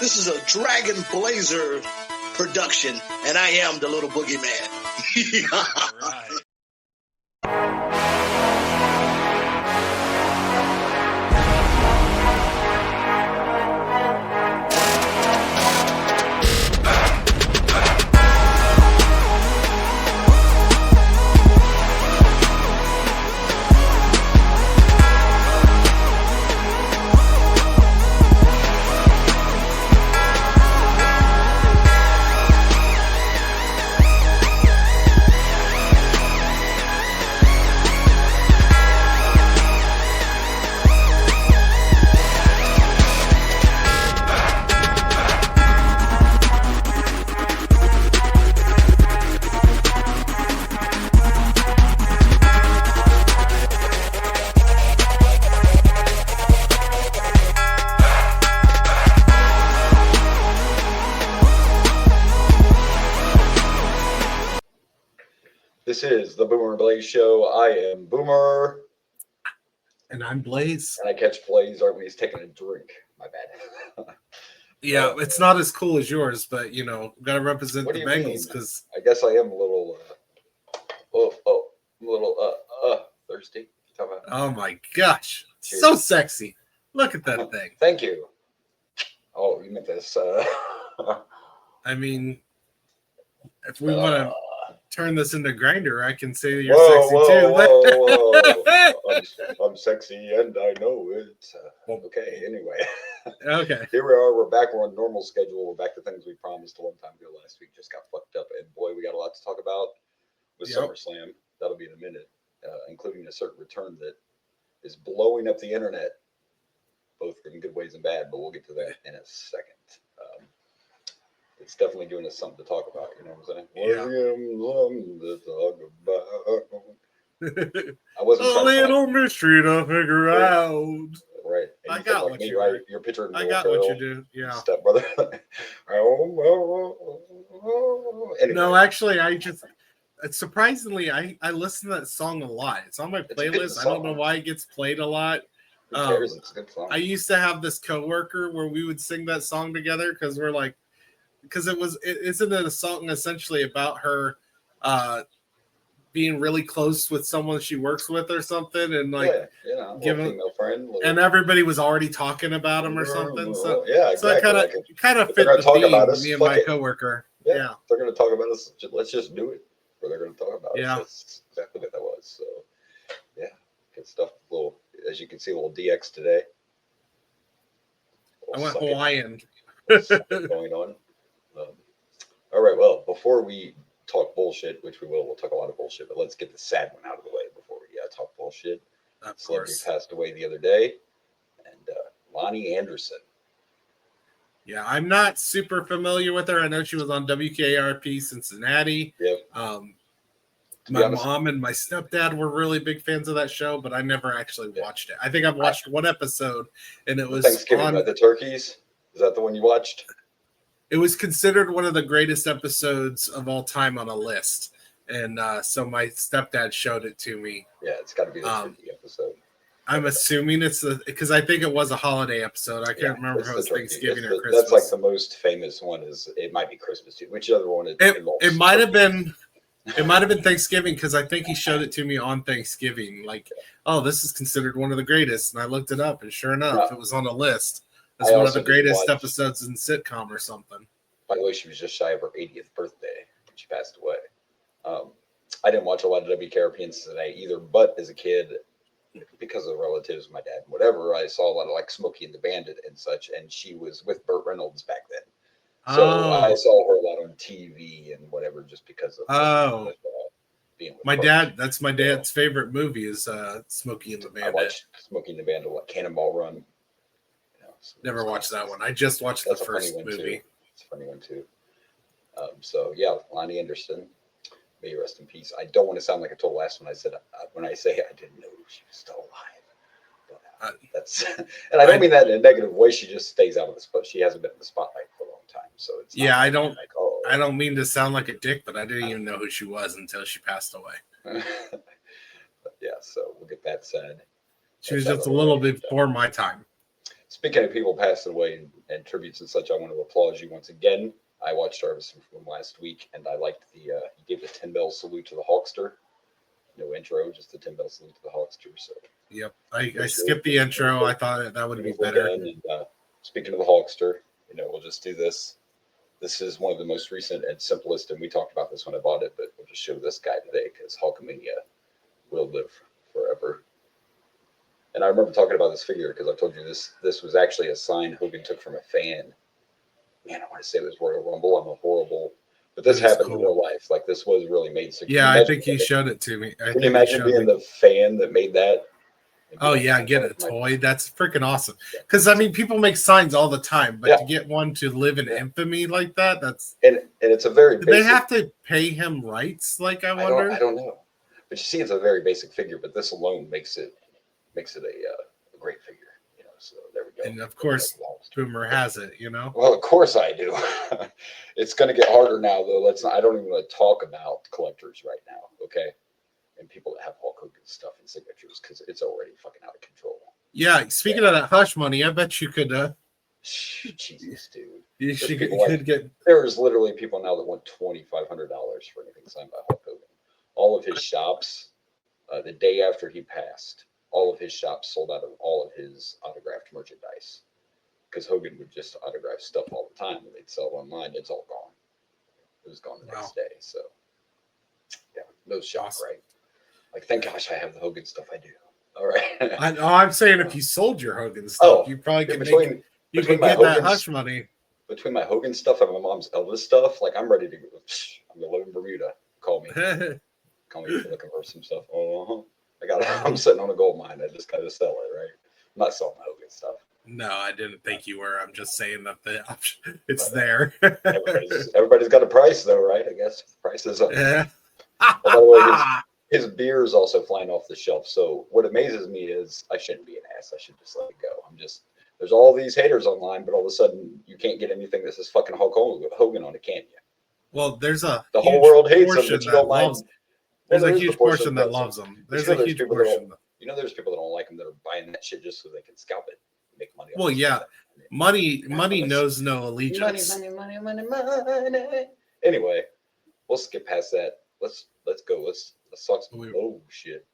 This is a Dragon Blazer production, and I am the little boogeyman. All right. This is the Boomer and Blaze Show. I am Boomer. And I'm Blaze. And I catch Blaze right when he's taking a drink. My bad. Yeah, it's not as cool as yours, but, you know, got to represent What the do you Bengals mean? because... I guess I am a little, thirsty. Oh, my gosh. Cheers. So sexy. Look at that thing. Thank you. Oh, you meant this. I mean, if we want to turn this into Grinder, I can say you're sexy too. I'm sexy and I know it. Okay, anyway. Okay. Here we are. We're back. We're on normal schedule. We're back to things we promised a long time ago last week. Just got fucked up. And boy, we got a lot to talk about with Summerslam. That'll be in a minute, including a certain return that is blowing up the internet, both in good ways and bad, but we'll get to that in a second. It's definitely giving us something to talk about, you know what I'm saying? Yeah. Something to talk about. I wasn't a little mystery to figure out. Right. And I got what you right? You're picturing I got what you do. Yeah. Step brother. Anyway. No, actually, surprisingly, I listen to that song a lot. It's on my playlist. I don't know why it gets played a lot. Who cares? It's a good song. I used to have this coworker where we would sing that song together because isn't it a song essentially about her being really close with someone she works with or something, and giving female friend, and everybody was already talking about him or something. So yeah, exactly. So it kind of fit the theme. Me and my coworker. Yeah, they're going to talk about us. Let's just do it. Or they're going to talk about us. That's exactly what that was. So yeah, good stuff. As you can see, a little DX today. I went Hawaiian. Going on. All right. Well, before we talk bullshit, which we will, we'll talk a lot of bullshit, but let's get the sad one out of the way before we talk bullshit. Celebrity passed away the other day, and Lonnie Anderson. Yeah, I'm not super familiar with her. I know she was on WKRP Cincinnati. Yep. My mom and my stepdad were really big fans of that show, but I never actually watched it. I think I've watched one episode, and it was Thanksgiving about the turkeys. Is that the one you watched? It was considered one of the greatest episodes of all time on a list. And so my stepdad showed it to me. Yeah, it's got to be the turkey episode. I'm assuming it's because I think it was a holiday episode. I can't remember if it was Thanksgiving or Christmas. That's like the most famous one. It might be Christmas too. Which other one? It might have been. It might have been Thanksgiving because I think he showed it to me on Thanksgiving. Like, oh, this is considered one of the greatest. And I looked it up, and sure enough, it was on the list. It's one of the greatest episodes in sitcom or something. By the way, she was just shy of her 80th birthday when she passed away. I didn't watch a lot of WKRP in Cincinnati either, but as a kid, because of relatives, my dad, whatever, I saw a lot of like Smokey and the Bandit and such, and she was with Burt Reynolds back then. So I saw her a lot on TV and whatever, just because of being with my dad. That's my dad's favorite movie is Smokey and the Bandit. I watched Smokey and the Bandit, Cannonball Run. Never watched that one. I just watched the first movie. It's a funny one too. So yeah, Lonnie Anderson, may you rest in peace. I don't want to sound like a total ass when I say I didn't know she was still alive. But, that's and I don't mean that in a negative way. She just stays out of the spot. She hasn't been in the spotlight for a long time. So it's I don't mean to sound like a dick, but I didn't even know who she was until she passed away. But yeah, so we'll get that said. She was just a little bit before my time. Speaking of people passing away and tributes and such, I want to applaud you once again. I watched Jarvis from last week, and I liked the he gave the 10-bell salute to the Hulkster. No intro, just the 10-bell salute to the Hulkster. So yep, I skipped the intro. I thought that would be better. Again, and speaking of the Hulkster, we'll just do this. This is one of the most recent and simplest, and we talked about this when I bought it, but we'll just show this guy today because Hulkamania will live forever. And I remember talking about this figure because I told you this was actually a sign Hogan took from a fan. Man, I want to say it was Royal Rumble. I'm a horrible, but this happened in real life. Like this was really made. So yeah, I think he showed it to me. Can you imagine being the fan that made that? Oh yeah, get a toy. That's freaking awesome. Because I mean, people make signs all the time, but to get one to live in infamy like that, that's and it's a very. They have to pay him rights. Like I wonder. I don't know, but you see, it's a very basic figure. But this alone makes it a great figure. So there we go. And of course, Boomer has it. Well, of course I do. It's going to get harder now, though. I don't even want to talk about collectors right now. Okay. And people that have Hulk Hogan stuff and signatures because it's already fucking out of control. Yeah, speaking of that hush money, I bet you could. Jesus, dude. You could get. There's literally people now that want $2,500 for anything signed by Hulk Hogan. All of his shops, the day after he passed, all of his shops sold out of all of his autographed merchandise because Hogan would just autograph stuff all the time and they'd sell it online. It's all gone. It was gone the next day. So, yeah, no shock, right? Like, thank gosh I have the Hogan stuff. I do. All right. I'm saying if you sold your Hogan stuff, you probably could you could get that hush money. Between my Hogan stuff and my mom's Elvis stuff, like I'm ready to go. I'm gonna live in Bermuda. Call me. Call me if you're looking for some stuff. I'm sitting on a gold mine. I just gotta sell it, right? I'm not selling my Hogan stuff. No, I didn't think you were. I'm just saying that the option it's there. everybody's got a price though, right? I guess the price is up. Yeah. By the way, his beer is also flying off the shelf. So what amazes me is I shouldn't be an ass. I should just let it go. There's all these haters online, but all of a sudden you can't get anything that says fucking Hulk Hogan on it, can you? Well, the whole world hates him, but you don't like. There's a huge portion that loves them. There's a huge portion. There's people that don't like him that are buying that shit just so they can scalp it, and make money. Well, yeah, money knows no allegiance. Money. Anyway, we'll skip past that. Let's go. Let's talk some. Oh shit.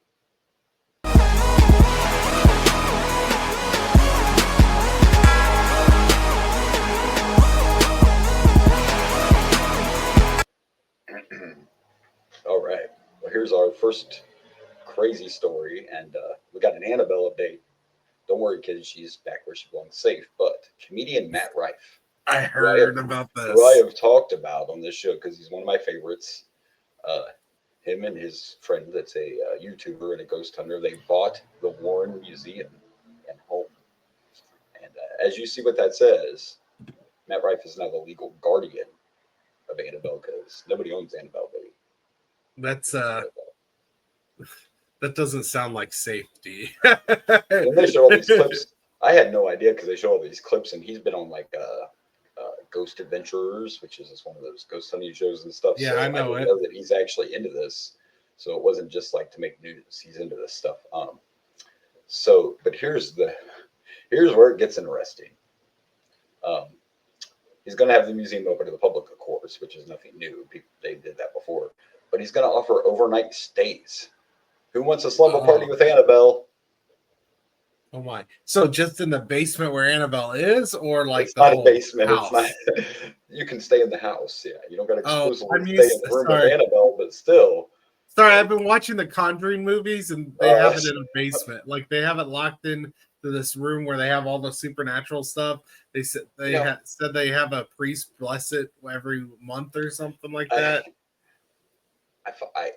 All right. Well, here's our first crazy story, and we got an Annabelle update. Don't worry, kids. She's back where she belongs, safe. But comedian Matt Rife. I heard about this. Who I have talked about on this show because he's one of my favorites. Him and his friend, that's a YouTuber and a ghost hunter, they bought the Warren Museum and home. And as you see what that says, Matt Rife is now the legal guardian of Annabelle because nobody owns Annabelle, baby. That's that doesn't sound like safety. And they show all these clips. I had no idea because they show all these clips, and he's been on like Ghost Adventurers, which is just one of those ghost hunting shows and stuff. Yeah, so I know know that he's actually into this. So it wasn't just like to make news. He's into this stuff. But here's where it gets interesting. He's going to have the museum open to the public, of course, which is nothing new. They did that before. But he's going to offer overnight stays. Who wants a slumber party with Annabelle? Oh my! So just in the basement where Annabelle is, or like it's not a basement. House? It's not. You can stay in the house. Yeah, you don't got to exclusively stay in the room with Annabelle, but still. Sorry, I've been watching the Conjuring movies, and they have it in a basement. Like they have it locked in to this room where they have all the supernatural stuff. They said they have a priest bless it every month or something like that.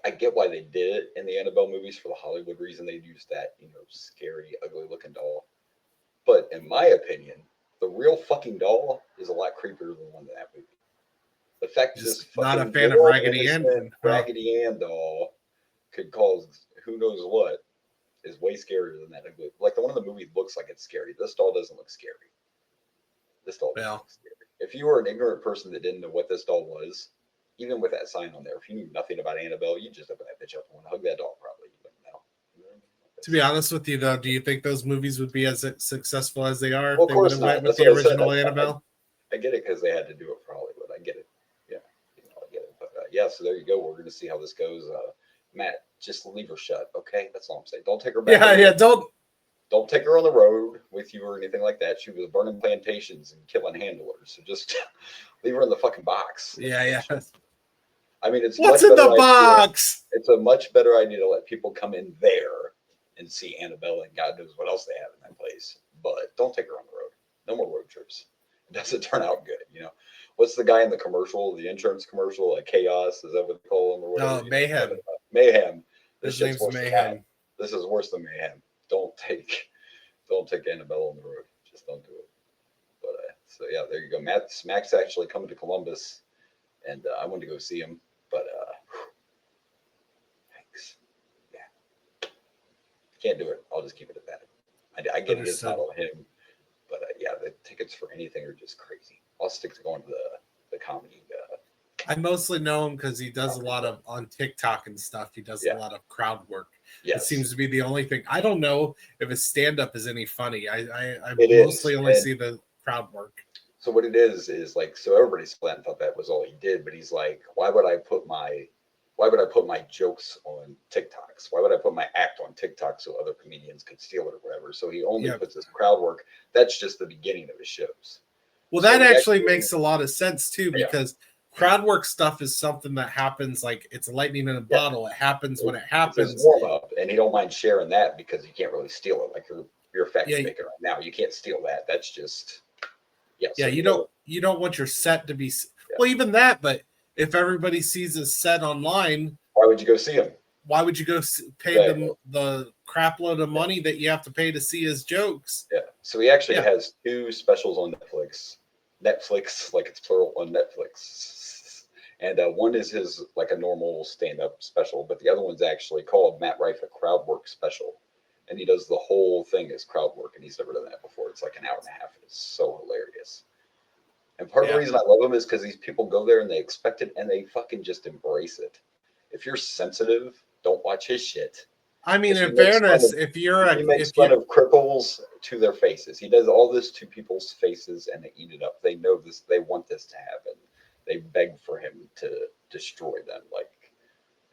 I get why they did it in the Annabelle movies for the Hollywood reason. They used that, scary, ugly looking doll. But in my opinion, the real fucking doll is a lot creepier than the one in that movie. The fact that this not a fan of Raggedy Ann. Raggedy Ann doll could cause who knows what is way scarier than that. Like the one in the movie looks like it's scary. This doll doesn't look scary. This doll doesn't look scary. If you were an ignorant person that didn't know what this doll was, even with that sign on there, if you knew nothing about Annabelle, you'd just open that bitch up and want to hug that doll, probably. You wouldn't know. To be honest with you, though, do you think those movies would be as successful as they are Well, if of they would course have not. went with That's the what I said. original Annabelle? I get it because they had to do it for Hollywood. I get it. Yeah, I get it. But yeah, so there you go. We're going to see how this goes. Matt, just leave her shut, okay? That's all I'm saying. Don't take her back. Yeah. Don't take her on the road with you or anything like that. She was burning plantations and killing handlers. So just leave her in the fucking box. Yeah. I mean, it's What's much in better the box? It's a much better idea to let people come in there and see Annabelle and God knows what else they have in that place. But don't take her on the road. No more road trips. It doesn't turn out good, you know. What's the guy in the commercial, the insurance commercial, like Chaos? Is that what they call him or whatever? Mayhem. Mayhem. This His shit's name's worse than that. Mayhem. This is worse than Mayhem. Don't take Annabelle on the road. Just don't do it. But so yeah, there you go. Max actually coming to Columbus, and I wanted to go see him, but thanks. Yeah, can't do it. I'll just keep it at that. I get his not on him, but yeah, the tickets for anything are just crazy. I'll stick to going to the comedy. I mostly know him because he does a lot of on TikTok and stuff. He does a lot of crowd work. Yes. It seems to be the only thing. I don't know if his stand-up is any funny. I mostly only see the crowd work. So what it is like, so everybody split and thought that was all he did, but he's like, why would I put my jokes on TikToks? Why would I put my act on TikTok so other comedians could steal it or whatever? So he only puts this crowd work. That's just the beginning of his shows. Well, that actually makes a lot of sense too, because crowd work stuff is something that happens like it's lightning in a bottle. It happens when it happens. It's warm up, and he don't mind sharing that because you can't really steal it. Like you're fact making right now. You can't steal that. That's just so you don't want your set to be well, even that. But if everybody sees his set online, why would you go see him? Why would you go pay them the crap load of money that you have to pay to see his jokes? Yeah. So he actually has 2 specials on Netflix. Netflix, like it's plural, on Netflix. And one is his like a normal stand-up special, but the other one's actually called Matt Rife, a crowd work special. And he does the whole thing as crowd work, and he's never done that before. It's like an hour and a half, and it's so hilarious. And part of the reason I love him is because these people go there and they expect it, and they fucking just embrace it. If you're sensitive, don't watch his shit. I mean, in fairness, he makes fun of cripples to their faces. He does all this to people's faces, and they eat it up. They know this. They want this to happen. They beg for him to destroy them. Like,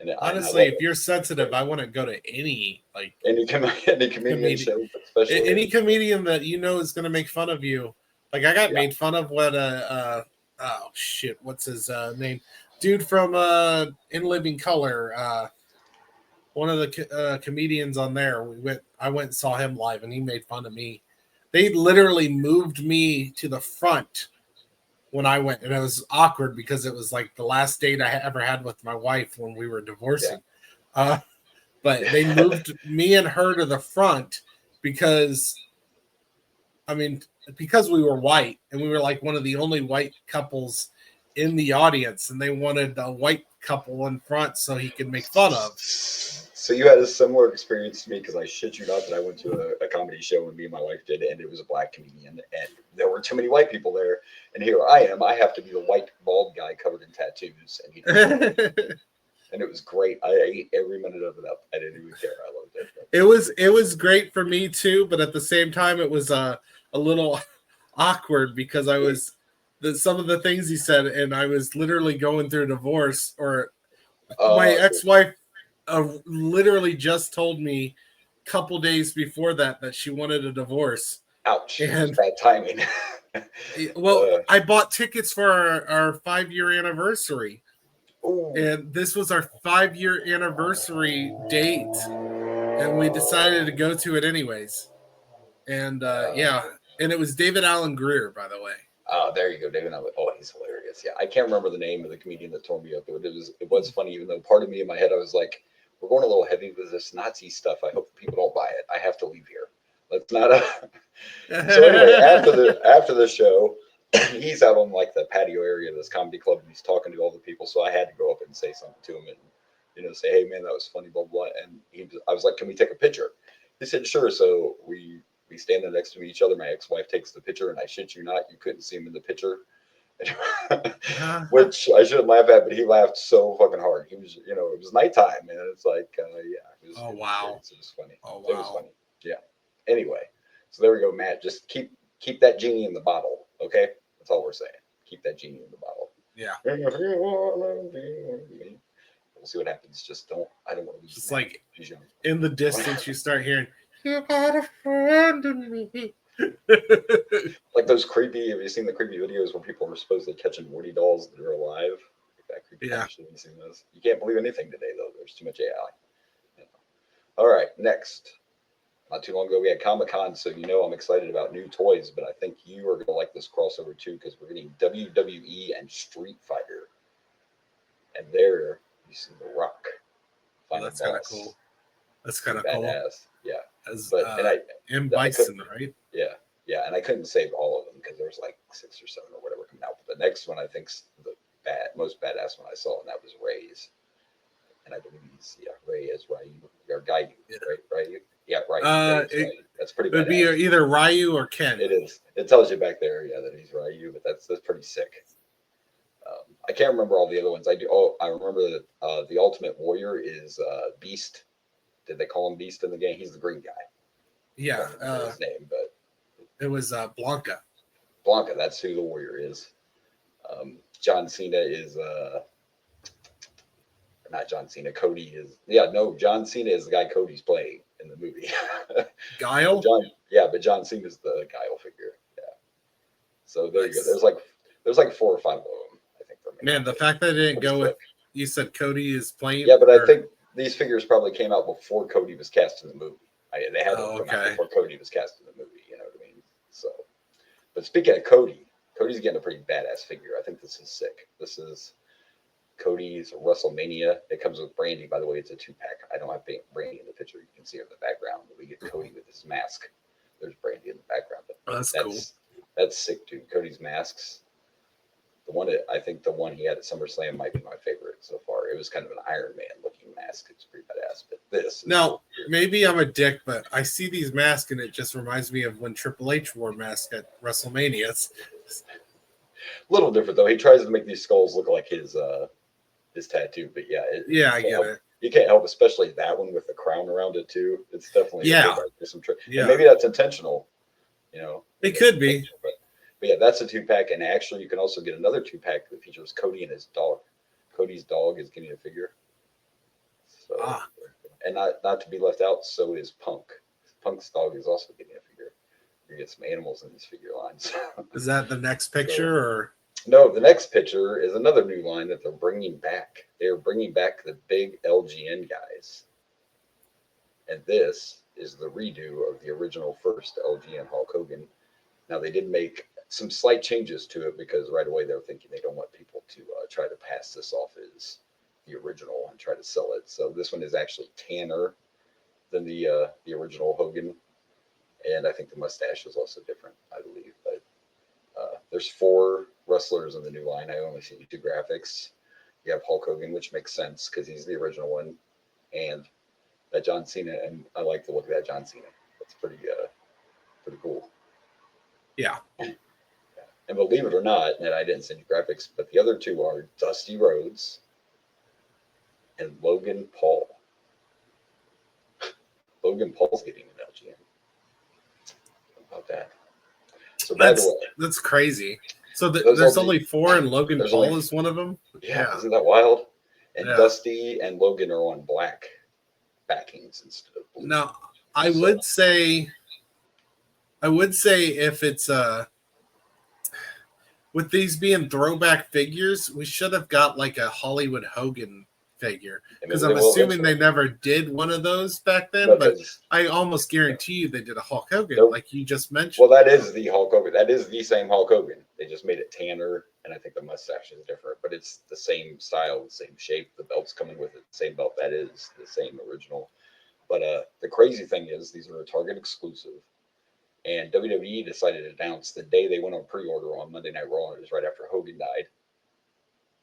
and honestly, if you're sensitive, I wouldn't go to any comedian show, especially any comedian that you know is going to make fun of you. Like I got made fun of when oh shit, what's his name? Dude from In Living Color. One of the comedians on there, I went and saw him live, and he made fun of me. They literally moved me to the front when I went, and it was awkward because it was like the last date I ever had with my wife when we were divorcing. But they moved me and her to the front because we were white, and we were like one of the only white couples in the audience, and they wanted a white couple in front so he could make fun of. So you had a similar experience to me, because I shit you not that I went to a comedy show and me and my wife did, and it was a black comedian, and there were too many white people there, and here I am. I have to be the white bald guy covered in tattoos, and he and it was great. I ate every minute of it up. I didn't even care. I loved it. It was great for me too, but at the same time, it was a little awkward because I was some of the things he said, and I was literally going through a divorce, or my ex-wife literally just told me a couple days before that she wanted a divorce. Ouch. And bad timing. Well, I bought tickets for our 5-year anniversary. Ooh. And this was our 5-year anniversary date, and we decided to go to it anyways. And and it was David Alan Grier, by the way. Oh, there you go, David. Oh, he's hilarious. Yeah, I can't remember the name of the comedian that tore me up, but it was funny. Even though part of me in my head, I was like, "We're going a little heavy with this Nazi stuff. I hope people don't buy it. I have to leave here. Let's not." So anyway, after the show, he's out on like the patio area of this comedy club, and he's talking to all the people. So I had to go up and say something to him, and say, "Hey, man, that was funny, blah blah." And I was like, "Can we take a picture?" He said, "Sure." So we stand there next to each other. My ex-wife takes the picture, and I shit you not, you couldn't see him in the picture. Which I shouldn't laugh at, but he laughed so fucking hard. He was, it was nighttime, and it's like, it was, Oh, it was wow. great. It was funny. Oh, It was wow. funny. Yeah. Anyway, so there we go, Matt. Just keep that genie in the bottle, okay? That's all we're saying. Keep that genie in the bottle. Yeah. We'll see what happens. Just don't. I don't want to lose. Just Matt. like He's young. in the distance, you start hearing, "You got a friend in me." Like those creepy. Have you seen the creepy videos where people are supposedly catching Woody dolls that are alive? Like that creepy Yeah. shit. Have you seen those? You can't believe anything today, though. There's too much AI. Yeah. All right, next. Not too long ago, we had Comic Con, so I'm excited about new toys, but I think you are going to like this crossover too because we're getting WWE and Street Fighter. And there you see The Rock. Oh, that's kind of cool. That's kind of cool. Badass. Yeah. As But, M. Bison, right? Yeah. Yeah. And I couldn't save all of them because there's like 6 or 7 or whatever coming out. But the next one I think's the most badass one I saw, and that was Ray's. And I believe he's Ray as Ryu or Gaiju, right? Ryu. Yeah, right. That's pretty badass. It would be either Ryu or Ken. It is. It tells you back there, that he's Ryu, but that's pretty sick. I can't remember all the other ones. I do. Oh, I remember that the Ultimate Warrior is Beast. Did they call him Beast in the game? He's the green guy. Yeah. I don't remember his name, but it was Blanca. Blanca. That's who the warrior is. John Cena is not John Cena. Cody is. Yeah, no. John Cena is the guy Cody's playing in the movie. Guile. But John Cena is the Guile figure. Yeah. So there you go. There's like 4 or 5 of them. I think. Man, the fact that I didn't go with. You said Cody is playing. Yeah, but I think these figures probably came out before Cody was cast in the movie. They had to come out before Cody was cast in the movie. You know what I mean? So, but speaking of Cody's getting a pretty badass figure. I think this is sick. This is Cody's WrestleMania. It comes with Brandy, by the way. It's a 2-pack. I don't have Brandy in the picture. You can see her in the background. But we get Cody with his mask. There's Brandy in the background. But that's cool. That's sick, dude. Cody's masks. I think the one he had at Summerslam might be my favorite so far. It was kind of an Iron Man looking mask. It's pretty badass. But this. Now, maybe I'm a dick, but I see these masks and it just reminds me of when Triple H wore masks at WrestleMania. It's a little different though. He tries to make these skulls look like his tattoo, but yeah. I get it. You can't help, especially that one with the crown around it too. It's definitely there's some trick. Yeah. And maybe that's intentional. It could be. But yeah, that's a 2-pack, and actually, you can also get another 2-pack that features Cody and his dog. Cody's dog is getting a figure. So, and not to be left out, so is Punk. Punk's dog is also getting a figure. You get some animals in these figure lines. Is that the next picture, or? No, the next picture is another new line that they're bringing back. They're bringing back the big LGN guys, and this is the redo of the original first LGN Hulk Hogan. Now they did make some slight changes to it because right away they're thinking they don't want people to try to pass this off as the original and try to sell it. So this one is actually tanner than the original Hogan, and I think the mustache is also different, I believe. But there's 4 wrestlers in the new line. I only see 2 graphics. You have Hulk Hogan, which makes sense because he's the original one, and that John Cena, and I like the look of that John Cena. That's pretty cool. Yeah. And believe it or not, and I didn't send you graphics, but the other 2 are Dusty Rhodes and Logan Paul. Logan Paul's getting an LGN. How about that? So that's crazy. So there's only 4, and Logan Paul is one of them. Yeah, isn't that wild? And Dusty and Logan are on black backings instead of blue. Now, I would say if it's with these being throwback figures, we should have got like a Hollywood Hogan figure, because I'm assuming they never did one of those back then. But I almost guarantee you they did a Hulk Hogan, like you just mentioned. Well, that is the Hulk Hogan. That is the same Hulk Hogan. They just made it tanner, and I think the mustache is different, but it's the same style, the same shape. The belt's coming with it, the same belt. That is the same original. But the crazy thing is, these are a Target exclusive. And WWE decided to announce the day they went on pre-order on Monday Night Raw. It was right after Hogan died.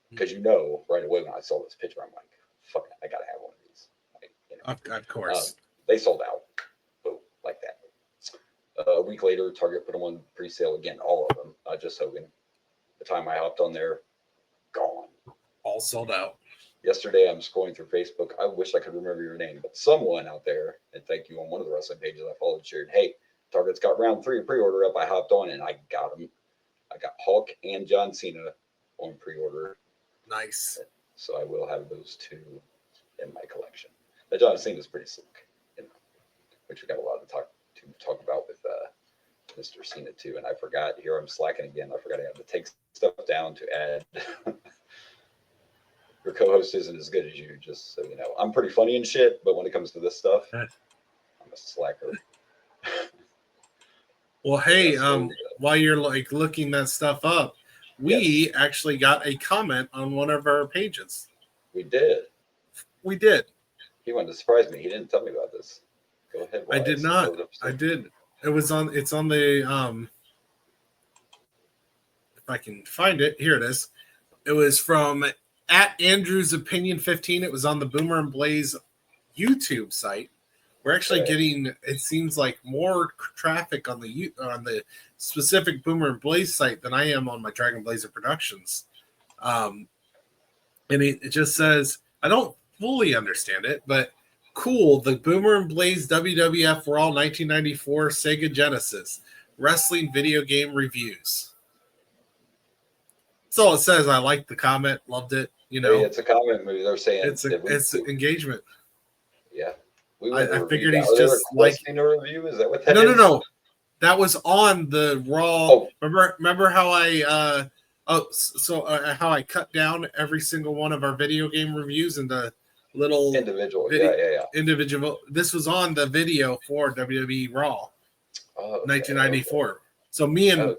Because right away when I saw this picture, I'm like, fuck it, I got to have one of these. Of course. They sold out. Boom, like that. A week later, Target put them on pre-sale again, all of them, not just Hogan. the time I hopped on there, gone. All sold out. Yesterday, I'm scrolling through Facebook. I wish I could remember your name, but someone out there, and thank you on one of the wrestling pages I followed, shared, hey, Target's got round 3 pre-order up. I hopped on and I got them. I got Hulk and John Cena on pre-order. Nice. So I will have those 2 in my collection. The John Cena is pretty slick, which we got a lot to talk about with Mr. Cena too. And I forgot, here I'm slacking again. I forgot I have to take stuff down to add. Your co-host isn't as good as you, just so you know. I'm pretty funny and shit, but when it comes to this stuff, I'm a slacker. Well, hey, while you're like looking that stuff up, we actually got a comment on one of our pages. We did. We did. He wanted to surprise me. He didn't tell me about this. Go ahead. I did not. I did. It's on the if I can find it, here it is. It was from @AndrewsOpinion15. It was on the Boomer and Blaze YouTube site. We're actually getting, it seems like, more traffic on the specific Boomer and Blaze site than I am on my Dragon Blazer Productions. And it just says, I don't fully understand it, but cool. The Boomer and Blaze WWF Raw 1994 Sega Genesis wrestling video game reviews. That's all it says. I liked the comment, loved it. You know, it's a comment movie. They're saying it's engagement. Yeah. I figured he's just like a review. Is that what that is? No. That was on the Raw. Oh. Remember how I how I cut down every single one of our video game reviews into little individual. Individual. This was on the video for WWE Raw 1994. Okay. So me and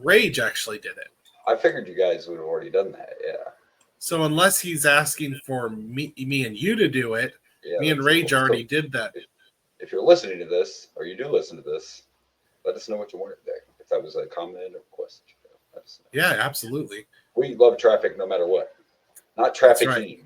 Rage actually did it. I figured you guys would have already done that. Yeah. So unless he's asking for me and you to do it. Yeah, me and Rage already did that. If you're listening to this, or you do listen to this, let us know what you wanted there. If that was a comment or question. Yeah, absolutely. We love traffic no matter what. Not trafficking. Right.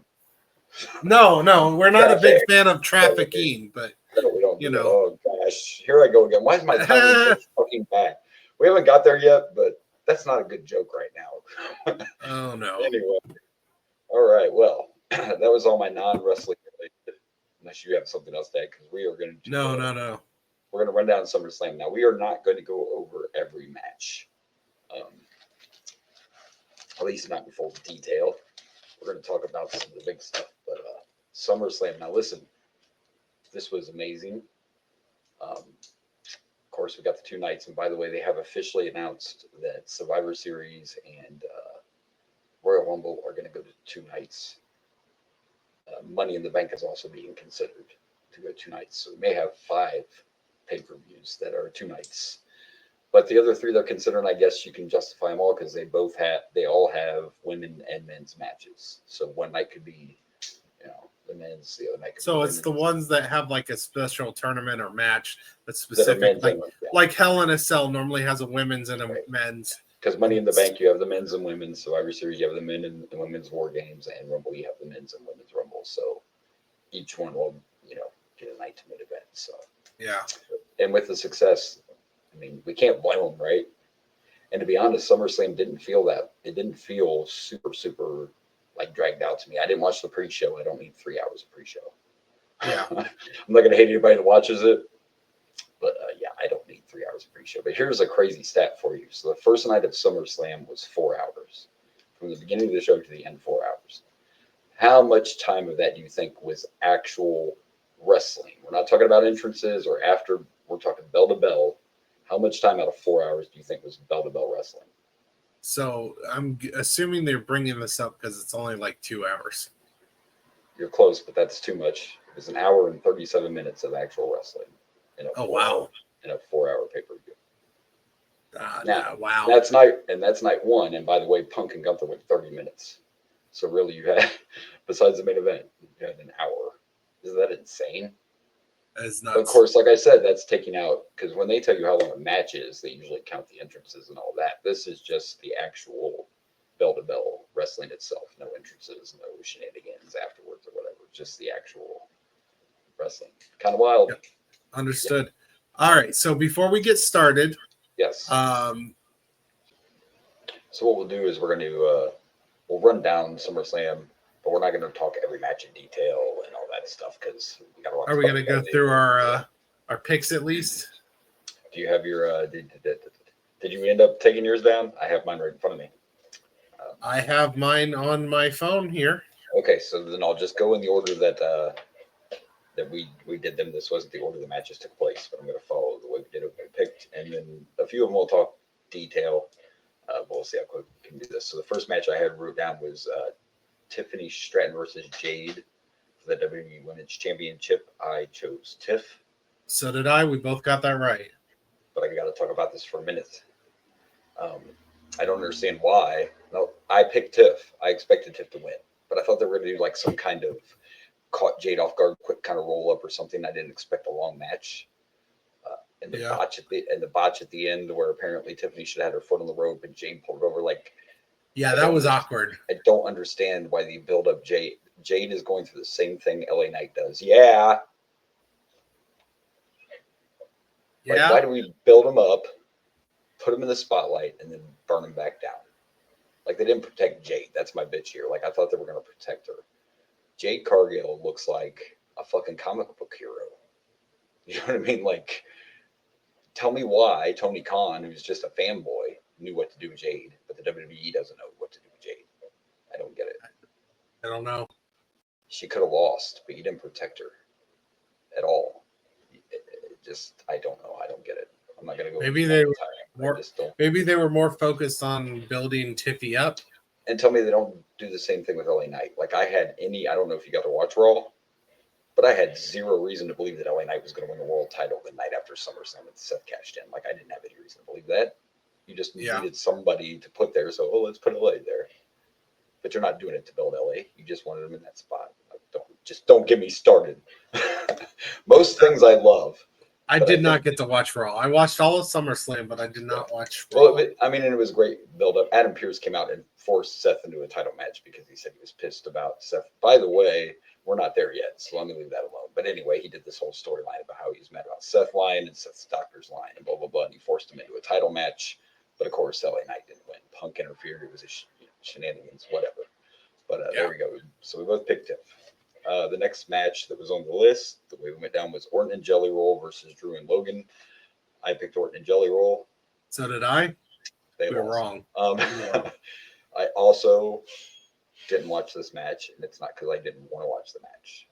No, we're not a big fan of trafficking, but we don't oh gosh, here I go again. Why is my timing so fucking bad? We haven't got there yet, but that's not a good joke right now. Oh no. Anyway. All right. Well, that was all my non-wrestling related. Unless you have something else to add, because we are going to No. We're going to run down Summerslam. Now, we are not going to go over every match, at least not in full detail. We're going to talk about some of the big stuff. But SummerSlam. Now, listen, this was amazing. Of course, we got the 2 nights, and by the way, they have officially announced that Survivor Series and Royal Rumble are going to go to 2 nights. Money in the Bank is also being considered to go 2 nights. So we may have 5 pay-per-views that are 2 nights. But the other 3 they're considering, I guess you can justify them all because they all have women and men's matches. So one night could be, the men's, the other night could be So it's the ones that have like a special tournament or match that's specific. Like Hell in a Cell normally has a women's and a men's. Because Money in the Bank, you have the men's and women's. Survivor Series, you have the men and women's War Games, and Rumble, you have the men's and women's Rumble. So each one will, get a night to main event. So yeah. And with the success, I mean, we can't blame them, right? And to be honest, SummerSlam didn't feel that. It didn't feel super, super like dragged out to me. I didn't watch the pre-show. I don't need 3 hours of pre-show. Yeah. I'm not going to hate anybody that watches it. But I don't need 3 hours of pre-show. But here's a crazy stat for you. So the first night of SummerSlam was 4 hours. From the beginning of the show to the end, 4 hours. How much time of that do you think was actual wrestling? We're not talking about entrances or after. We're talking bell to bell. How much time out of 4 hours do you think was bell to bell wrestling? So I'm assuming they're bringing this up because it's only like 2 hours. You're close, but that's too much. It was 1 hour and 37 minutes of actual wrestling. Wow. In a 4-hour pay-per-view. Wow. That's night 1. And by the way, Punk and Gunther went 30 minutes. So really you had, besides the main event, you had an hour. Isn't that insane? That is nuts. Of course, like I said, that's taking out, because when they tell you how long a match is, they usually count the entrances and all that. This is just the actual bell-to-bell wrestling itself. No entrances, no shenanigans afterwards or whatever. Just the actual wrestling. Kind of wild. Yep. Understood. Yeah. All right. So before we get started, yes. So what we'll do is we're going to we'll run down SummerSlam, but we're not going to talk every match in detail and all that stuff because we got a lot. Are we going to go through our picks at least? Do you have your? Did you end up taking yours down? I have mine right in front of me. I have mine on my phone here. Okay, so then I'll just go in the order that we did them. This wasn't the order the matches took place, but I'm going to follow the way we did it. We picked, and then a few of them we'll talk detail. We'll see how quick we can do this. So the first match I had wrote down was Tiffany Stratton versus Jade for the WWE Women's Championship. I chose Tiff. So did I. We both got that right. But I got to talk about this for a minute. I don't understand why. No, I picked Tiff. I expected Tiff to win, but I thought they were going to do like some kind of caught Jade off guard, quick kind of roll up or something. I didn't expect a long match. And the botch at the end, where apparently Tiffany should have had her foot on the rope and Jade pulled it over. Like, yeah, that was awkward. I don't understand why they build up Jade. Jade is going through the same thing LA Knight does. Yeah. Like, why do we build him up, put him in the spotlight, and then burn him back down? Like, they didn't protect Jade. That's my bitch here. Like, I thought they were going to protect her. Jade Cargill looks like a fucking comic book hero. You know what I mean? Like, tell me why Tony Khan, who's just a fanboy, knew what to do with Jade, but the WWE doesn't know what to do with Jade. I don't get it. I don't know. She could have lost, but you didn't protect her at all. I don't know. I don't get it. I'm not gonna go. Maybe they were more focused on building Tiffy up. And tell me they don't do the same thing with LA Knight. Like, I don't know if you got to watch Raw, but I had zero reason to believe that LA Knight was going to win the world title the night after SummerSlam and Seth cashed in. Like, I didn't have any reason to believe that. You just needed somebody to put there. So, let's put LA there. But you're not doing it to build LA. You just wanted him in that spot. Like, don't get me started. Most things I love. I did not get to watch Raw. I watched all of SummerSlam, but I did not watch Raw. Well, I mean, and it was great build up. Adam Pearce came out and forced Seth into a title match because he said he was pissed about Seth. By the way, we're not there yet, so let me leave that alone. But anyway, he did this whole storyline about how he was mad about Seth lying and Seth's doctor's line and blah, blah, blah. And he forced him into a title match. But of course, LA Knight didn't win. Punk interfered. It was shenanigans, whatever. But there we go. So we both picked him. The next match that was on the list, the way we went down, was Orton and Jelly Roll versus Drew and Logan. I picked Orton and Jelly Roll. So did I. We were wrong. I also didn't watch this match, and it's not because I didn't want to watch the match.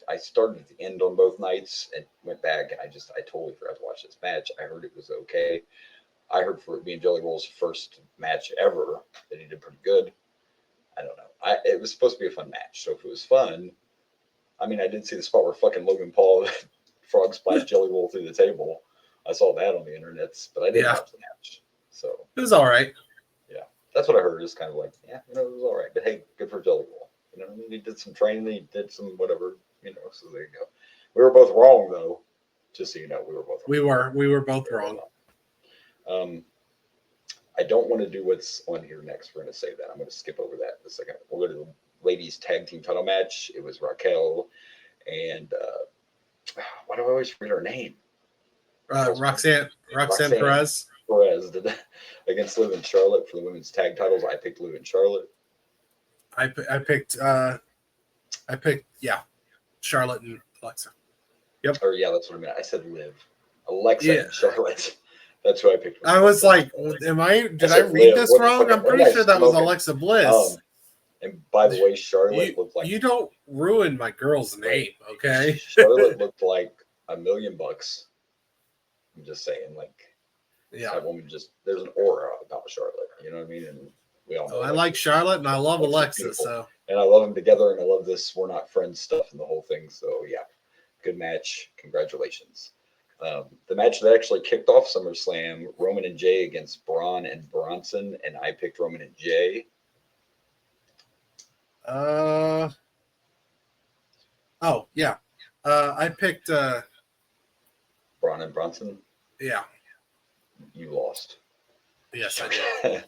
I started at the end on both nights and went back, and I totally forgot to watch this match. I heard it was okay. I heard for it being Jelly Roll's first match ever that he did pretty good. I don't know. It was supposed to be a fun match. So if it was fun, I mean, I did see the spot where fucking Logan Paul frog splashed Jelly Roll through the table. I saw that on the internet, but I didn't watch the match. So it was all right. Yeah, that's what I heard. It's kind of like, it was all right. But hey, good for Jelly Roll. You know, he did some training. He did some whatever. So there you go. We were both wrong though. Just so you know, we were both wrong. We were both wrong. I don't want to do what's on here next. We're going to save that. I'm going to skip over that in a second. We'll go to the ladies' tag team title match. It was Raquel and why do I always forget her name? Roxanne Perez. Perez did that against Liv and Charlotte for the women's tag titles. I picked Liv and Charlotte. I picked Charlotte and Alexa. Yep. Or that's what I meant. I said Liv. Alexa and Charlotte. That's who I picked. I was like, did I read this wrong? I'm pretty sure that was Alexa Bliss. And by the way, Charlotte looked like... You don't ruin my girl's name, okay? Charlotte looked like $1 million. I'm just saying, that woman there's an aura about Charlotte. You know what I mean? And we all know I like Charlotte and I love Alexa. So. And I love them together, and I love this "we're not friends" stuff and the whole thing. So good match. Congratulations. The match that actually kicked off SummerSlam, Roman and Jay against Braun and Bronson, and I picked Roman and Jay. I picked Braun and Bronson. Yeah. You lost. Yes, I did.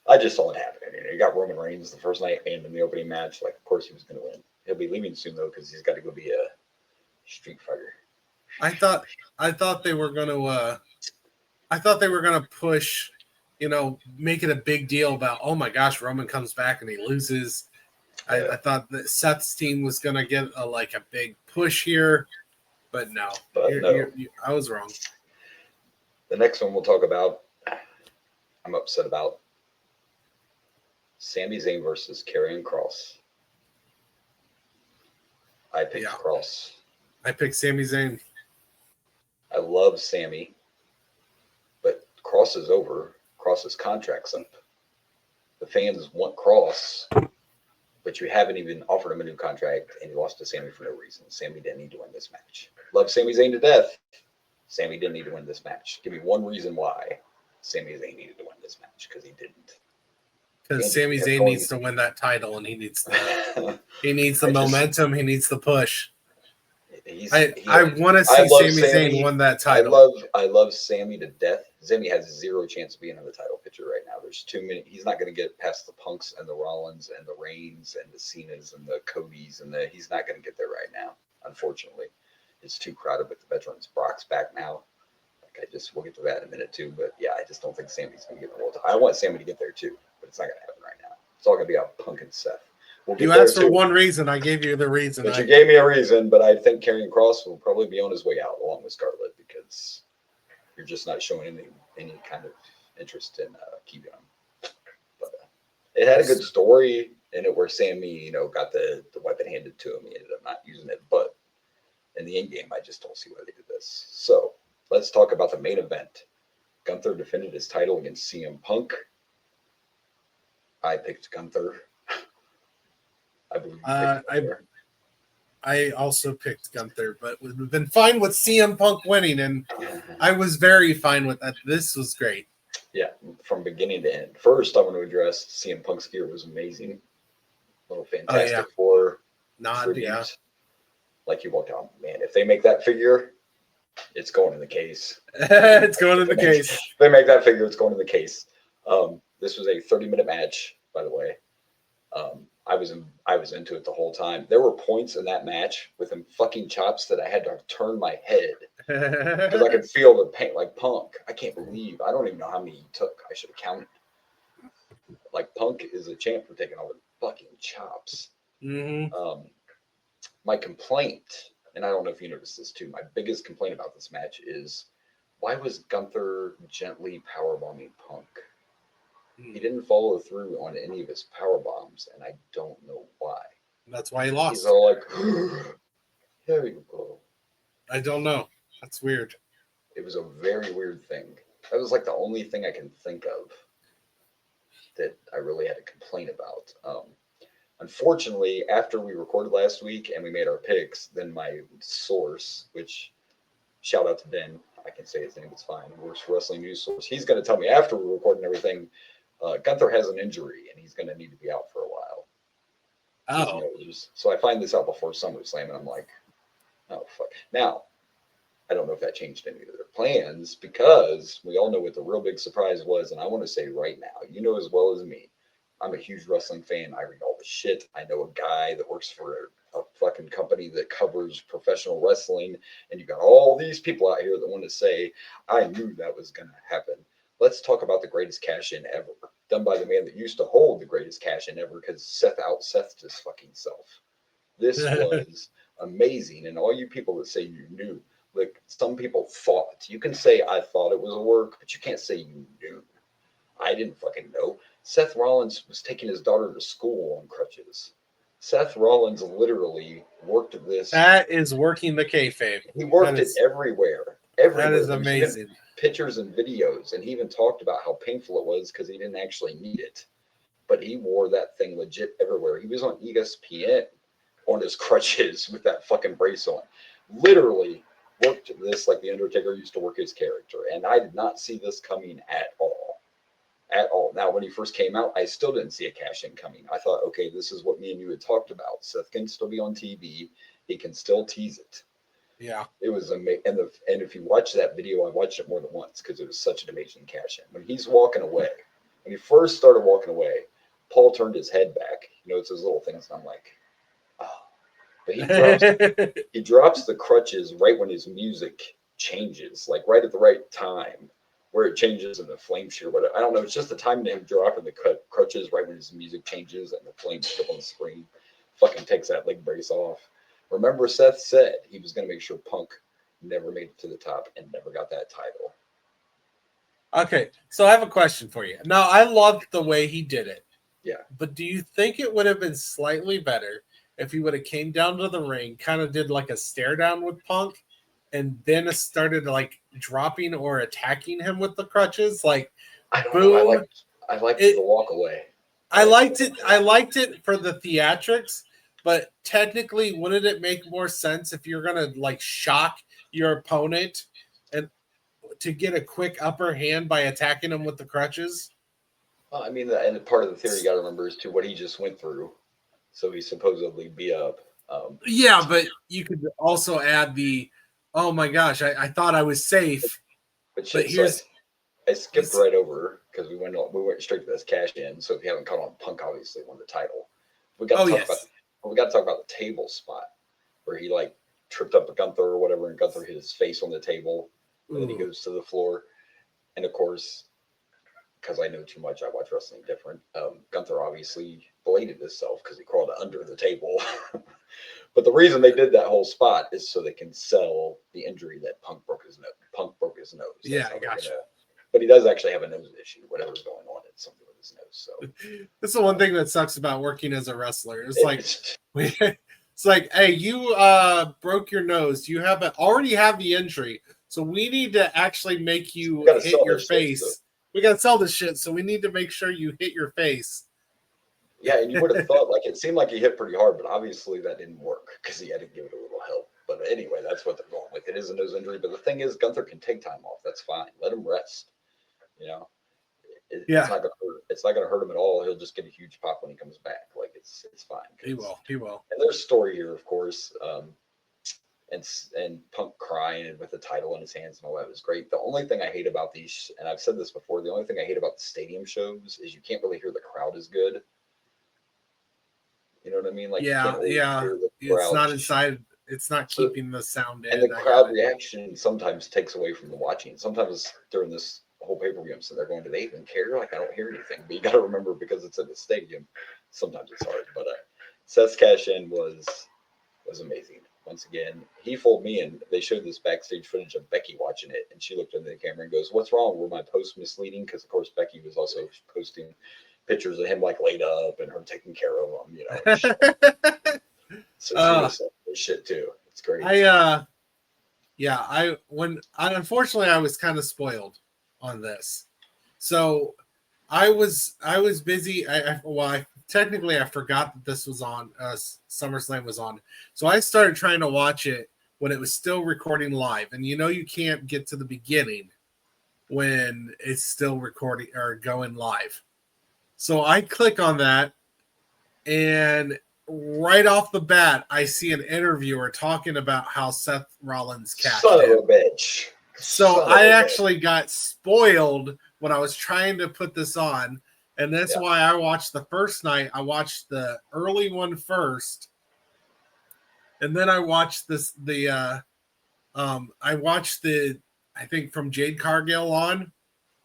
I just saw it happen. You got Roman Reigns the first night and in the opening match. Like, of course he was going to win. He'll be leaving soon though because he's got to go be a street fighter. I thought they were going to push make it a big deal about, oh my gosh, Roman comes back and he loses. I thought that Seth's team was going to get a big push here, but no. I was wrong. The next one we'll talk about, I'm upset about. Sami Zayn versus Karrion Kross. I picked Kross. I picked Sami Zayn. I love Sami, but Kross is over. Kross's contract's up. The fans want Kross, but you haven't even offered him a new contract, and you lost to Sami for no reason. Sami didn't need to win this match. Love Sami Zayn to death. Sami didn't need to win this match. Give me one reason why Sami Zayn needed to win this match, because he didn't. Because Sami Zayn needs to win that title, and he needs the momentum. He needs the push. I want to see Sami Zayn win that title. I love Sami to death. Sami has zero chance of being in the title picture right now. There's too many. He's not going to get past the Punks and the Rollins and the Reigns and the Cenas and the Codys he's not going to get there right now. Unfortunately, it's too crowded with the veterans. Brock's back now. We'll get to that in a minute too. But yeah, I just don't think Sami's going to get the world. I want Sami to get there too, but it's not going to happen right now. It's all going to be about Punk and Seth. You asked for one reason. I gave you the reason. But you gave me a reason, but I think Karrion Kross will probably be on his way out along with Scarlett, because you're just not showing any kind of interest in keeping him. But it had a good story in it where Sami, got the weapon handed to him. He ended up not using it, but in the end game, I just don't see why they did this. So let's talk about the main event. Gunther defended his title against CM Punk. I picked Gunther. I believe I also picked Gunther, but we've been fine with CM Punk winning, and I was very fine with that. This was great. Yeah, from beginning to end. First, I want to address CM Punk's gear was amazing. Little Fantastic Four tribute. Like you walked out, man. If they make that figure, it's going in the case. It's going in the case. If they make that figure, it's going in the case. This was a 30-minute match, by the way. I was into it the whole time. There were points in that match with them fucking chops that I had to turn my head because I could feel the pain. Like Punk, I can't believe. I don't even know how many he took. I should have counted. Like Punk is a champ for taking all the fucking chops. Mm-hmm. My complaint, and I don't know if you noticed this too. My biggest complaint about this match is, why was Gunther gently powerbombing Punk? He didn't follow through on any of his power bombs, and I don't know why. That's why he lost. He's all like, "There you go." I don't know. That's weird. It was a very weird thing. That was like the only thing I can think of that I really had to complain about. Unfortunately, after we recorded last week and we made our picks, then my source, which shout out to Ben, I can say his name, it's fine, works for Wrestling News Source. He's going to tell me after we record and everything, Gunther has an injury and he's going to need to be out for a while. Oh. So I find this out before SummerSlam and I'm like, oh, fuck. Now, I don't know if that changed any of their plans, because we all know what the real big surprise was. And I want to say right now, you know as well as me, I'm a huge wrestling fan. I read all the shit. I know a guy that works for a fucking company that covers professional wrestling. And you got all these people out here that want to say, I knew that was going to happen. Let's talk about the greatest cash-in ever, done by the man that used to hold the greatest cash-in ever, because Seth out-Sethed his fucking self. This was amazing. And all you people that say you knew, like some people thought. You can say, I thought it was a work, but you can't say you knew. I didn't fucking know. Seth Rollins was taking his daughter to school on crutches. Seth Rollins literally worked this. That is working the kayfabe. He worked it everywhere. Everywhere. That is amazing. Pictures and videos, and he even talked about how painful it was because he didn't actually need it. But he wore that thing legit everywhere. He was on ESPN on his crutches with that fucking brace on. Literally worked this like the Undertaker used to work his character. And I did not see this coming at all. At all. Now, when he first came out, I still didn't see a cash-in coming. I thought, okay, this is what me and you had talked about. Seth can still be on TV. He can still tease it. Yeah. It was amazing. And if you watch that video, I watched it more than once because it was such an amazing cash-in. When he's walking away, when he first started walking away, Paul turned his head back. You know, it's those little things. And I'm like, oh. But he drops the crutches right when his music changes, like right at the right time. where it changes and the flame shoot or whatever. I don't know. It's just the time to him dropping the crutches right when his music changes and the flames still on the screen. Fucking takes that leg brace off. Remember, Seth said he was going to make sure Punk never made it to the top and never got that title. Okay, so I have a question for you. Now, I loved the way he did it. Yeah. But do you think it would have been slightly better if he would have came down to the ring, kind of did like a stare down with Punk, and then started like dropping or attacking him with the crutches? Like, I don't boom. know. I liked the walk away. I liked it. I liked it for the theatrics, but technically, wouldn't it make more sense if you're gonna like shock your opponent and to get a quick upper hand by attacking him with the crutches? Well, I mean, and part of the theory you got to remember is what he just went through. So he supposedly beat up. Yeah, but you could also add the, oh my gosh, I thought I was safe. But here's, so I skipped right over because we went straight to this cash in. So if you haven't caught on, Punk obviously won the title. We got to talk about the table spot where he like tripped up a Gunther or whatever, and Gunther hit his face on the table, and then he goes to the floor, and of course, because I know too much, I watch wrestling different. Gunther obviously bladed himself because he crawled under the table. But the reason they did that whole spot is so they can sell the injury that Punk broke his nose. Yeah, I gotcha. But he does actually have a nose issue. Whatever's going on, it's something with his nose. So that's the one thing that sucks about working as a wrestler. It's like, hey, you broke your nose. You already have the injury, so we need to actually make you hit your face. We got to sell this shit, so we need to make sure you hit your face. Yeah, and you would have thought, like, it seemed like he hit pretty hard, but obviously that didn't work because he had to give it a little help. But anyway, that's what they're going with. It is a nose injury, but the thing is, Gunther can take time off. That's fine. Let him rest. You know, it's not gonna hurt. It's not gonna hurt him at all. He'll just get a huge pop when he comes back. Like it's fine. He will. And there's a story here, of course. And Punk crying with the title in his hands and all that was great. The only thing I hate about these, and I've said this before, the only thing I hate about the stadium shows is you can't really hear the crowd as good. You know what I mean? Like, it's not inside. It's not keeping the sound in. And the crowd reaction sometimes takes away from the watching. Sometimes during this whole pay-per-view, so they're going, do they even care? Like, I don't hear anything. But you got to remember, because it's in the stadium, sometimes it's hard. But Seth's cash-in was amazing. Once again, he fooled me, and they showed this backstage footage of Becky watching it, and she looked into the camera and goes, what's wrong? Were my posts misleading? Because, of course, Becky was also posting pictures of him like laid up and her taking care of him, you know. So she was this shit too. It's great. Unfortunately I was kind of spoiled on this. So I was busy. Technically I forgot that this was on. SummerSlam was on. So I started trying to watch it when it was still recording live, and you can't get to the beginning when it's still recording or going live. So I click on that, and right off the bat, I see an interviewer talking about how Seth Rollins cashed in. Son of a bitch. So I actually got spoiled when I was trying to put this on, and that's why I watched the first night. I watched the early one first, and then I watched I think from Jade Cargill on.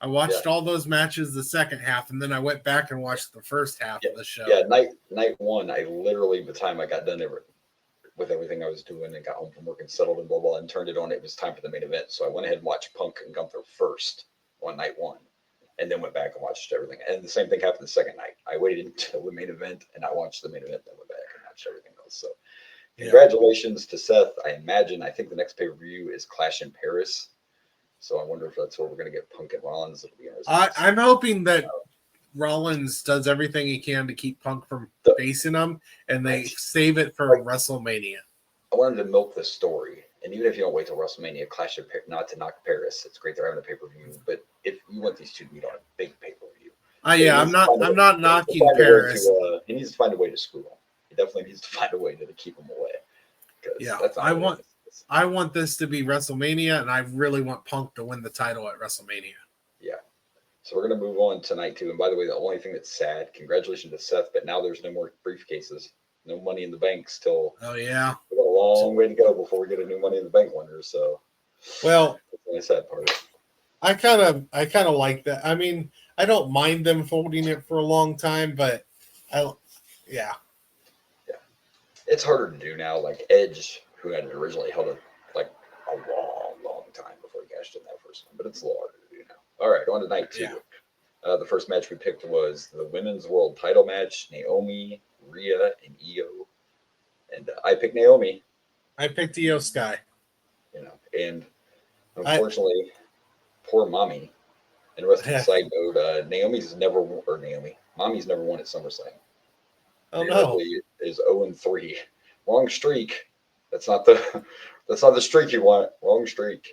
I watched all those matches the second half, and then I went back and watched the first half of the show. Yeah, night one, I literally, by the time I got done with everything I was doing and got home from work and settled and blah, blah, and turned it on, it was time for the main event. So I went ahead and watched Punk and Gunther first on night one, and then went back and watched everything. And the same thing happened the second night. I waited until the main event, and I watched the main event, then went back and watched everything else. So congratulations to Seth. I think the next pay-per-view is Clash in Paris. So I wonder if that's where we're going to get Punk and Rollins. I'm hoping that Rollins does everything he can to keep Punk from facing him, and they save it for WrestleMania. I wanted to milk this story, and even if you don't wait till WrestleMania, Clash of Paris, not to knock Paris, it's great they're having a pay-per-view. But if you want these two to meet on a big pay-per-view, I'm not knocking Paris. He needs to find a way to screw them. He definitely needs to find a way to keep them away. Yeah, I want this to be WrestleMania, and I really want Punk to win the title at WrestleMania. Yeah. So we're going to move on tonight, too. And by the way, the only thing that's sad, congratulations to Seth, but now there's no more briefcases. No Money in the Bank still. Oh, yeah. We've got a long way to go before we get a new Money in the Bank winner. So, well, that's the only sad part. I kind of like that. I mean, I don't mind them holding it for a long time, but I, yeah, Yeah, it's harder to do now. Like Edge, who had originally held it like a long time before he cashed in that first one, but it's a little harder to do now. All right, on to night two. yeah. The first match we picked was the women's world title match: Naomi, Rhea, and Io. And I picked Naomi. I picked Io Sky. You know, and I unfortunately, poor mommy. And the rest of the yeah. side note, Mommy's never won at SummerSlam. Oh Rhea no. Ripley is 0-3. Wrong streak. That's not the that's not the streak you want. Wrong streak.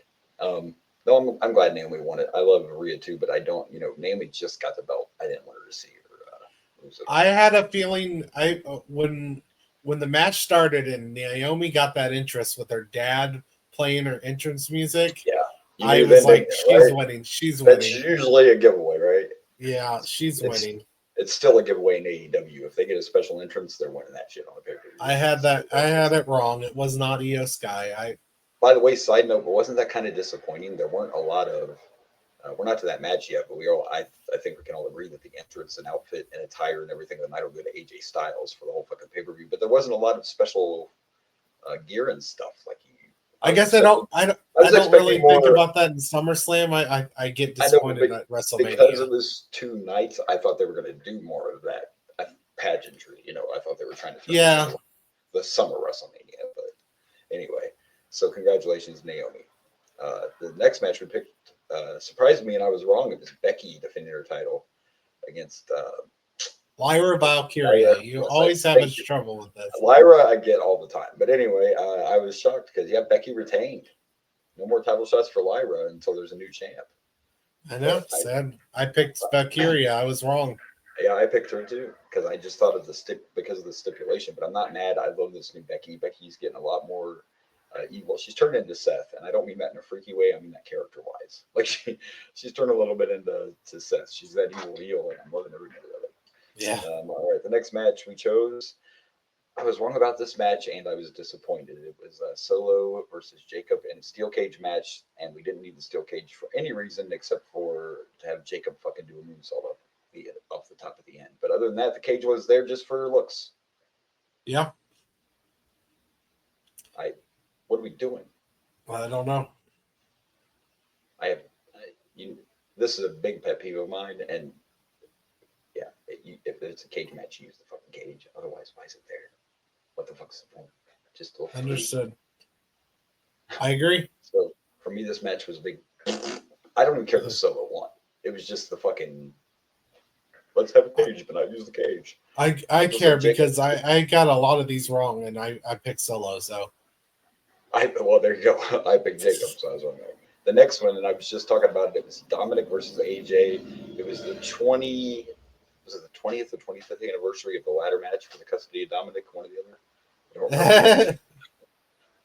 No, I'm glad Naomi won it. I love Rhea too, but I don't. Naomi just got the belt. I didn't want her to see her lose it. I had a feeling when the match started and Naomi got that interest with her dad playing her entrance music, Yeah, you I knew was then, like, she's right? winning. She's That's winning. usually a giveaway, right? Yeah, she's It's winning. it's still a giveaway in AEW. If they get a special entrance, they're winning that shit on a pay per view. I had it wrong. It was not Io Sky. By the way, side note, but wasn't that kind of disappointing? There weren't a lot of. We're not to that match yet, but I think we can all agree that the entrance and outfit and attire and everything of the night will go to AJ Styles for the whole fucking pay per view. But there wasn't a lot of special gear and stuff like you. I was guess expecting. I I was don't expecting really think more. about that in SummerSlam. I get I know, disappointed but at because WrestleMania. it was 2 nights, I thought they were going to do more of that pageantry. I thought they were trying to turn this Yeah. into the summer WrestleMania. But anyway, so congratulations, Naomi. The next match we picked surprised me, and I was wrong. It was Becky defending her title against Lyra Valkyria. Lyra. You Yes, always have thank you. trouble with this. Lyra, I get all the time. But anyway, I was shocked because, yeah, Becky retained. No more title shots for Lyra until there's a new champ. I know. Sad. I picked Valkyria. I was wrong. Yeah, I picked her too because I just thought of because of the stipulation. But I'm not mad. I love this new Becky. Becky's getting a lot more evil. She's turned into Seth, and I don't mean that in a freaky way. I mean that character wise. Like she's turned a little bit into Seth. She's that evil heel, and I'm loving every minute of it. Yeah. All right, the next match we chose. I was wrong about this match, and I was disappointed. It was Solo versus Jacob in a steel cage match, and we didn't need the steel cage for any reason except for to have Jacob fucking do a moonsault off the top at the end. But other than that, the cage was there just for looks. Yeah. What are we doing? I don't know. This is a big pet peeve of mine, and yeah, if it's a cage match, use the fucking cage. Otherwise, why is it there? What the fuck's the point? Just Understood. I agree. So for me, this match was big. I don't even care if the Solo won. It was just the fucking. Let's have a cage, but not use the cage. I care because I got a lot of these wrong, and I picked Solo. So. Well, there you go. I picked Jacob, so I was wrong there. The next one, and I was just talking about it. It was Dominic versus AJ. It was the 20th or 25th anniversary of the ladder match for the custody of Dominic, one or the other. I don't remember.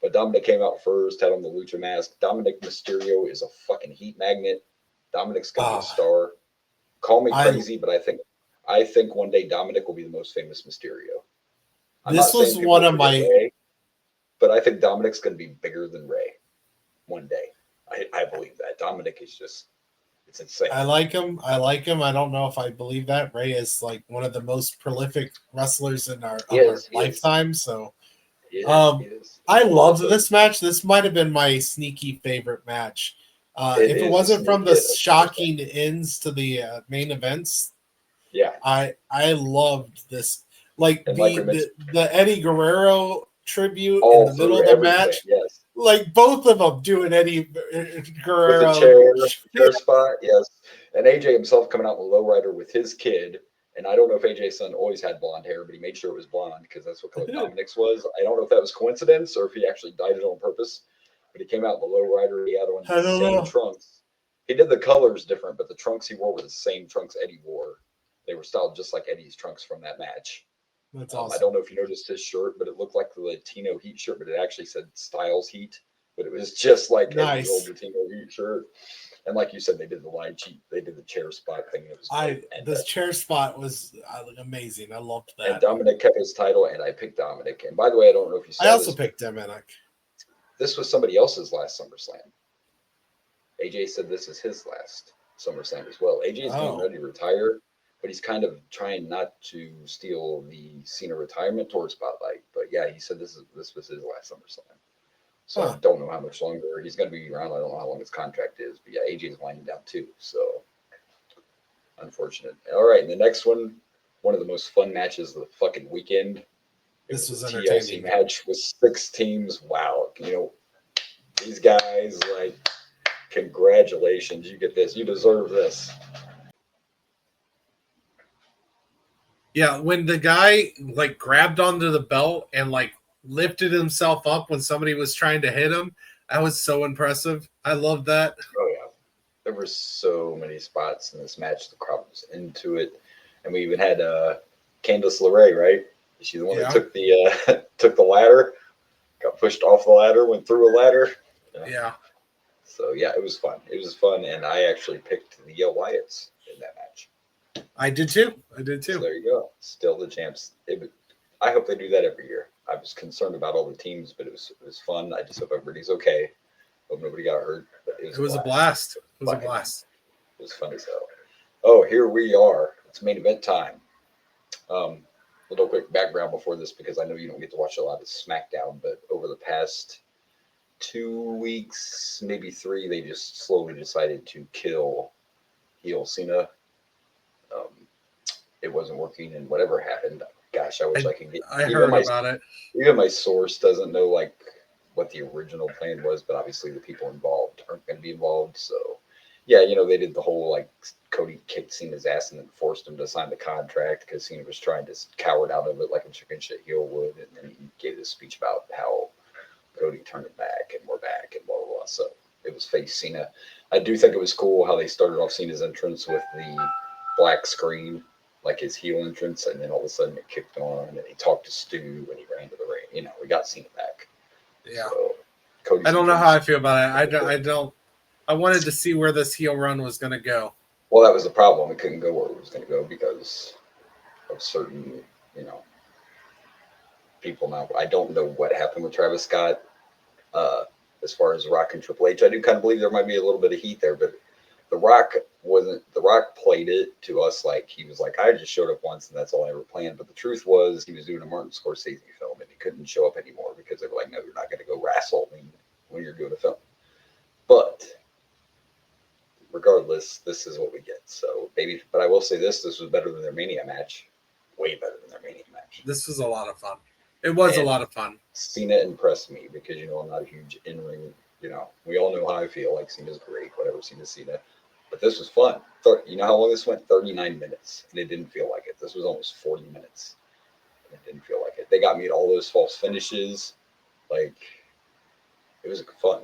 But Dominic came out first, had on the lucha mask. Dominic Mysterio is a fucking heat magnet. Dominic's gonna be a star. Call me crazy, but I think one day Dominic will be the most famous Mysterio. This was one of my. Ray, but I think Dominic's gonna be bigger than Ray one day. I believe that. Dominic is just. It's insane. I like him. I don't know if I believe that. Ray is like one of the most prolific wrestlers in our lifetime. So, I loved this match. This might have been my sneaky favorite match. If it wasn't from the shocking ends to the main events, yeah, I loved this. Like the Eddie Guerrero tribute in the middle of the match. Yes. Like both of them doing Eddie Guerrero with the chair spot, yes. And AJ himself coming out with lowrider with his kid. And I don't know if AJ's son always had blonde hair, but he made sure it was blonde because that's what color Dominic's was. I don't know if that was coincidence or if he actually dyed it on purpose. But he came out in the lowrider. He had on the same trunks. He did the colors different, but the trunks he wore were the same trunks Eddie wore. They were styled just like Eddie's trunks from that match. That's awesome. I don't know if you noticed his shirt, but it looked like the Latino Heat shirt, but it actually said Styles Heat. But it was just like Eddie's old Latino Heat shirt. And like you said, they did the line cheat. They did the chair spot thing. It was this chair spot was amazing. I loved that. And Dominic kept his title, and I picked Dominic. And by the way, I don't know if you saw I also picked Dominic. This was somebody else's last SummerSlam. AJ said this is his last SummerSlam as well. AJ's getting ready to retire, but he's kind of trying not to steal the Cena retirement tour spotlight. But yeah, he said this was his last SummerSlam. So I don't know how much longer he's going to be around. I don't know how long his contract is. But yeah, AJ's winding down too. So unfortunate. All right, and the next one of the most fun matches of the fucking weekend. This was a entertaining. TLC match with 6 teams. Wow. These guys, like, congratulations. You get this. You deserve this. Yeah, when the guy like grabbed onto the belt and like lifted himself up when somebody was trying to hit him, that was so impressive. I love that. Oh yeah, there were so many spots in this match. The crowd was into it, and we even had Candice LeRae, right? She's the one that took the took the ladder, got pushed off the ladder, went through a ladder. Yeah. So yeah, it was fun. It was fun, and I actually picked the Wyatts in that match. I did too. So there you go. Still the champs. I hope they do that every year. I was concerned about all the teams, but it was fun. I just hope everybody's okay. Hope nobody got hurt. But it was a blast. It was a blast. It was fun as hell. Oh, here we are. It's main event time. Little quick background before this, because I know you don't get to watch a lot of SmackDown, but over the past 2 weeks, maybe 3, they just slowly decided to kill heel Cena. It wasn't working, and whatever happened, gosh, I wish I could get. I heard about it. Even my source doesn't know like what the original plan was, but obviously the people involved aren't going to be involved. So, yeah, they did the whole like Cody kicked Cena's ass and then forced him to sign the contract because Cena was trying to cower out of it like a chicken shit heel would, and then he gave this speech about how Cody turned it back and we're back and blah blah blah. So it was face Cena. I do think it was cool how they started off Cena's entrance with the black screen, like his heel entrance, and then all of a sudden it kicked on, and he talked to Stu, and he ran to the ring. We got Cena back. Yeah. So, Cody's I don't know how I feel about it. I wanted to see where this heel run was going to go. Well, that was the problem. It couldn't go where it was going to go because of certain, people. Now, I don't know what happened with Travis Scott as far as Rock and Triple H. I do kind of believe there might be a little bit of heat there, but The Rock played it to us like he was like, I just showed up once and that's all I ever planned. But the truth was he was doing a Martin Scorsese film and he couldn't show up anymore because they were like, no, you're not going to go wrestle when you're doing a film. But regardless, this is what we get. So maybe, but I will say this was better than their Mania match. Way better than their Mania match. This was a lot of fun. It was a lot of fun. Cena impressed me because, I'm not a huge in-ring, we all know how I feel. Like Cena's great, whatever, Cena. But this was fun. You know how long this went? 39 minutes. And it didn't feel like it. This was almost 40 minutes. And it didn't feel like it. They got me at all those false finishes. Like, it was fun.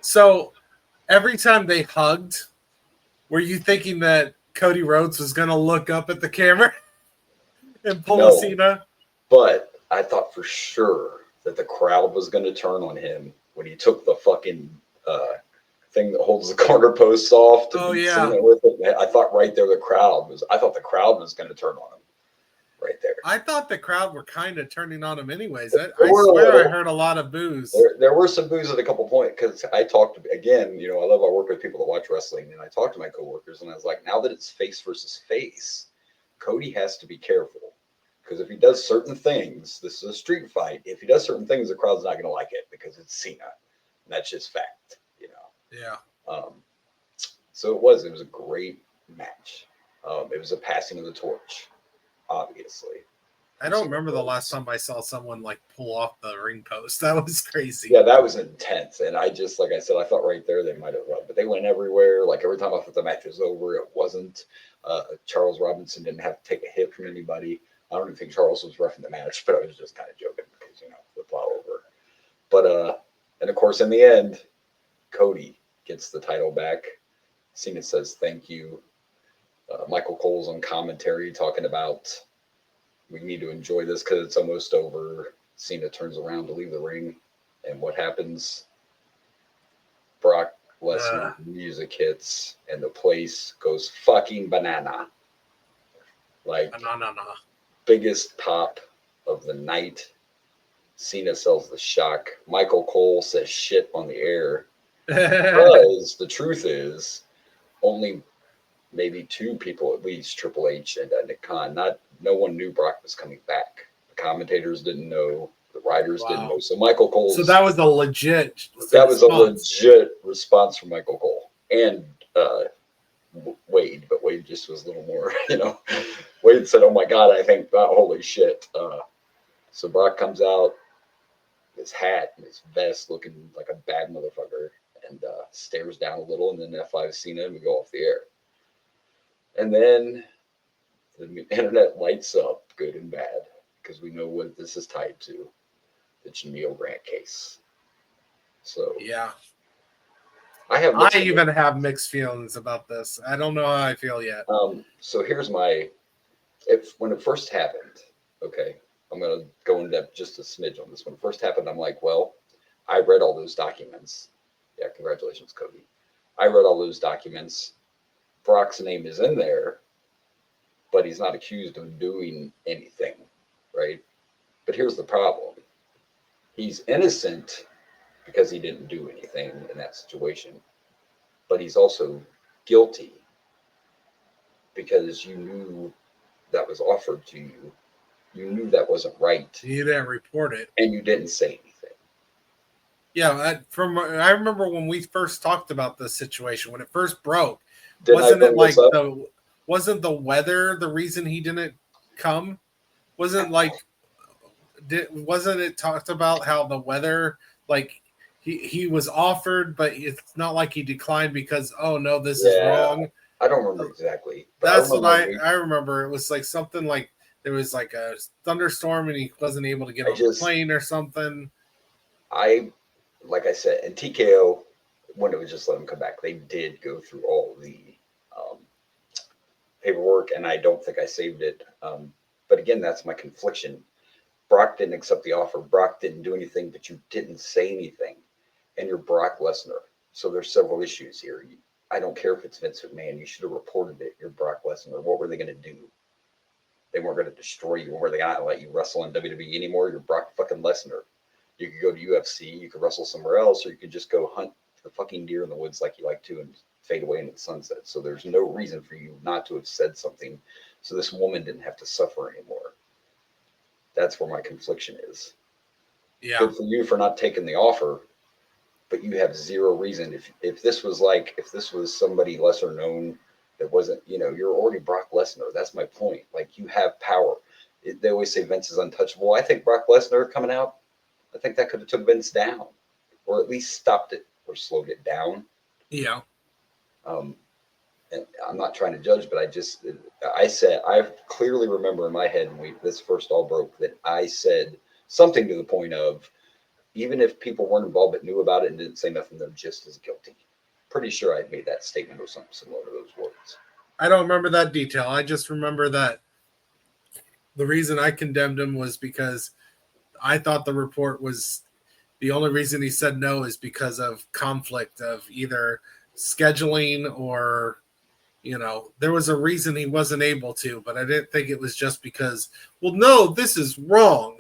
So, every time they hugged, were you thinking that Cody Rhodes was going to look up at the camera and pull a Cena? But I thought for sure that the crowd was going to turn on him when he took the fucking thing that holds the corner posts off to beat Cena with it. I thought right there the crowd was going to turn on him right there. I thought the crowd were kind of turning on him anyways. I swear I heard a lot of boos. There were some boos at a couple points because I talked again. I love I work with people that watch wrestling, and I talked to my coworkers, and I was like, now that it's face versus face, Cody has to be careful because if he does certain things, this is a street fight. If he does certain things, the crowd's not going to like it because it's Cena, and that's just fact. Yeah. So it was a great match. It was a passing of the torch, obviously. I don't remember the last time I saw someone like pull off the ring post. That was crazy. Yeah, that was intense. And I just, like I said, I thought right there they might have run, but they went everywhere. Like every time I thought the match was over, it wasn't. Charles Robinson didn't have to take a hit from anybody. I don't even think Charles was reffing the match, but I was just kind of joking because, the plow over. But, and of course, in the end, Cody gets the title back. Cena says thank you. Michael Cole's on commentary talking about we need to enjoy this because it's almost over. Cena turns around to leave the ring, and what happens? Brock Lesnar music hits, and the place goes fucking banana. Like biggest pop of the night. Cena sells the shock. Michael Cole says shit on the air. Because the truth is, only maybe 2 people at least, Triple H and Nick Khan, no one knew Brock was coming back. The commentators didn't know, the writers didn't know. So Michael Cole's So that was a legit response from Michael Cole and Wade, but Wade just was a little more, Wade said, "Oh my God, I think, holy shit." So Brock comes out, his hat and his vest looking like a bad motherfucker, and stares down a little, and then F5 Cena, and we go off the air. And then the internet lights up, good and bad, because we know what this is tied to, the Janelle Grant case. So yeah, I even have mixed feelings about this. I don't know how I feel yet. So here's when it first happened, okay, I'm going to go in depth just a smidge on this. When it first happened, I'm like, well, I read all those documents. Yeah, congratulations, Cody. I read all those documents. Brock's name is in there, but he's not accused of doing anything, right? But here's the problem. He's innocent because he didn't do anything in that situation, but he's also guilty because you knew that was offered to you. You knew that wasn't right. You didn't report it. And you didn't say anything. Yeah, I remember when we first talked about this situation, when it first broke, wasn't the weather the reason he didn't come? Wasn't it talked about how the weather, like he was offered, but it's not like he declined because, oh no, this is wrong. I don't remember exactly. That's what I remember. It was like something like there was like a thunderstorm and he wasn't able to get on the plane or something. Like I said, in TKO, when it was just let him come back, they did go through all the paperwork, and I don't think I saved it. But again, that's my confliction. Brock didn't accept the offer. Brock didn't do anything, but you didn't say anything. And you're Brock Lesnar. So there's several issues here. I don't care if it's Vince McMahon. You should have reported it. You're Brock Lesnar. What were they going to do? They weren't going to destroy you. Were they going to let you wrestle in WWE anymore? You're Brock fucking Lesnar. You could go to UFC. You could wrestle somewhere else, or you could just go hunt the fucking deer in the woods like you like to and fade away into the sunset. So there's no reason for you not to have said something so this woman didn't have to suffer anymore. That's where my confliction is. Yeah. Good for you for not taking the offer, but you have zero reason. If this was somebody lesser known that wasn't, you're already Brock Lesnar. That's my point. Like, you have power. They always say Vince is untouchable. I think Brock Lesnar coming out, I think that could have took Vince down, or at least stopped it or slowed it down. Yeah. And I'm not trying to judge, but I clearly remember in my head when this first all broke that I said something to the point of, even if people weren't involved but knew about it and didn't say nothing, they're just as guilty. Pretty sure I made that statement or something similar to those words. I don't remember that detail. I just remember that the reason I condemned him was because I thought the report was the only reason he said no is because of conflict of either scheduling or, there was a reason he wasn't able to, but I didn't think it was just because, well, no, this is wrong.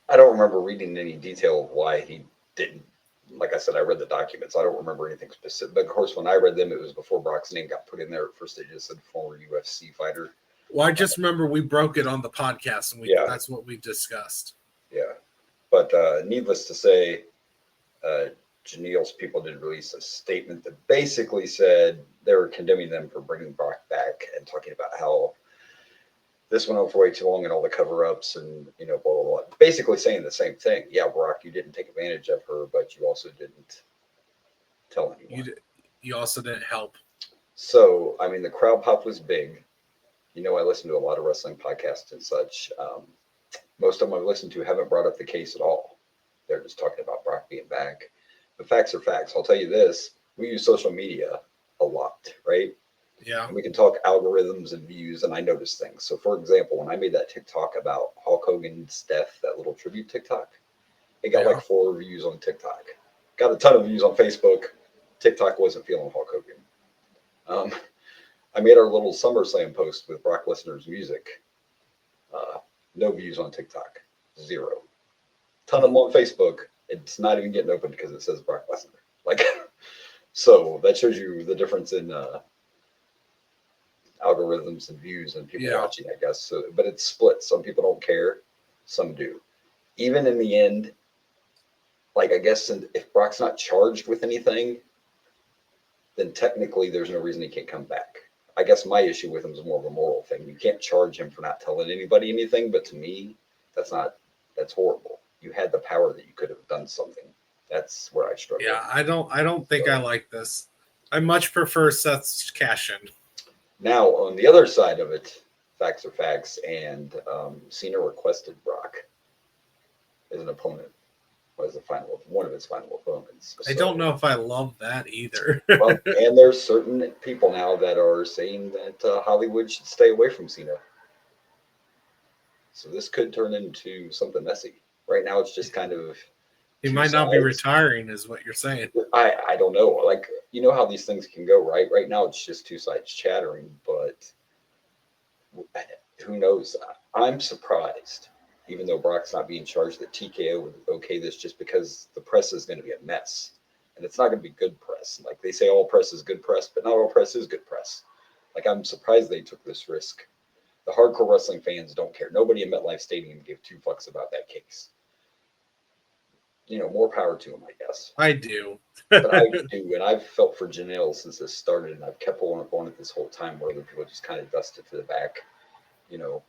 I don't remember reading any detail of why he didn't. Like I said, I read the documents. I don't remember anything specific. But of course, when I read them, it was before Brock's name got put in there. At first, they just said former UFC fighter. Well, I just remember we broke it on the podcast, and that's what we discussed. Yeah. But needless to say, Janelle's people did release a statement that basically said they were condemning them for bringing Brock back and talking about how this went on for way too long and all the cover-ups and, blah, blah, blah. Basically saying the same thing. Yeah, Brock, you didn't take advantage of her, but you also didn't tell anyone. You also didn't help. So, the crowd pop was big. I listen to a lot of wrestling podcasts and such. Most of them I've listened to haven't brought up the case at all. They're just talking about Brock being back. But facts are facts. I'll tell you this. We use social media a lot, right? Yeah. And we can talk algorithms and views, and I notice things. So, for example, when I made that TikTok about Hulk Hogan's death, that little tribute TikTok, it got like 4 views on TikTok. Got a ton of views on Facebook. TikTok wasn't feeling Hulk Hogan. I made our little SummerSlam post with Brock Lesnar's music. No views on TikTok. 0. Ton of them on Facebook. It's not even getting open because it says Brock Lesnar. Like, so that shows you the difference in algorithms and views and people watching, I guess. So, but it's split. Some people don't care, some do. Even in the end, like I guess if Brock's not charged with anything, then technically there's no reason he can't come back. I guess my issue with him is more of a moral thing. You can't charge him for not telling anybody anything, but to me, that's horrible. You had the power that you could have done something. That's where I struggle. Yeah, I don't think I like this. I much prefer Seth's cash in. Now, on the other side of it, facts are facts, and Cena requested Brock as an opponent. Was one of his final opponents. I don't know if I love that either. Well, and there's certain people now that are saying that Hollywood should stay away from Cena. So this could turn into something messy. Right now, it's just kind of. He might not be retiring, is what you're saying. I don't know. Like, you know how these things can go, right? Right now, it's just two sides chattering, but who knows? I'm surprised. Even though Brock's not being charged, that TKO would okay this just because the press is going to be a mess. And it's not going to be good press. Like they say all press is good press, but not all press is good press. Like I'm surprised they took this risk. The hardcore wrestling fans don't care. Nobody in MetLife Stadium gave two fucks about that case. You know, more power to them, I guess. I do. But I do, and I've felt for Janelle since this started, and I've kept pulling up on it this whole time where other people just kind of dusted to the back, you know.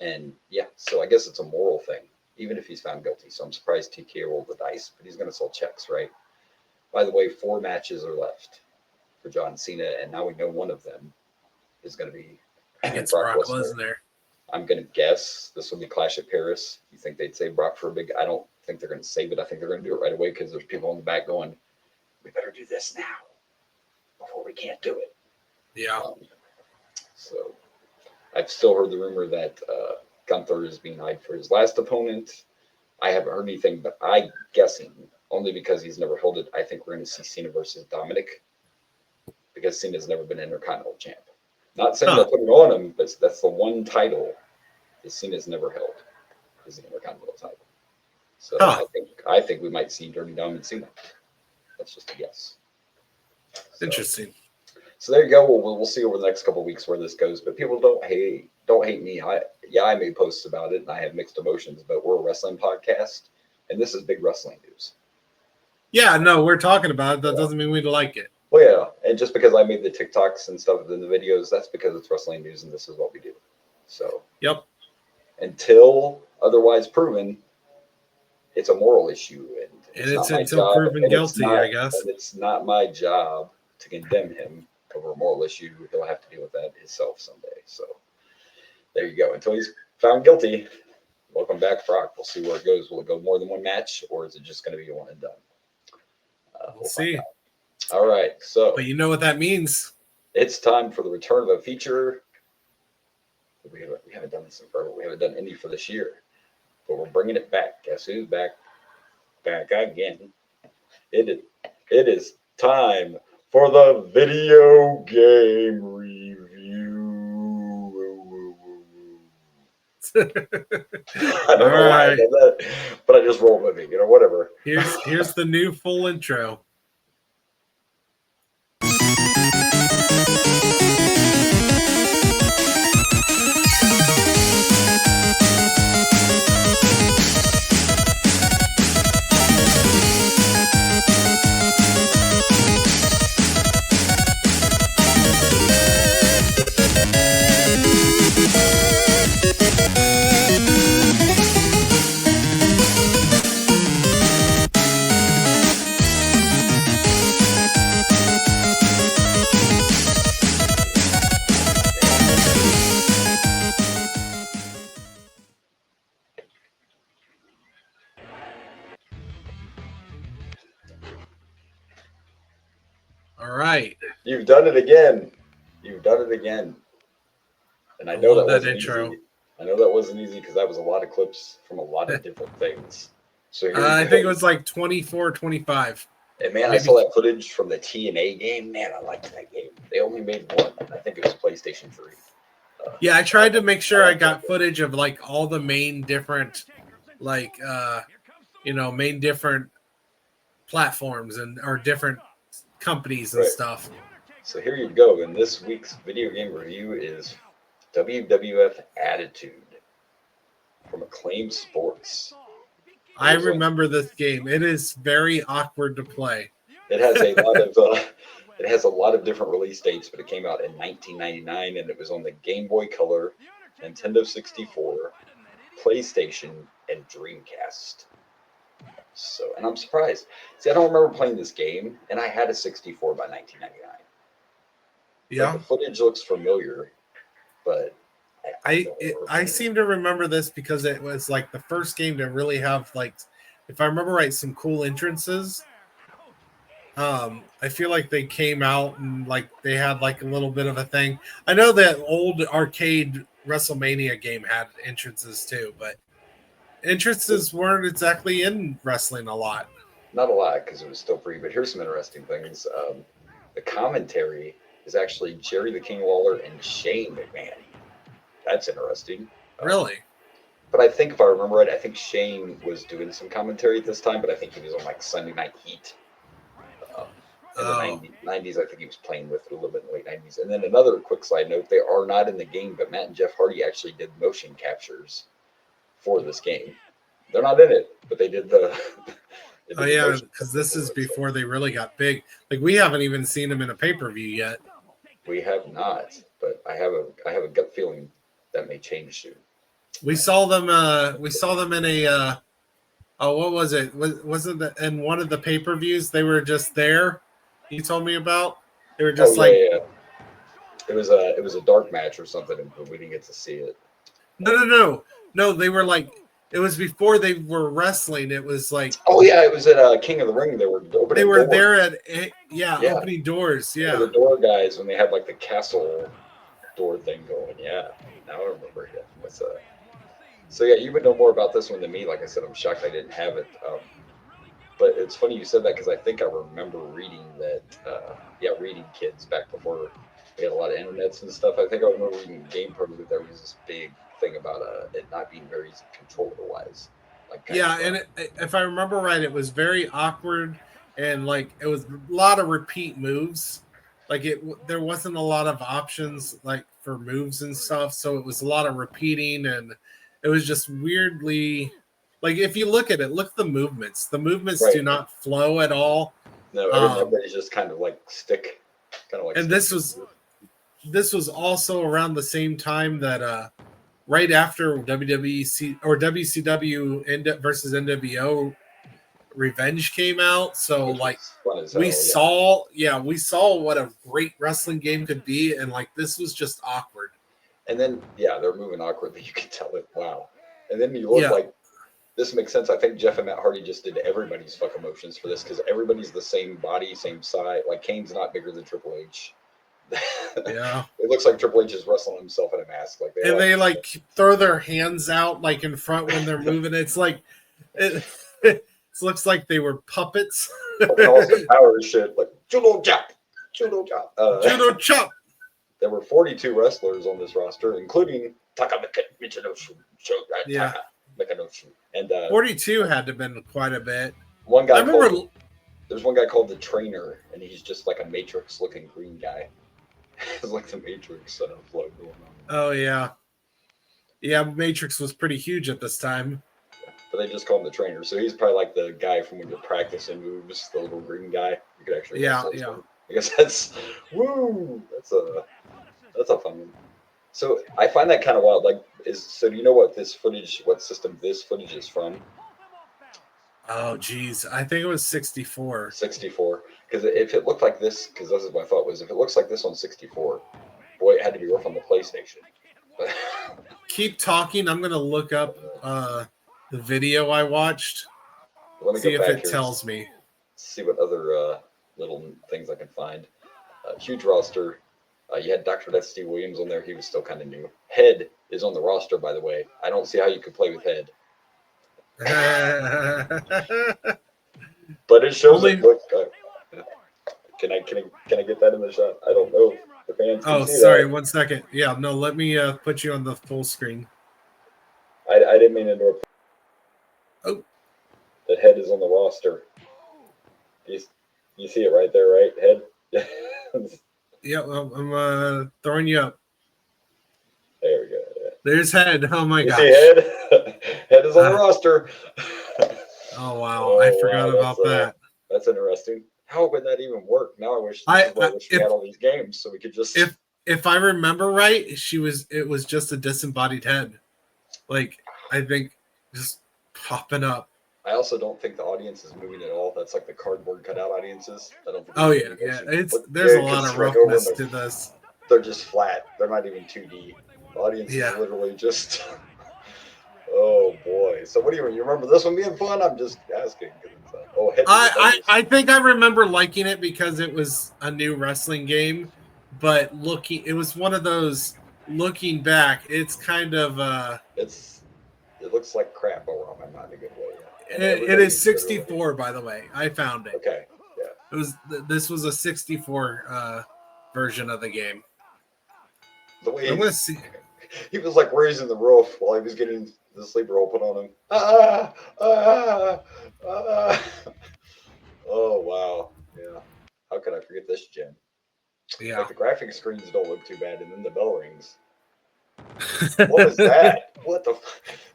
And yeah, so I guess it's a moral thing, even if he's found guilty. So I'm surprised TK rolled the dice, but he's going to sell checks, right? By the way, 4 matches are left for John Cena, and now we know one of them is going to be against Brock Lesnar. I'm going to guess this will be Clash at Paris. You think they'd save Brock for a big? I don't think they're going to save it. I think they're going to do it right away because there's people in the back going, "We better do this now before we can't do it." Yeah. So. I've still heard the rumor that Gunther is being eyed for his last opponent. I haven't heard anything, but I'm guessing, only because he's never held it, I think we're going to see Cena versus Dominic, because Cena's never been Intercontinental champ. Not saying they'll put it on him, but that's the one title that Cena's never held, is the Intercontinental title. So I think we might see Dirty Dom and Cena. That's just a guess. So. Interesting. So there you go. We'll see over the next couple of weeks where this goes. But people don't hate me. I made posts about it and I have mixed emotions. But we're a wrestling podcast, and this is big wrestling news. Yeah, no, we're talking about it. That doesn't mean we like it. Well, yeah, and just because I made the TikToks and stuff in the videos, that's because it's wrestling news and this is what we do. So yep. Until otherwise proven, it's a moral issue, and it's until proven guilty, I guess. And it's not my job to condemn him over a moral issue. He'll have to deal with that himself someday. So there you go. Until he's found guilty, welcome back, Brock. We'll see where it goes. Will it go more than one match, or is it just going to be a one and done? We'll see. All right. So, but you know what that means. It's time for the return of a feature. We haven't done this in forever. We haven't done any for this year, but we're bringing it back. Guess who's back? Back again. It is time for the video game review. I don't know why I did that, but I just rolled with it, whatever. Here's the new full intro. All right. You've done it again. And I know that wasn't intro. Easy. I know that wasn't easy because that was a lot of clips from a lot of different things. So I think it was like 24, 25. And man, maybe. I saw that footage from the TNA game. Man, I liked that game. They only made one. I think it was PlayStation 3. Yeah, I tried to make sure I got footage of like all the main different, main different platforms and or different companies and Right. stuff. So here you go. And this week's video game review is WWF Attitude from Acclaim Sports. I remember this game. It is very awkward to play. It has a lot of different release dates, but it came out in 1999, and it was on the Game Boy Color, Nintendo 64, PlayStation, and Dreamcast. So, and I'm surprised. See, I don't remember playing this game, and I had a 64 by 1999. Yeah, like the footage looks familiar, but I seem to remember this because it was like the first game to really have like, if I remember right, some cool entrances. I feel like they came out and like they had like a little bit of a thing. I know that old arcade WrestleMania game had entrances too, but entrances weren't exactly in wrestling a lot. Not a lot because it was still free. But here's some interesting things. The commentary is actually Jerry the King Lawler and Shane McMahon. That's interesting. Really? But I think if I remember right, I think Shane was doing some commentary at this time, but I think he was on like Sunday Night Heat. In the 90s, I think he was playing with it a little bit in the late 90s. And then another quick side note, they are not in the game, but Matt and Jeff Hardy actually did motion captures for this game. They're not in it, but they did the... Oh yeah, because this is before they really got big. Like we haven't even seen them in a pay-per-view yet. We have not, but I have a gut feeling that may change soon. We saw them in a what was it? Wasn't that in one of the pay-per-views? They were just there. You told me about. They were just yeah. It was a dark match or something, but we didn't get to see it. No. They were like, it was before they were wrestling. It was like, oh yeah, it was at King of the Ring. They were opening. They were there at opening doors. Yeah, the door guys when they had like the castle door thing going. Yeah, now I remember. Yeah, so yeah, you would know more about this one than me. Like I said, I'm shocked I didn't have it. But it's funny you said that because I think I remember reading that. Reading Kids back before we had a lot of internets and stuff. I think I remember reading Game Pro that there was this big thing about it not being very easy controller wise. And if I remember right, it was very awkward and like it was a lot of repeat moves. Like there wasn't a lot of options like for moves and stuff, so it was a lot of repeating and it was just weirdly. Like if you look at it, look at the movements. The movements do not flow at all. No, everybody's just kind of like stick, And this was also around the same time that right after WWC or WCW versus NWO Revenge came out. So like we saw what a great wrestling game could be, and like this was just awkward. And then they're moving awkwardly. You can tell it. Wow. And then you look like. This makes sense. I think Jeff and Matt Hardy just did everybody's fuck emotions for this because everybody's the same body, same size. Like Kane's not bigger than Triple H. Yeah, it looks like Triple H is wrestling himself in a mask. Like they throw their hands out like in front when they're moving. It's like it looks like they were puppets. Power shit like judo chop. Judo chop. There were 42 wrestlers on this roster, including Takamika Michinoshi. Yeah. And 42 had to have been quite a bit. One guy there's one guy called the Trainer, and he's just like a Matrix looking green guy. It's like the Matrix flow going on. Oh yeah. Yeah, Matrix was pretty huge at this time. But they just call him the Trainer. So he's probably like the guy from when you're practicing moves, the little green guy. You could actually Yeah. I guess that's a fun one. So I find that kind of wild. So do you know what system this footage is from? Oh, geez. I think it was 64. 64. Because if it looked like this, because this is my thought was, if it looks like this on 64, boy, it had to be rough on the PlayStation. Keep talking. I'm going to look up the video I watched. Let me see if it tells me. See what other little things I can find. Huge roster. You had Dr. Death Steve Williams on there. He was still kind of new. Head is on the roster, by the way. I don't see how you could play with Head. But it shows it. Look, can I get that in the shot? I don't know if the fans can see sorry. that. 1 second. Yeah, no, let me put you on the full screen. I didn't mean to interrupt. Oh. That Head is on the roster. You see it right there, right? Head. Yeah, I'm throwing you up. There we go. Yeah. There's Head. Oh my You gosh. see Head? Head is on the roster. Oh wow, I forgot about that. That's interesting. How would that even work? Now I wish we had all these games so we could just. If I remember right, it was just a disembodied head. Like, I think just popping up. I also don't think the audience is moving at all. That's like the cardboard cutout audiences. I don't think. Oh yeah. There's a lot of roughness to this. They're just flat. They're not even 2D. The audience is literally just. Oh boy! So what do you remember this one being fun? I'm just asking. I think I remember liking it because it was a new wrestling game, but it was one of those. Looking back, it's kind of it looks like crap, but I'm not in a good way. It is 64, by the way. I found it. Okay, yeah. This was a 64 version of the game. The way I'm gonna see. He was like raising the roof while he was getting the sleeper roll put on him. Oh wow, yeah. How could I forget this gem? Yeah. Like the graphic screens don't look too bad, and then the bell rings. What was that? What the?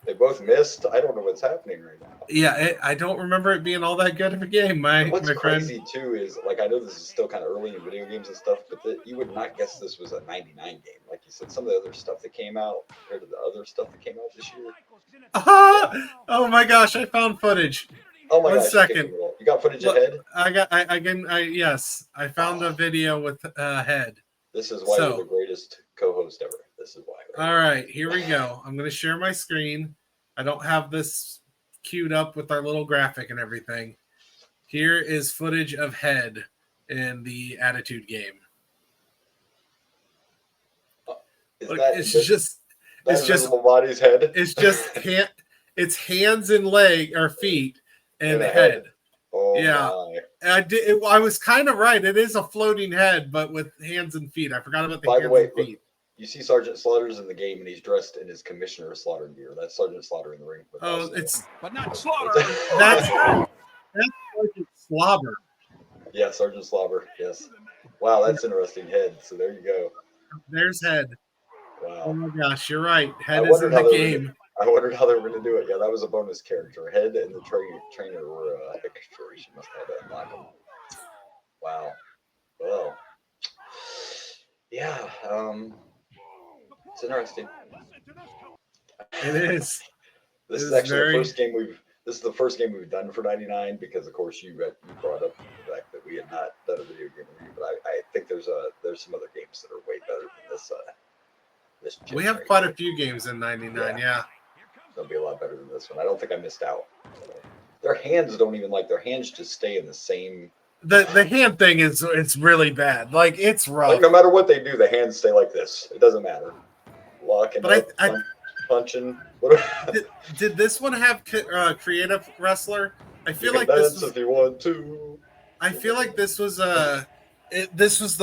They both missed. I don't know what's happening right now. Yeah, I don't remember it being all that good of a game. What's crazy too is like I know this is still kind of early in video games and stuff, but you would not guess this was a '99 game. Like you said, some of the other stuff that came out compared to the other stuff that came out this year. Oh my gosh! I found footage. Oh my gosh! 1 second. You got footage of Head? Yes, I found a video with Head. This is why you're the greatest co-host ever. This is why. All right, here we go. I'm going to share my screen. I don't have this queued up with our little graphic and everything. Here is footage of Head in the Attitude game. It's just body's head. It's just it's hands and leg or feet and head. Oh yeah. My. I was kind of right. It is a floating head, but with hands and feet. I forgot about the hands and feet. You see Sergeant Slaughter's in the game, and he's dressed in his Commissioner Slaughter gear. That's Sergeant Slaughter in the ring. But not Slaughter. That's Sergeant Slobber. Yeah, Sergeant Slobber. Yes. Wow, that's interesting. Head. So there you go. There's Head. Wow. Oh my gosh, you're right. Head is in the game. I wondered how they were going to do it. Yeah, that was a bonus character. Head and the trainer were extra. She must have had to unlock them. Wow. Well. Yeah. It's interesting. It is. This is actually the first game This is the first game we've done for 99 because, of course, you brought up the fact that we had not done a video game review. But I think there's some other games that are way better than this. We have quite a few games in 99. Yeah. They'll be a lot better than this one. I don't think I missed out. Their hands don't even their hands just stay in the same. The hand thing it's really bad. Like it's rough. Like no matter what they do, the hands stay like this. It doesn't matter. Locking up, punching. Did this one have creative wrestler? I feel like this was. If you want to. I feel like this was the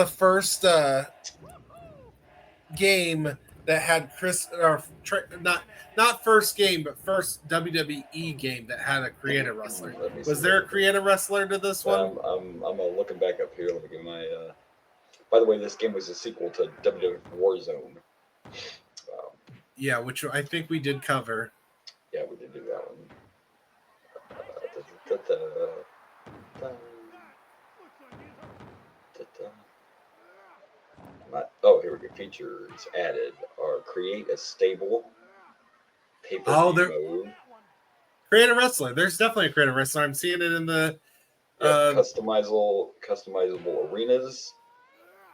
first game that had not first game, but first WWE game that had a creative wrestler. Was there a creative wrestler to this one? I'm looking back up here. Let me get my. By the way, this game was a sequel to WWE Warzone. Yeah, which I think we did cover. Yeah, we did do that one. Here we go. Features added are create a stable pay-per-view mode. Creative wrestler. There's definitely a creative wrestler. I'm seeing it in the customizable arenas,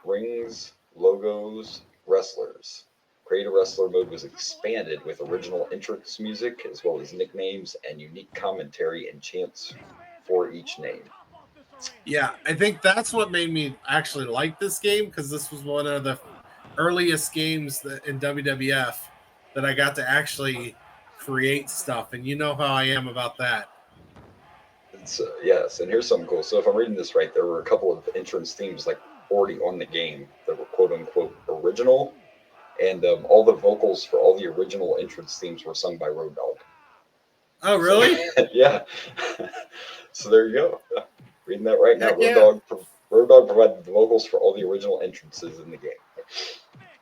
rings, logos, wrestlers. Create a wrestler mode was expanded with original entrance music as well as nicknames and unique commentary and chants for each name. Yeah, I think that's what made me actually like this game because this was one of the earliest games in WWF that I got to actually create stuff, and you know how I am about that. Yes, and here's something cool. So if I'm reading this right, there were a couple of entrance themes already on the game that were quote unquote original, and all the vocals for all the original entrance themes were sung by Road Dogg. Oh, really? Yeah. So there you go. Reading that right now. Heck yeah. Road Dogg provided the vocals for all the original entrances in the game.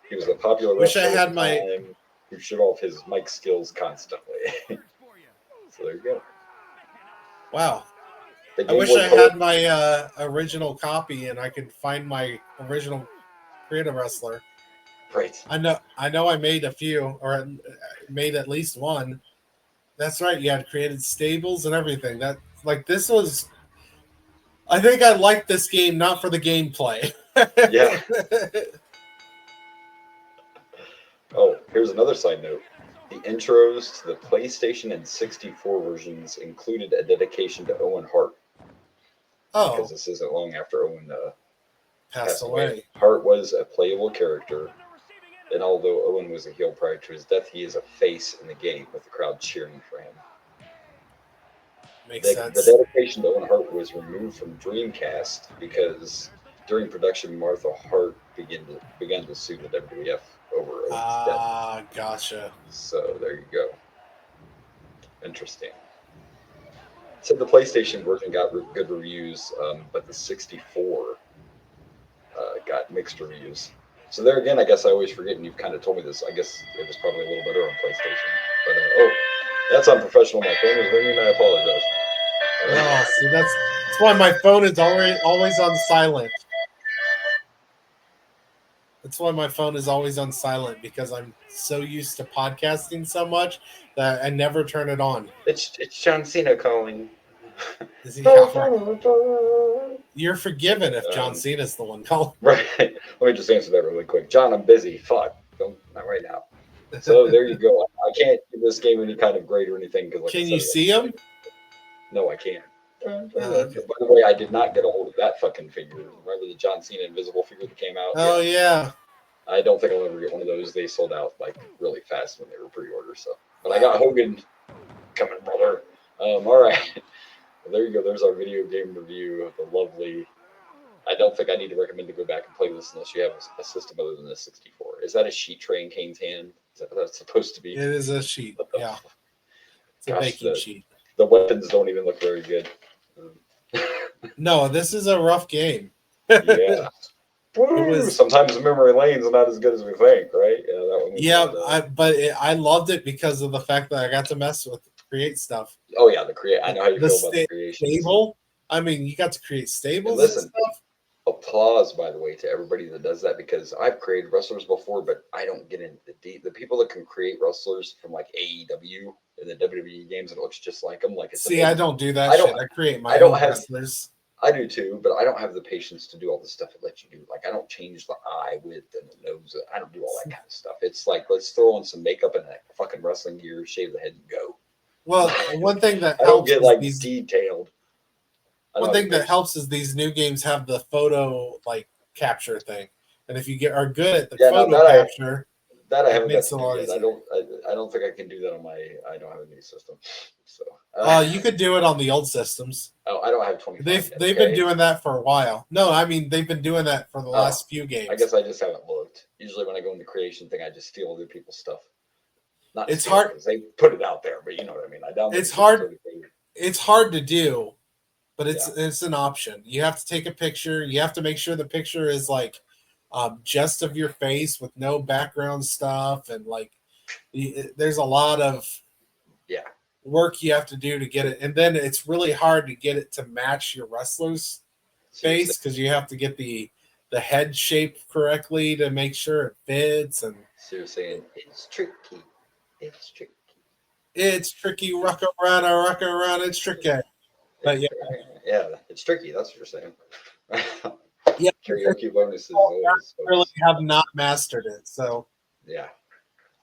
He was a popular wrestler at the time who showed off his mic skills constantly. So there you go. Wow. The I Game wish Boy I Color- had my original copy and I could find my original Creative Wrestler. Right. I know I made a few, or made at least one. That's right. You had created stables and everything. That this was. I think I liked this game not for the gameplay. Yeah. Oh, here's another side note. The intros to the PlayStation and 64 versions included a dedication to Owen Hart. Oh. Because this isn't long after Owen Passed away. Hart was a playable character, and although Owen was a heel prior to his death, he is a face in the game with the crowd cheering for him. Makes sense. The dedication to Owen Hart was removed from Dreamcast because during production, Martha Hart began to sue the WWF over Owen's death. Ah, gotcha. So there you go. Interesting. So the PlayStation version got good reviews, but the 64 got mixed reviews. So there again, I guess I always forget, and you've kind of told me this. I guess it was probably a little better on PlayStation. But that's unprofessional. My phone is ringing. I apologize. Oh, see, that's why my phone is always on silent. That's why my phone is always on silent, because I'm so used to podcasting so much that I never turn it on. It's John Cena calling. You're forgiven if John Cena's the one calling. Right. Let me just answer that really quick. John, I'm busy. Fuck. Not right now. So there you go. I can't give this game any kind of grade or anything. Can you see him? No, I can't. Okay. By the way, I did not get a hold of that fucking figure. Remember the John Cena invisible figure that came out? Oh, yeah. I don't think I'll ever get one of those. They sold out really fast when they were pre-ordered. So, but I got Hogan coming, brother. All right. Well, there you go. There's our video game review of the lovely. I don't think I need to recommend to go back and play this unless you have a system other than the 64. Is that a sheet tray in Kane's hand? Is that what that's supposed to be? It is a sheet. Yeah. It's a baking sheet. The weapons don't even look very good. No, this is a rough game. Yeah. Sometimes the memory lane's not as good as we think, right? Yeah, that one. Yeah, I loved it because of the fact that I got to mess with create stuff. Oh yeah, I know how you feel about the creation. Stable. I mean, you got to create stables. And listen, and stuff. Applause, by the way, to everybody that does that, because I've created wrestlers before, but I don't get into the people that can create wrestlers from AEW and the WWE games, and it looks just like them. I don't do that shit. I create my own wrestlers. I do too, but I don't have the patience to do all the stuff it lets you do. I don't change the eye width and the nose. I don't do all that kind of stuff. It's let's throw on some makeup and a fucking wrestling gear, shave the head, and go. Well, one thing that I don't get detailed. One thing that helps is these new games have the photo capture thing, and if you are good at the photo capture, I haven't got to do yet. I don't think I can do that on my. I don't have a new system, so. You could do it on the old systems. Oh, I don't have 25. They've been doing that for a while. No, I mean they've been doing that for the last few games. I guess I just haven't looked. Usually when I go into creation thing, I just steal other people's stuff. It's hard. They put it out there, but you know what I mean. I download. It's hard. It's hard to do, but it's an option. You have to take a picture. You have to make sure the picture is just of your face with no background stuff, and there's a lot of work you have to do to get it, and then it's really hard to get it to match your wrestler's face because you have to get the head shape correctly to make sure it fits. And so you're saying it's tricky. It's tricky. It's tricky. Rock around, it's tricky. But yeah, it's tricky. That's what you're saying. Yeah, karaoke bonuses. Really have not mastered it. So yeah.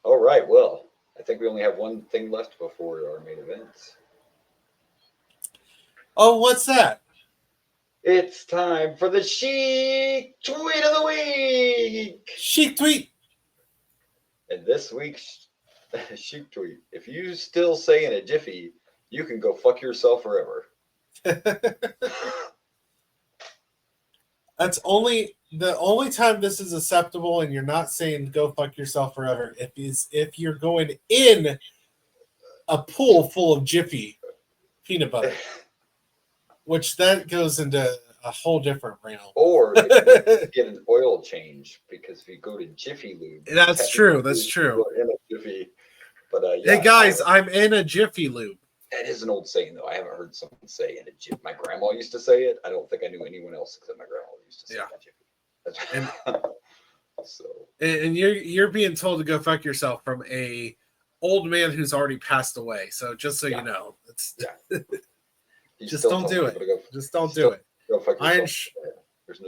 All right. Well, I think we only have one thing left before our main event. Oh, what's that? It's time for the Chic Tweet of the Week. Chic Tweet. And this week's Chic Tweet: if you still say in a jiffy, you can go fuck yourself forever. That's the only time this is acceptable, and you're not saying go fuck yourself forever. If you're going in a pool full of Jiffy peanut butter. which that goes into a whole different realm. Or if you get an oil change, because if you go to Jiffy Lube, That's true. That's true. You're in a Jiffy. But hey guys, I'm in a Jiffy Lube. That is an old saying, though. I haven't heard someone say in a Jiffy. My grandma used to say it. I don't think I knew anyone else except my grandma used to say Jiffy. And you're being told to go fuck yourself from a old man who's already passed away. So just so you know, it's just don't do it. Just don't do it.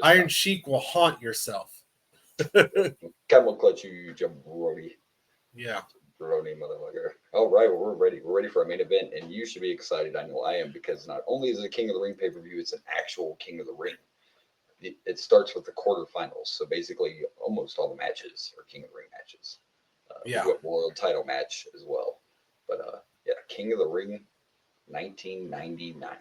Iron Sheik will haunt yourself. Camel clutch you jabroni. Yeah. Jabroni motherfucker. All right, well, we're ready. We're ready for our main event, and you should be excited. I know I am, because not only is it a King of the Ring pay-per-view, it's an actual King of the Ring. It starts with the quarterfinals, so basically almost all the matches are King of the Ring matches. Yeah. We've got world title match as well. But King of the Ring 1999.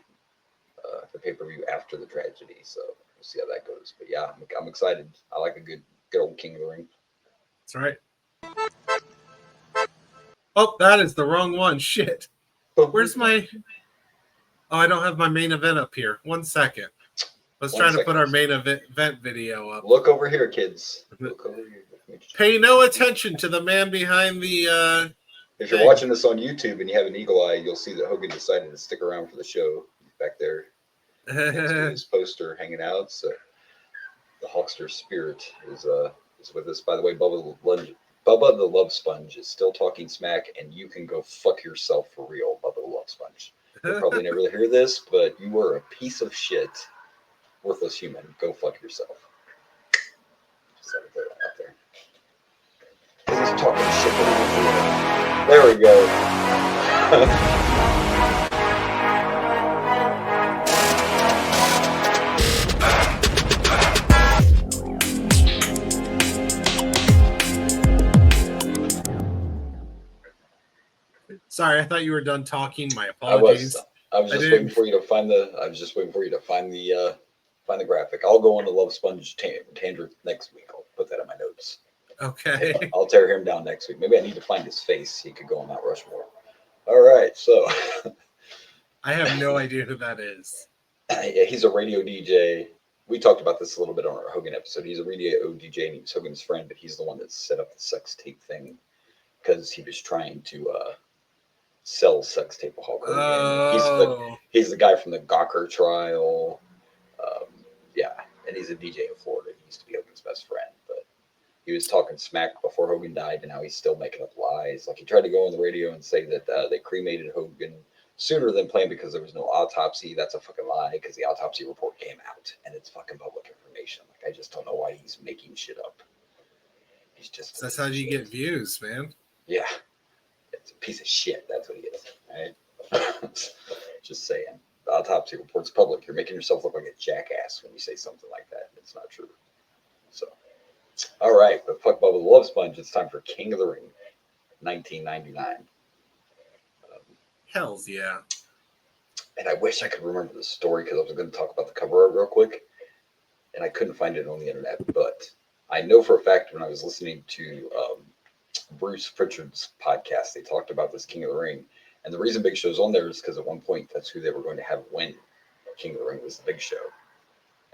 The pay-per-view after the tragedy, so we'll see how that goes. But yeah, I'm excited. I like a good old King of the Ring. That's right. Oh, that is the wrong one. Shit. Where's my... Oh, I don't have my main event up here. 1 second. I was trying to put our main event video up. Look over here, kids. Look over here. Pay no attention to the man behind the... If you're watching this on YouTube and you have an eagle eye, you'll see that Hogan decided to stick around for the show. Back there. His poster hanging out. So the Hulkster spirit is with us. By the way, Bubba the Love Sponge is still talking smack, and you can go fuck yourself for real, Bubba the Love Sponge. You'll probably never hear this, but you were a piece of shit, worthless human. Go fuck yourself. Just had to put that out there. He's talking shit. There we go. Sorry, I thought you were done talking. My apologies. I was just waiting for you to find the. I was just waiting for you to find the graphic. I'll go on the Love Sponge tangent next week. I'll put that in my notes. Okay. I'll tear him down next week. Maybe I need to find his face. He could go on Mount Rushmore. All right, so. I have no idea who that is. Yeah, he's a radio DJ. We talked about this a little bit on our Hogan episode. He's a radio DJ, and he was Hogan's friend, but he's the one that set up the sex tape thing because he was trying to sell sex tape of Hulk Hogan. Oh. He's the guy from the Gawker trial. And he's a DJ in Florida. He used to be Hogan's best friend, but he was talking smack before Hogan died, and now he's still making up lies. Like, he tried to go on the radio and say that they cremated Hogan sooner than planned because there was no autopsy. That's a fucking lie, because the autopsy report came out, and it's fucking public information. Like, I just don't know why he's making shit up. He's just... That's how you get views, man. Yeah. It's a piece of shit. That's what he is. Right? Just saying. The autopsy report's public. You're making yourself look like a jackass when you say something like that. It's not true. So, all right. But fuck Bubba the Love Sponge. It's time for King of the Ring, 1999. Hells yeah. And I wish I could remember the story, because I was going to talk about the cover art real quick, and I couldn't find it on the internet. But I know for a fact when I was listening to Bruce Pritchard's podcast, they talked about this King of the Ring. And the reason Big Show's on there is because at one point that's who they were going to have win King of the Ring, was the Big Show.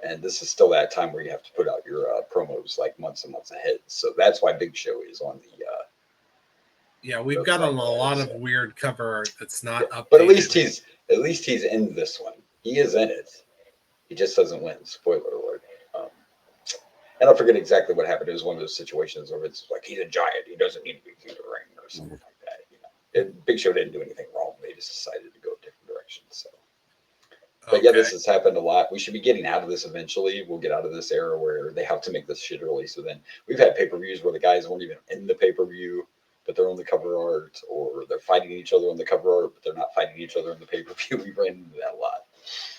And this is still that time where you have to put out your promos like months and months ahead. So that's why Big Show is on the... yeah, we've got a lot of weird cover art that's not updated. But at least he's in this one. He is in it. He just doesn't win. Spoiler alert. And I forget exactly what happened. It was one of those situations where it's like, he's a giant. He doesn't need to be King of the Ring or something like that. Big Show didn't do anything wrong. They just decided to go a different direction. So, but yeah, this has happened a lot. We should be getting out of this eventually. We'll get out of this era where they have to make this shit early. So then we've had pay-per-views where the guys weren't even in the pay-per-view, but they're on the cover art, or they're fighting each other on the cover art, but they're not fighting each other in the pay-per-view. We ran into that a lot.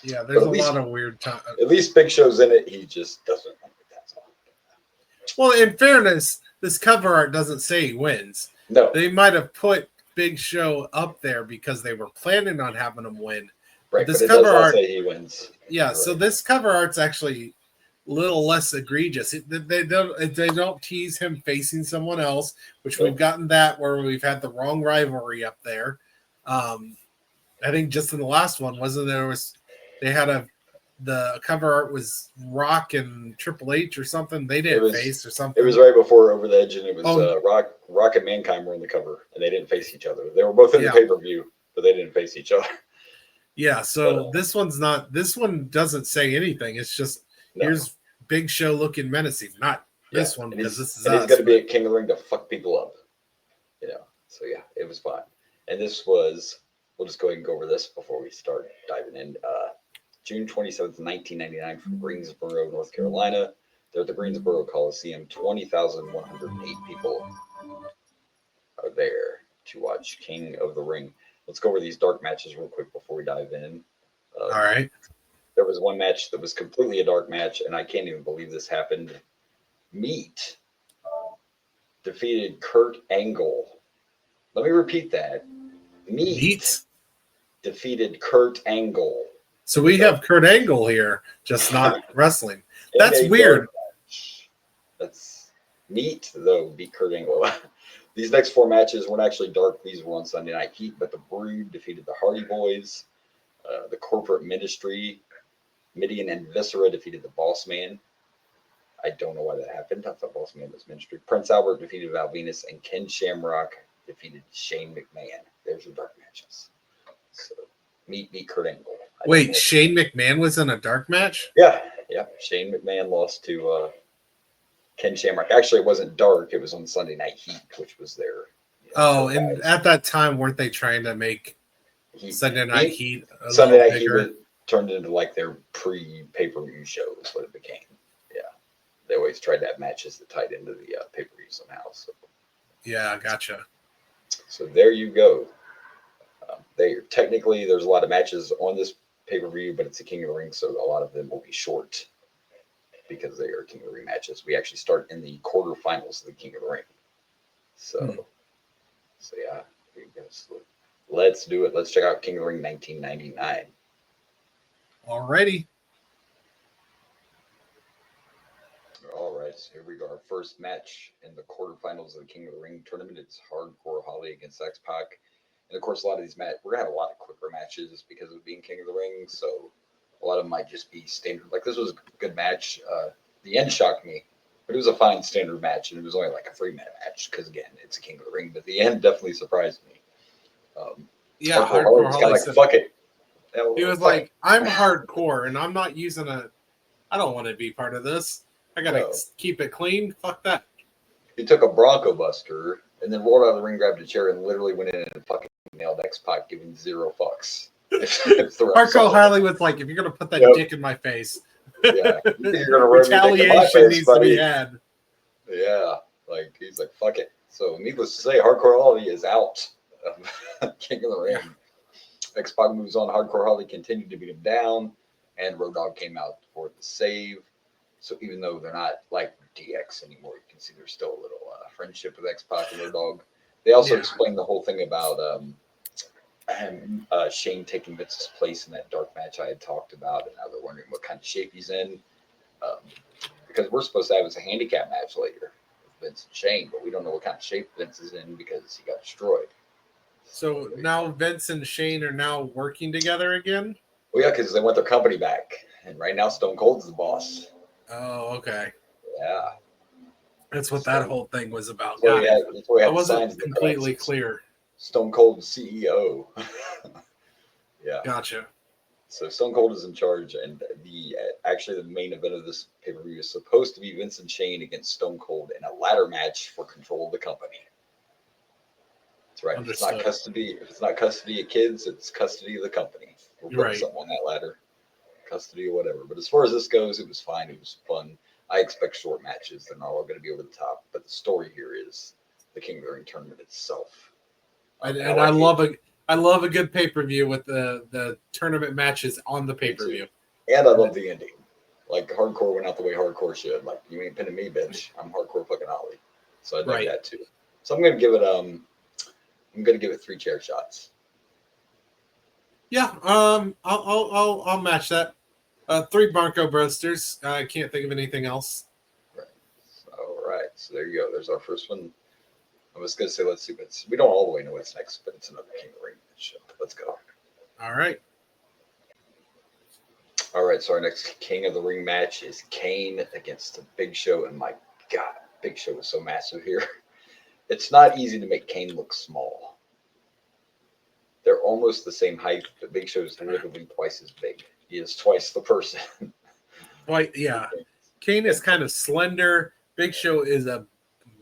Yeah, there's a lot of weird time. At least Big Show's in it. He just doesn't win. That's all. Well, in fairness, this cover art doesn't say he wins. No. They might have put Big Show up there because they were planning on having him win. Right, this but cover art say he wins. Yeah, so this cover art's actually a little less egregious. They don't tease him facing someone else, which we've gotten that where we've had the wrong rivalry up there. I think just in the last one, wasn't there was they had the cover art was Rock and Triple H or something. They didn't face or something. It was right before Over the Edge, and it was Rock and Mankind were on the cover, and they didn't face each other. They were both in the pay-per-view, but they didn't face each other. Yeah, so this one doesn't say anything. It's just here's Big Show looking menacing. Not this one, because this is and he's going to be at King of the Ring to fuck people up. So yeah, it was fun. And this was, we'll just go ahead and go over this before we start diving in. June 27th, 1999 from Greensboro, North Carolina. They're at the Greensboro Coliseum. 20,108 people are there to watch King of the Ring. Let's go over these dark matches real quick before we dive in. All right. There was one match that was completely a dark match, and I can't even believe this happened. Meat defeated Kurt Angle. Let me repeat that. Meat defeated Kurt Angle. So we have Kurt Angle here, just not wrestling. That's weird. That's neat, though, beat Kurt Angle. These next 4 matches weren't actually dark. These were on Sunday Night Heat, but the Brood defeated the Hardy Boys. The Corporate Ministry, Midian and Viscera defeated the Boss Man. I don't know why that happened. I thought Boss Man was Ministry. Prince Albert defeated Val Venus, and Ken Shamrock defeated Shane McMahon. There's your dark matches. So, Meat beat Kurt Angle. Wait, Shane McMahon was in a dark match? Yeah. Shane McMahon lost to Ken Shamrock. Actually, it wasn't dark. It was on Sunday Night Heat, which was their. And at that time, weren't they trying to make Sunday Night Heat Sunday Night Heat turned into like their pre-pay-per-view show is what it became. Yeah. They always tried to have matches that tied into the pay-per-view somehow. So. Yeah, gotcha. So there you go. Technically, there's a lot of matches on this pay-per-view, but it's a King of the Ring, so a lot of them will be short because they are King of the Ring matches. We actually start in the quarterfinals of the King of the Ring. So yeah, let's do it. Let's check out King of the Ring 1999. Alrighty. All right, so here we go. Our first match in the quarterfinals of the King of the Ring tournament. It's Hardcore Holly against X-Pac. And of course, a lot of these matches, we're going to have a lot of quicker matches because of being King of the Ring. So a lot of them might just be standard. Like this was a good match. The end shocked me, but it was a fine standard match. And it was only like a 3-minute match because, again, it's a King of the Ring. But the end definitely surprised me. Hardcore Holly was fuck it. He was like, I'm hardcore and I'm not using I don't want to be part of this. I got to keep it clean. Fuck that. He took a Bronco Buster and then rolled out of the ring, grabbed a chair, and literally went in and fucking nailed X-Pac, giving 0 fucks. Hardcore Holly was like, if you're going to put that dick in my face, you're gonna retaliation needs to be had. Yeah, like he's like, fuck it. So needless to say, Hardcore Holly is out of King of the Ring. X-Pac moves on. Hardcore Holly continued to beat him down, and Road Dogg came out for the save. So even though they're not like DX anymore, you can see there's still a little friendship with X-Pac and Road Dogg. They also explained the whole thing about Shane taking Vince's place in that dark match I had talked about, and now they're wondering what kind of shape he's in. Because we're supposed to have a handicap match later with Vince and Shane, but we don't know what kind of shape Vince is in because he got destroyed. So now Vince and Shane are now working together again? Well, yeah, because they want their company back. And right now Stone Cold's the boss. Oh, okay. Yeah. That's what that whole thing was about. I wasn't completely clear. Stone Cold CEO. Yeah. Gotcha. So Stone Cold is in charge, and the main event of this pay-per-view is supposed to be Vince and Shane against Stone Cold in a ladder match for control of the company. That's right. If it's not custody of kids, it's custody of the company. We'll put something on that ladder. Custody or whatever. But as far as this goes, it was fine. It was fun. I expect short matches. They're not all going to be over the top. But the story here is the King of the Ring tournament itself. And I love a good pay-per-view with the tournament matches on the pay-per-view. And I love the ending. Like Hardcore went out the way Hardcore should. Like, you ain't pinning me, bitch. I'm Hardcore fucking Holly. So I like that too. So I'm gonna give it 3 chair shots. Yeah, I'll match that. 3 Bronco Broasters. I can't think of anything else. Right. All right. So there you go. There's our first one. I was gonna say, let's see what's. We don't all the way know what's next, but it's another King of the Ring show. Let's go. All right. All right, so our next King of the Ring match is Kane against the Big Show, and my God, Big Show is so massive here. It's not easy to make Kane look small. They're almost the same height. The Big Show is literally twice as big. He is twice the person. Yeah. Kane is kind of slender. Big Show is a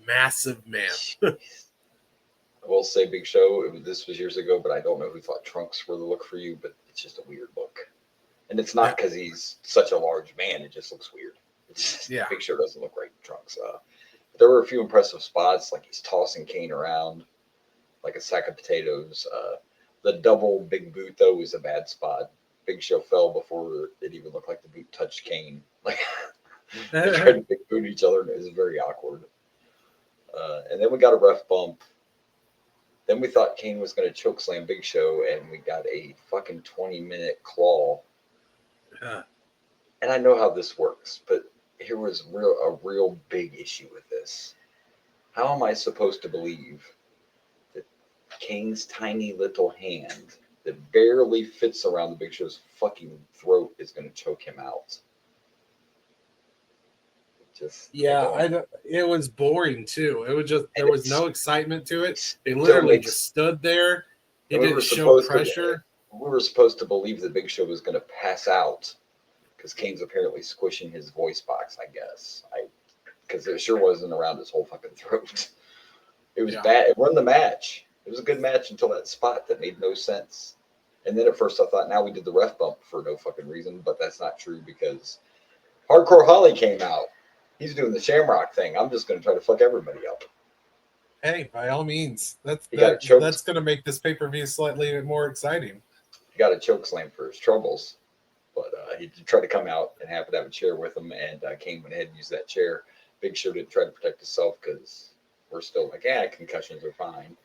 massive man. I will say Big Show, this was years ago, but I don't know who thought trunks were the look for you, but it's just a weird look. And it's not because he's such a large man. It just looks weird. Big Show doesn't look right in trunks. There were a few impressive spots, like he's tossing Kane around like a sack of potatoes. The double big boot, though, was a bad spot. Big Show fell before it even looked like the boot touched Kane. Like they tried to big boot each other, and it was very awkward. And then we got a ref bump. Then we thought Kane was going to chokeslam Big Show, and we got a fucking 20-minute claw. And I know how this works, but here was a real big issue with this. How am I supposed to believe that Kane's tiny little hand that barely fits around the Big Show's fucking throat is going to choke him out? It was boring too. It was just there was no excitement to it. They literally just stood there. He didn't show pressure. We were supposed to believe that Big Show was going to pass out because Kane's apparently squishing his voice box, I guess. Because it sure wasn't around his whole fucking throat. It was bad. It won the match. It was a good match until that spot that made no sense. And then at first I thought, now we did the ref bump for no fucking reason, but that's not true because Hardcore Holly came out. He's doing the Shamrock thing. I'm just going to try to fuck everybody up. Hey, by all means. That's going to make this pay-per-view slightly more exciting. He got a choke slam for his troubles, but he tried to come out and happened to have a chair with him, and Kane went ahead and used that chair. Big Show didn't try to protect himself because we're still like, concussions are fine.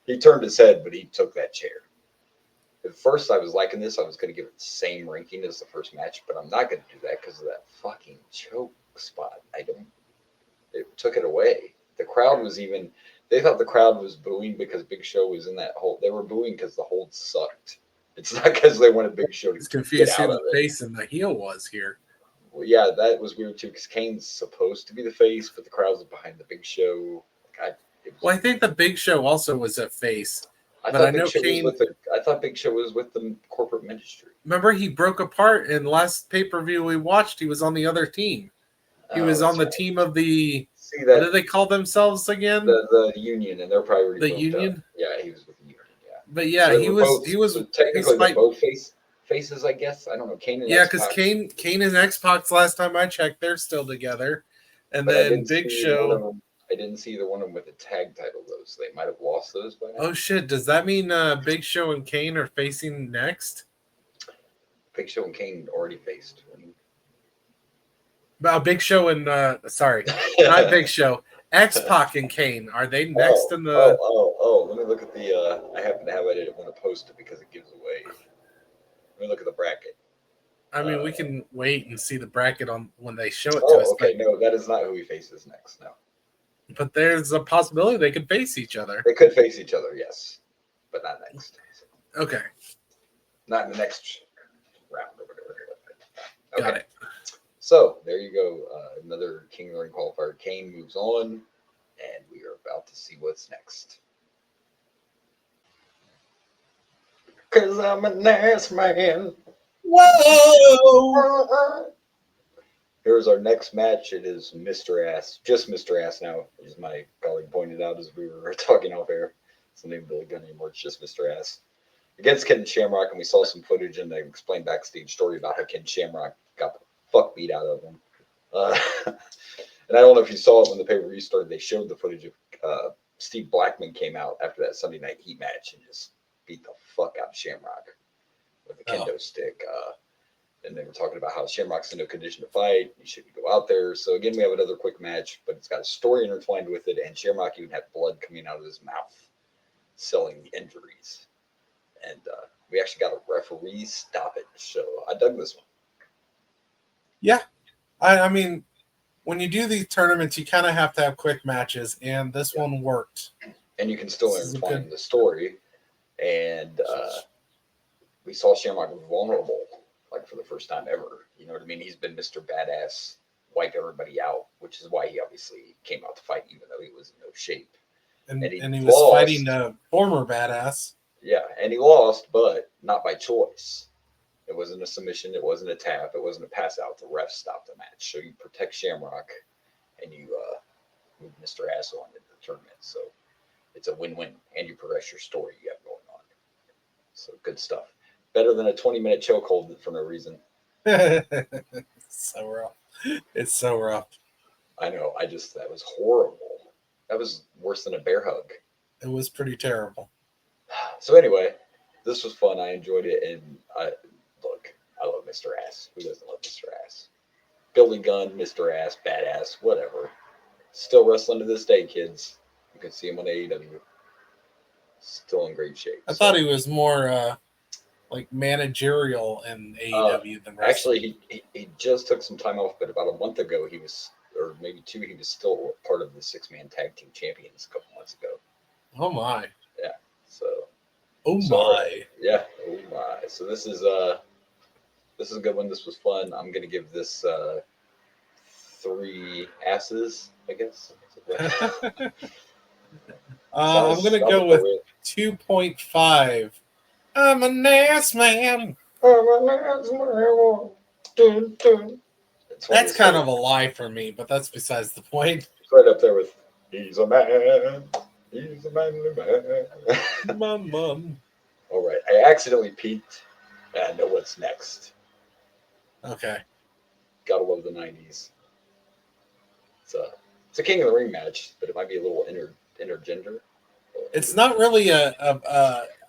He turned his head, but he took that chair. At first, I was liking this. I was going to give it the same ranking as the first match, but I'm not going to do that because of that fucking choke spot. It took it away. The crowd was they thought the crowd was booing because Big Show was in that hold. They were booing because the hold sucked. It's not because they wanted Big Show to confused who the face and the heel was here. Well, yeah, that was weird too because Kane's supposed to be the face, but the crowd's behind the Big Show. I think the Big Show also was a face. I thought Big Show was with the corporate ministry. Remember, he broke apart in last pay-per-view we watched. He was on the other team. He was on the team of the. What do they call themselves again? The Union, and they're probably the Union. Up. Yeah, he was with the Union. Yeah, but yeah, so he was so technically they're both faces, I guess. I don't know. Kane and because Kane and X-Pac last time I checked, they're still together, and then Big Show. I didn't see either one of them with a tag title, though, so they might have lost those by now. Oh, shit. Does that mean Big Show and Kane are facing next? Big Show and Kane already faced. Big Show and, sorry, not Big Show. X-Pac and Kane, are they next in the... Let me look at the, I happen to have it. I didn't want to post it because it gives away. Let me look at the bracket. I mean, we can wait and see the bracket on when they show it to us. Okay, no, that is not who he faces next, no. But there's a possibility they could face each other. They could face each other, yes. But not next. Okay. Not in the next round or whatever. Okay. Got it. So, there you go. Another King of the Ring qualifier. Kane moves on, and we are about to see what's next. Because I'm a nice man. Whoa! Here's our next match. It is Mr. Ass. Just Mr. Ass now, as my colleague pointed out as we were talking off air. It's not even Billy Gunn anymore. It's just Mr. Ass. Against Ken Shamrock, and we saw some footage and they explained backstage story about how Ken Shamrock got the fuck beat out of him. And I don't know if you saw it when the pay-per-view started. They showed the footage of Steve Blackman came out after that Sunday Night Heat match and just beat the fuck out of Shamrock with a kendo stick. And they were talking about how Shamrock's in no condition to fight. He shouldn't go out there. So again, we have another quick match, but it's got a story intertwined with it. And Shamrock even had blood coming out of his mouth, selling the injuries. And we actually got a referee stoppage. So I dug this one. Yeah. I mean, when you do these tournaments, you kind of have to have quick matches. And this one worked. And you can still intertwine the story. And we saw Shamrock vulnerable Dogg for the first time ever. You know what I mean? He's been Mr. Badass, wipe everybody out, which is why he obviously came out to fight, even though he was in no shape. And he was lost. fighting a former badass. Yeah, and he lost, but not by choice. It wasn't a submission. It wasn't a tap. It wasn't a pass out. The ref stopped the match. So you protect Shamrock, and you move Mr. Ass on into the tournament. So it's a win-win, and you progress your story you have going on. So good stuff. Better than a 20-minute chokehold for no reason. So rough. It's so rough. I know. That was horrible. That was worse than a bear hug. It was pretty terrible. So anyway, this was fun. I enjoyed it, and I love Mr. Ass. Who doesn't love Mr. Ass? Billy Gunn, Mr. Ass, Badass, whatever. Still wrestling to this day, kids. You can see him on AEW. Still in great shape. I thought he was more like managerial in AEW than wrestling. Actually, he just took some time off, but about a month ago he was, or maybe 2, he was still part of the 6-man tag team champions a couple months ago. Oh my. Yeah. So. Oh my. Yeah. Oh my. So this is a good one. This was fun. I'm gonna give this 3 asses, I guess. I'm gonna go with 2.5. I'm an ass man. That's kind of a lie for me, but that's besides the point. It's right up there with he's a man. He's a manly man. Mom. All right. I accidentally peeked, and I know what's next. Okay. Gotta love the 90s. It's a King of the Ring match, but it might be a little intergender. It's not really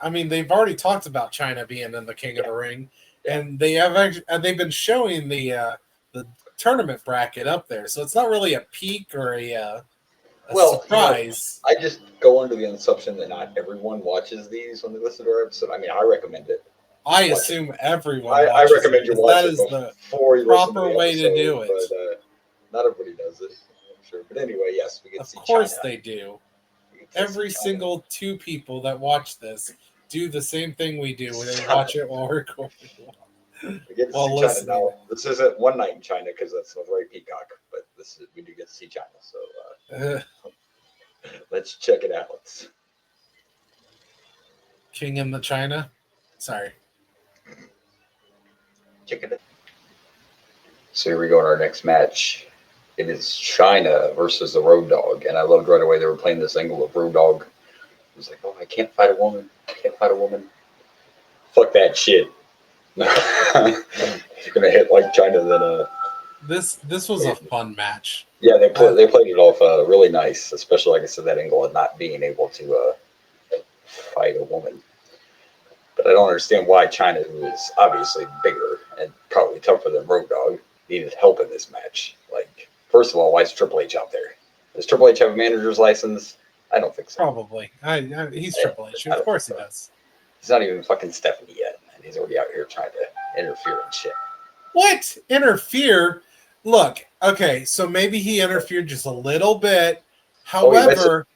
I mean, they've already talked about China being in the King of the Ring, and they've been showing the tournament bracket up there, so it's not really a peak or a surprise. You know, I just go under the assumption that not everyone watches these when they listen to our episode. I mean, I recommend it. I assume everyone. I recommend you watch it before you listen to the proper way episode, to do it. But not everybody does it, I'm sure. But anyway, yes, we get to see China. Of course they do. Every single 2 people that watch this do the same thing we do when they watch it while recording. We get to see China now. This isn't one night in China because that's with Ray Peacock, but we do get to see China. So let's check it out. King in the China? Sorry. Check it out. So here we go in our next match. It is China versus the Road Dogg. And I loved right away they were playing this angle of Road Dogg. It was like, oh, I can't fight a woman. I can't fight a woman. Fuck that shit. If you're going to hit like China, then... This was a fun match. Yeah, they played it off really nice, especially, like I said, that angle of not being able to fight a woman. But I don't understand why China, who is obviously bigger and probably tougher than Road Dogg, needed help in this match. Like, first of all, why is Triple H out there? Does Triple H have a manager's license? I don't think so. Probably. He's Triple H. Of course he does. He's not even fucking Stephanie yet, and he's already out here trying to interfere and shit. What? Interfere? Look, okay, so maybe he interfered just a little bit. However,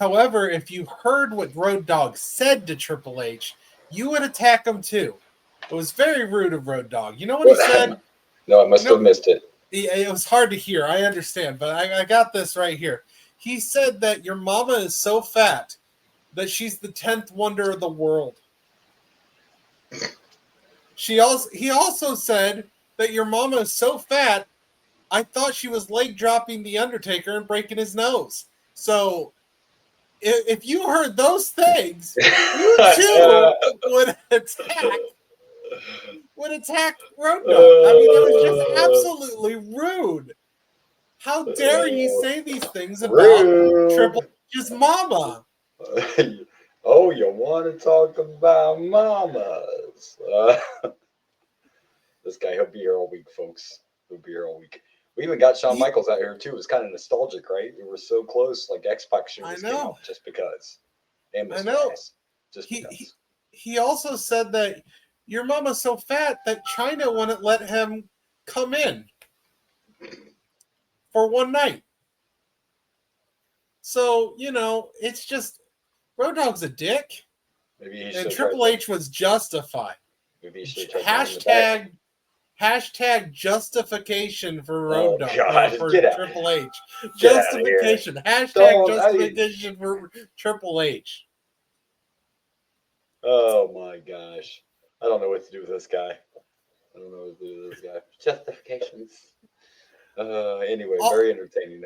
if you heard what Road Dogg said to Triple H, you would attack him too. It was very rude of Road Dogg. You know what he said? No, I must have missed it. It was hard to hear. I understand, but I got this right here. He said that your mama is so fat that she's the 10th wonder of the world. He also said that your mama is so fat, I thought she was leg dropping the Undertaker and breaking his nose. So if you heard those things, you too would attack Road Dogg. I mean, it was just absolutely rude. How dare he say these things about Triple H's mama? Oh, you want to talk about mamas? This guy, he'll be here all week, folks. He'll be here all week. We even got Shawn Michaels out here, too. It's kind of nostalgic, right? We were so close, like X-Pac should have came out just because. I know. Just because. He also said that your mama's so fat that China wouldn't let him come in for one night. So, it's just Road Dogg's a dick. Maybe and Triple H was justified. Maybe you should have tried to bring it back. Hashtag justification for Road Dogg God, for get out. Triple H. Get out of here. Justification. Hashtag Don't- justification for Triple H. Oh my gosh. I don't know what to do with this guy. Justifications. Anyway, very entertaining.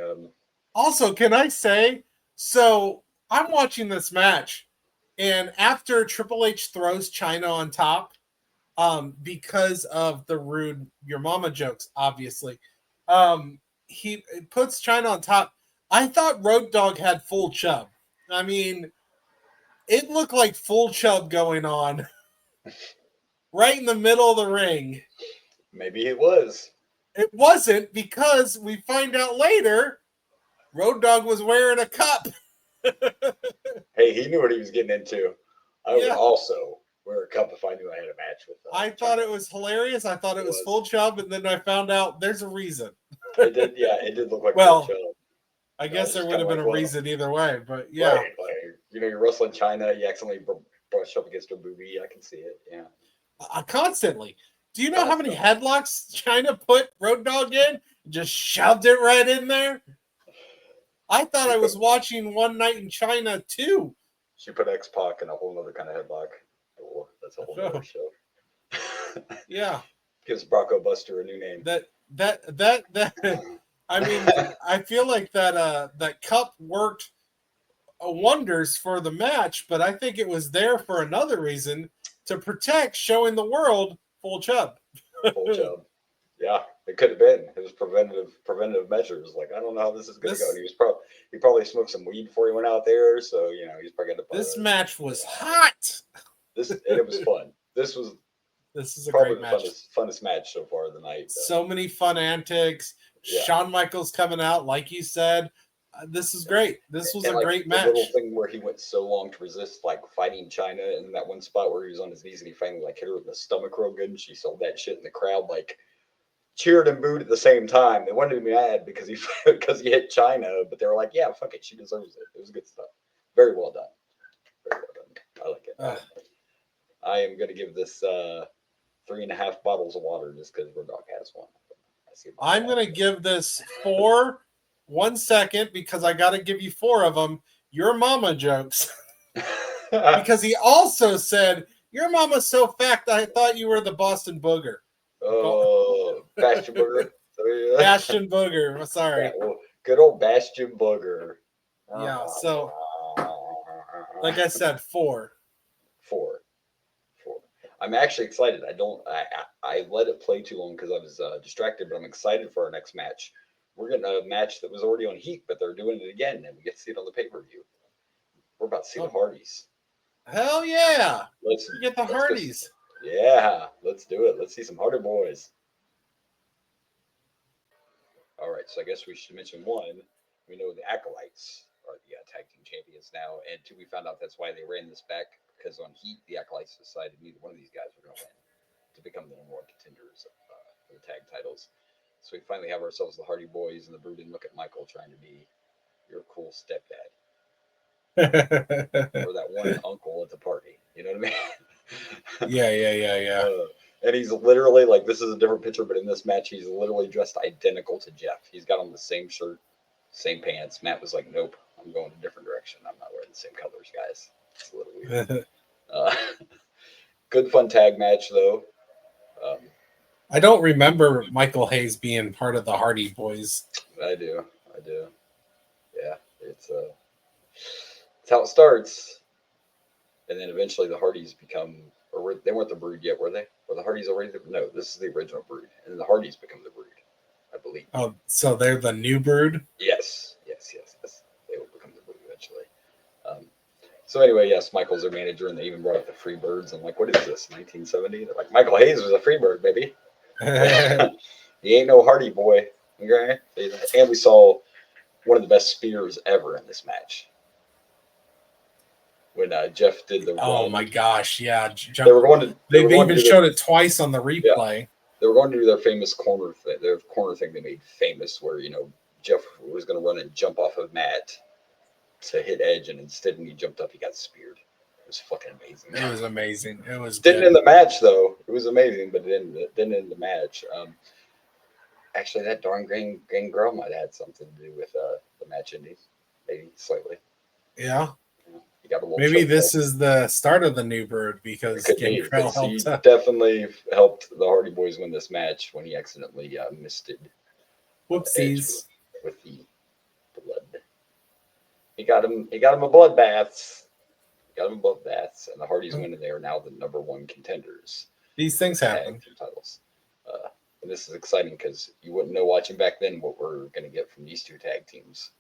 Also, can I say, so I'm watching this match, and after Triple H throws China on top, because of the rude your mama jokes, obviously, he puts China on top. I thought Road Dogg had full chub. I mean, it looked like full chub going on right in the middle of the ring. Maybe it was. It wasn't, because we find out later Road Dogg was wearing a cup. Hey, he knew what he was getting into. I would Yeah. also wear a cup if I knew I had a match with them. I thought it was hilarious. I thought it was full chub, and then I found out there's a reason. It did, yeah, it did look like Well, full chub. I guess there just would have kinda been like, a reason either way, but yeah. Right, like, you're wrestling China, you accidentally brush up against her boobie. I can see it, yeah. Constantly. Do you know how many headlocks China put Road Dogg in? Just shoved it right in there? I thought I was watching One Night in China too. She put X-Pac in a whole other kind of headlock. Oh, that's a whole other show. Yeah. Gives Bronco Buster a new name. I mean, I feel like that cup worked wonders for the match, but I think it was there for another reason, to protect showing the world full chub. Full chub. Yeah, it could have been. It was preventive measures. Like, I don't know how this is going to go. And he probably smoked some weed before he went out there, so he's probably going to. This match was hot. And it was fun. This is a probably great match. The funnest match so far of the night. So many fun antics. Yeah. Shawn Michaels coming out, like you said. This is great. This was a great match. The little thing where he went so long to resist, like fighting China, in that one spot where he was on his knees and he finally hit her in the stomach real good, and she sold that shit, and the crowd cheered and booed at the same time. They wanted to be mad because he hit China, but they were like, "Yeah, fuck it, she deserves it." It was good stuff. Very well done. Very well done. I like it. I am going to give this 3.5 bottles of water just because Road Dogg has one. I'm going to give this 4. 1 second, because I got to give you 4 of them. Your mama jokes. Because he also said, "Your mama's so fat I thought you were the Boston Booger." Oh, Bastion Booger. Bastion Booger. Sorry. Yeah, well, good old Bastion Booger. Yeah, so like I said, 4. 4. I'm actually excited. I let it play too long because I was distracted, but I'm excited for our next match. We're getting a match that was already on Heat, but they're doing it again, and we get to see it on the pay-per-view. We're about to see the Hardys. Hell yeah! Let's get the Hardys. Yeah, let's do it. Let's see some Hardy boys. All right, so I guess we should mention 1. We know the Acolytes are the tag team champions now, and 2, we found out that's why they ran this back, because on Heat, the Acolytes decided neither one of these guys were going to win to become the number 1 contenders for the tag titles. So we finally have ourselves the Hardy Boys and the Brood, and look at Michael trying to be your cool stepdad. Or that one uncle at the party. You know what I mean? Yeah. And he's literally, this is a different picture, but in this match, he's literally dressed identical to Jeff. He's got on the same shirt, same pants. Matt was like, "Nope, I'm going a different direction. I'm not wearing the same colors, guys." It's a little weird. Good fun tag match, though. I don't remember Michael Hayes being part of the Hardy Boys. I do. Yeah, it's how it starts, and then eventually the Hardys become. Or they weren't the Brood yet, were they? Were the Hardys already? No, this is the original Brood, and then the Hardys become the Brood, I believe. Oh, so they're the new Brood? Yes. They will become the Brood eventually. So anyway, yes, Michael's their manager, and they even brought up the Freebirds. I'm like, "What is this? 1970?" They're like, "Michael Hayes was a Freebird, baby." He ain't no Hardy boy. Okay, and we saw one of the best spears ever in this match when Jeff did the run. Oh my gosh, yeah. They even showed it twice on the replay. Yeah, they were going to do their famous corner thing. Their corner thing they made famous, where Jeff was going to run and jump off of Matt to hit Edge, and instead when he jumped up, he got speared. It was fucking amazing. It was amazing. It was didn't good. end the match though. It was amazing, but it didn't end the match. Actually, that darn Gangrel might have had something to do with the match ending, maybe slightly. Yeah. He got a little Maybe choked this up. is the start of the new bird because Could be, Gangrel because he helped. definitely helped the Hardy Boys win this match when he accidentally misted Edge Whoopsies. with the blood. He got him a bloodbath. Got him bloodbaths, and the Hardys win, and they are now the number one contenders. These things happen. Tag team titles. And this is exciting because you wouldn't know watching back then what we're going to get from these two tag teams,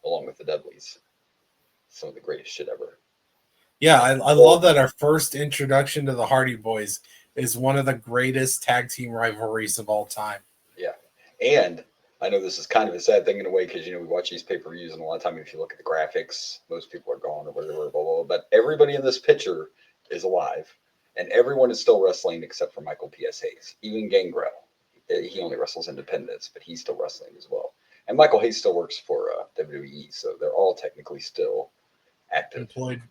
along with the Dudleys. Some of the greatest shit ever. Yeah, I love that our first introduction to the Hardy Boys is one of the greatest tag team rivalries of all time. Yeah. And I know this is kind of a sad thing in a way because, we watch these pay-per-views and a lot of time if you look at the graphics, most people are gone or whatever, blah, blah, blah. But everybody in this picture is alive. And everyone is still wrestling except for Michael P.S. Hayes. Even Gangrel. He only wrestles independence, but he's still wrestling as well. And Michael Hayes still works for WWE, so they're all technically still active. Employed.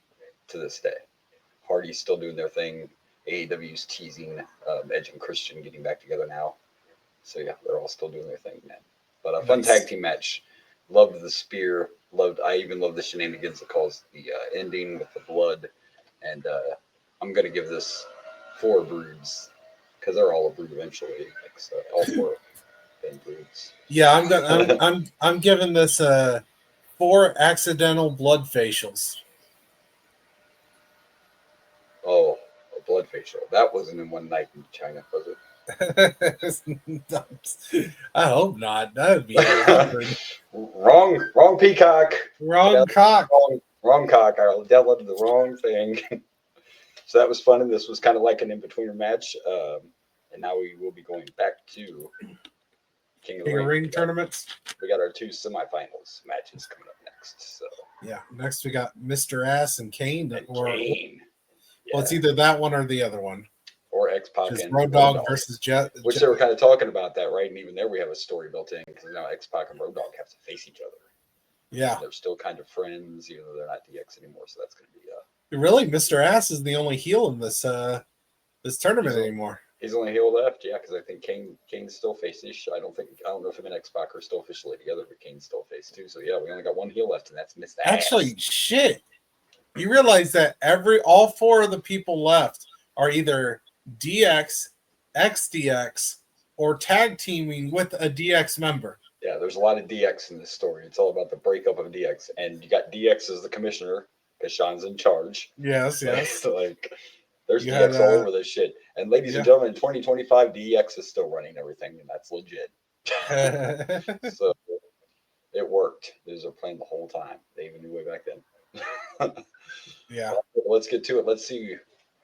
To this day. Hardy's still doing their thing. AEW's teasing Edge and Christian getting back together now. So yeah, they're all still doing their thing, man. But a fun tag team match. Loved the spear. I even love the shenanigans that caused the ending with the blood. And I'm gonna give this 4 broods because they're all a brood eventually. Like, so all 4 have been broods. Yeah, I'm giving this 4 accidental blood facials. Oh, a blood facial. That wasn't in one night in China, was it? I hope not. That would be awkward. Wrong peacock. Wrong cock. Wrong cock. I downloaded the wrong thing. So that was fun, and this was kind of like an in-betweener match. And now we will be going back to King of the Ring tournaments. We got our 2 semifinals matches coming up next. So yeah, next we got Mr. Ass and Kane. Kane. Yeah. Well, it's either that one or the other one. Or X-Pac and Road Dogg versus Jet. Which they were kind of talking about that, right? And even there we have a story built in because now X-Pac and Road Dogg have to face each other. Yeah. They're still kind of friends, even though they're not DX anymore. So that's going to be really, Mr. Ass is the only heel in this this tournament anymore. He's the only heel left, yeah, because I think Kane's still face-ish. I don't know if him and X-Pac are still officially together, but Kane's still face too. So yeah, we only got one heel left, and that's Mr. Ass. Actually, shit. You realize that all 4 of the people left are either DX, XDX, or tag teaming with a DX member. Yeah, there's a lot of DX in this story. It's all about the breakup of DX. And you got DX as the commissioner, because Sean's in charge. Yes. There's DX all over this shit. And ladies and gentlemen, in 2025, DX is still running everything, and that's legit. So it worked. These are playing the whole time. They even knew way back then. Yeah. Let's get to it. Let's see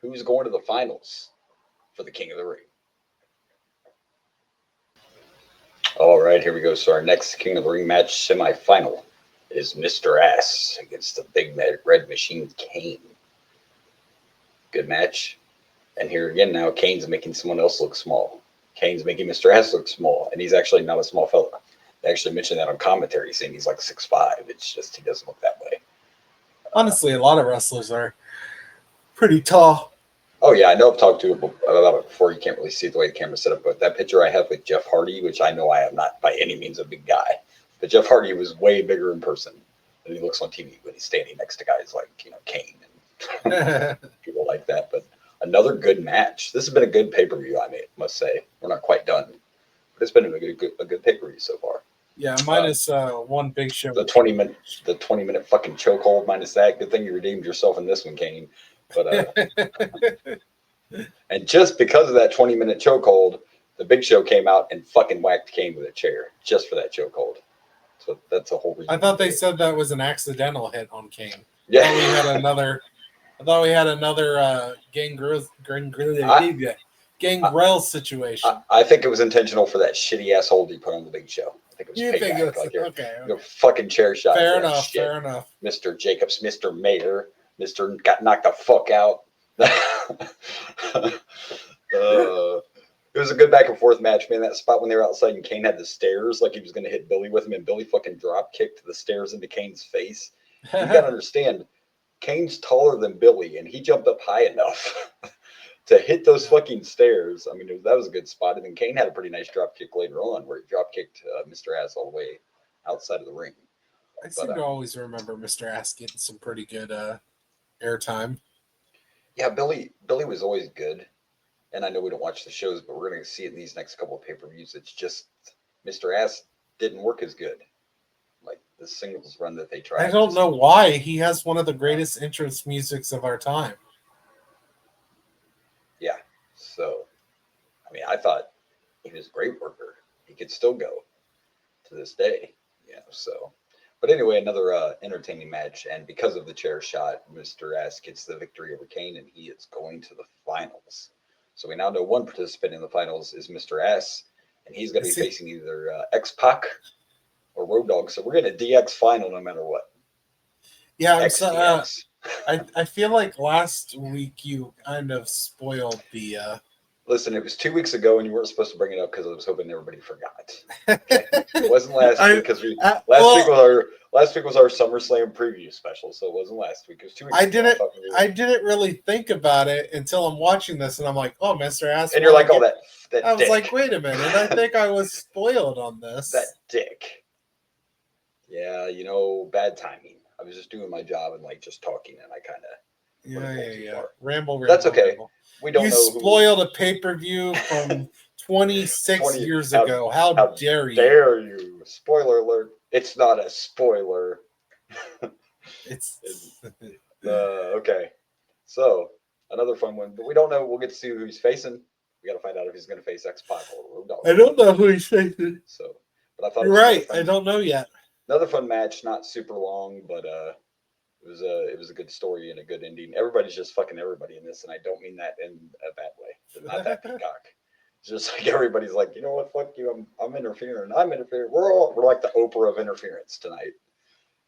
who's going to the finals for the King of the Ring. All right, here we go. So our next King of the Ring match semifinal is Mr. Ass against the Big Red Machine Kane. Good match. And here again now, Kane's making someone else look small. Kane's making Mr. Ass look small, and he's actually not a small fella. They actually mentioned that on commentary, saying he's like 6'5". It's just he doesn't look that way. Honestly, a lot of wrestlers are pretty tall. Oh, yeah, I know I've talked to him about it before. You can't really see the way the camera's set up, but that picture I have with Jeff Hardy, which I know I am not by any means a big guy, but Jeff Hardy was way bigger in person than he looks on TV when he's standing next to guys like, Kane and people like that. But another good match. This has been a good pay-per-view, I must say. We're not quite done, but it's been a good pay-per-view so far. Yeah, minus one big show. The 20-minute fucking chokehold minus that. Good thing you redeemed yourself in this one, Kane. But and just because of that 20-minute chokehold, the Big Show came out and fucking whacked Kane with a chair just for that chokehold. So that's a whole reason. I thought they said that was an accidental hit on Kane. Yeah, I thought we had another Gangrel situation. I think it was intentional for that shitty ass hold he put on the Big Show. I think it was payback. Like you're fucking chair shot. Fair enough. Mr. Jacobs, Mr. Mayor, Mr. got knocked the fuck out. It was a good back and forth match, man. That spot when they were outside and Kane had the stairs, like he was going to hit Billy with him, and Billy fucking drop kicked the stairs into Kane's face. You got to understand, Kane's taller than Billy, and he jumped up high enough to hit those fucking stairs. I mean, that was a good spot. And then Kane had a pretty nice drop kick later on, where he drop kicked Mr. Ass all the way outside of the ring. I seem to always remember Mr. Ass getting some pretty good airtime. Yeah, Billy was always good. And I know we don't watch the shows, but we're going to see it in these next couple of pay-per-views. It's just Mr. Ass didn't work as good. Like the singles run that they tried. I don't know why. He has one of the greatest entrance musics of our time. Yeah. So, I mean, I thought he was a great worker. He could still go to this day. So. But anyway, another entertaining match. And because of the chair shot, Mr. Ass gets the victory over Kane, and he is going to the finals. So we now know one participant in the finals is Mr. Ass, and he's going to be facing either X-Pac or Road Dogg. So we're getting a DX final no matter what. Yeah, I feel like last week you kind of spoiled the... Listen, it was 2 weeks ago, and you weren't supposed to bring it up because I was hoping everybody forgot. Okay? It wasn't last week because last week was our SummerSlam preview special, so it wasn't last week. It was 2 weeks ago. I didn't really think about it until I'm watching this, and I'm like, "Oh, Mr. Ass." And you're like, "Oh, that I was dick. like, "Wait a minute!" I think I was spoiled on this. That dick. Yeah, bad timing. I was just doing my job and just talking, and I kind of yeah. Ramble. That's okay. Ramble. We don't you know. Spoiled a pay-per-view from 26 years ago. How dare you? Dare you? Spoiler alert! It's not a spoiler. It's okay. So another fun one, but we don't know. We'll get to see who he's facing. We got to find out if he's going to face X-Pac or Road Dogg. I don't know who he's facing. So, but I thought you're right. I don't know yet. Another fun match, not super long, but it was a good story and a good ending. Everybody's just fucking everybody in this, and I don't mean that in a bad way. Not that peacock. It's just like everybody's like, you know what, fuck you, I'm interfering. I'm interfering. We're like the Oprah of interference tonight.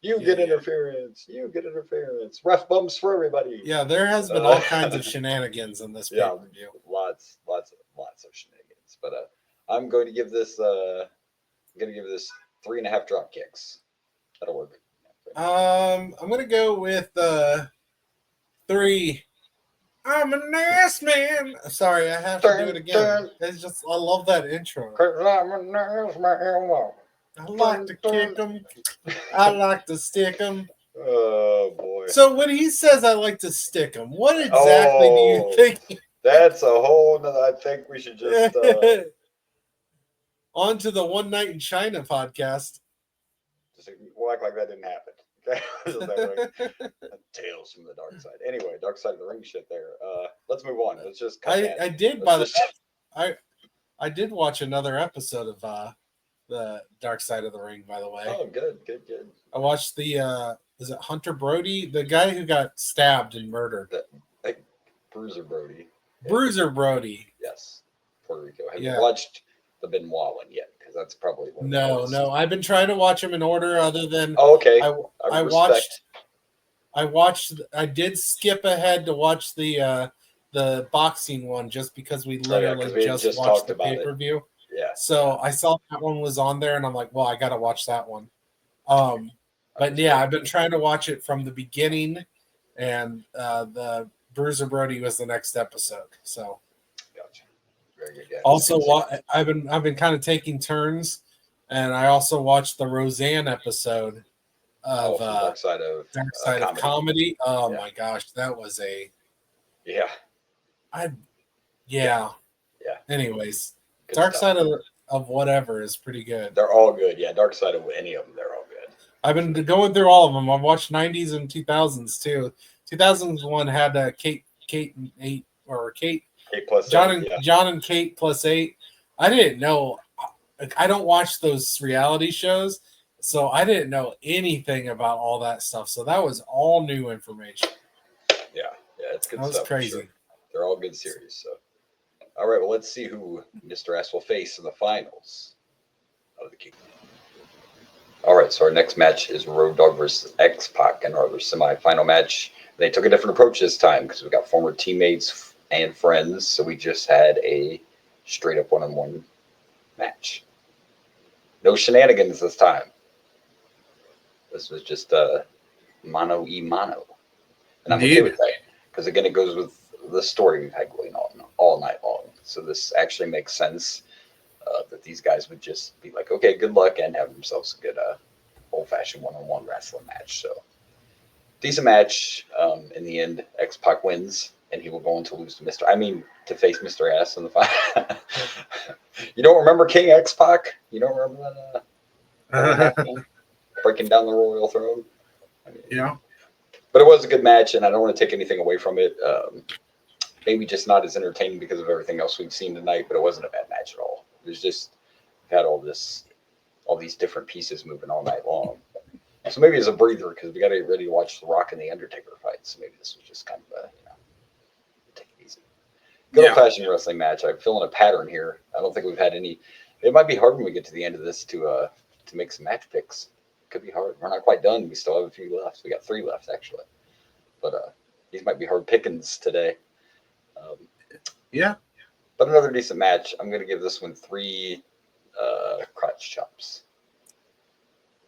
You get interference. You get interference. Ref bumps for everybody. Yeah, there has been all kinds of shenanigans in this pay-per-view. Lots of shenanigans. But I'm going to give this 3.5 drop kicks. That'll work. I'm gonna go with 3. I'm an ass man. Sorry, I have to do it again. It's just I love that intro. I'm an ass man. I like to kick them. I like to stick them. Oh boy! So when he says I like to stick them, what exactly do you think? That's a whole nother. I think we should just on to the One Night in China podcast. We'll act like that didn't happen. Okay, Tales from the dark side. Anyway, dark side of the ring shit. There. Let's move on. Let's just. I did watch another episode of the Dark Side of the Ring. By the way. Oh, good. I watched the. Is it Hunter Brody, the guy who got stabbed and murdered? Bruiser Brody. Bruiser Brody. Yes, Puerto Rico. Have you watched the Benoit one yet? Because that's probably one. No. I've been trying to watch them in order, other than. Oh, okay. I did skip ahead to watch the boxing one just because we literally just watched the pay-per-view. Yeah. So I saw that one was on there, and I'm like, well, I got to watch that one. But yeah, I've been trying to watch it from the beginning, and the Bruiser Brody was the next episode. So, gotcha. Very good. Yeah. Also, I've been kind of taking turns, and I also watched the Roseanne episode of Dark Side of Comedy. Oh my gosh, that was Yeah. Anyways, Good Dark stuff. Side of whatever is pretty good. They're all good. Yeah, Dark Side of any of them, they're all good. I've been going through all of them. I've watched 90s and 2000s too. 2001 had Kate and 8 or Kate plus John 8, and John and Kate plus 8. I didn't know. I don't watch those reality shows, so I didn't know anything about all that stuff. So that was all new information. Yeah, it's good stuff. That was crazy. Sure. They're all good series. So, all right, well, let's see who Mr. S will face in the finals of the King. All right, so our next match is Road Dogg versus X-Pac in our semifinal match. They took a different approach this time because we got former teammates and friends, so we just had a straight-up one-on-one match. No shenanigans this time. This was just mano a mano. And I'm okay with that because, again, it goes with the story we've had going on all night long. So this actually makes sense that these guys would just be like, okay, good luck, and have themselves a good old-fashioned one-on-one wrestling match. So decent match. In the end, X-Pac wins, and he will go on to lose to face Mr. Ass in the fight. You don't remember King X-Pac? You don't remember that breaking down the royal throne? Yeah. But it was a good match, and I don't want to take anything away from it. Maybe just not as entertaining because of everything else we've seen tonight, but it wasn't a bad match at all. It was just had all these different pieces moving all night long. So maybe it's a breather because we got to get ready to watch The Rock and The Undertaker fight. So maybe this was just kind of take it easy. Good old-fashioned wrestling match. I'm feeling a pattern here. I don't think we've had any. It might be hard when we get to the end of this to make some match picks. Could be hard. We're not quite done. We still have a few left. We got 3 left actually, but these might be hard pickings today. But another decent match. I'm going to give this one 3 crotch chops.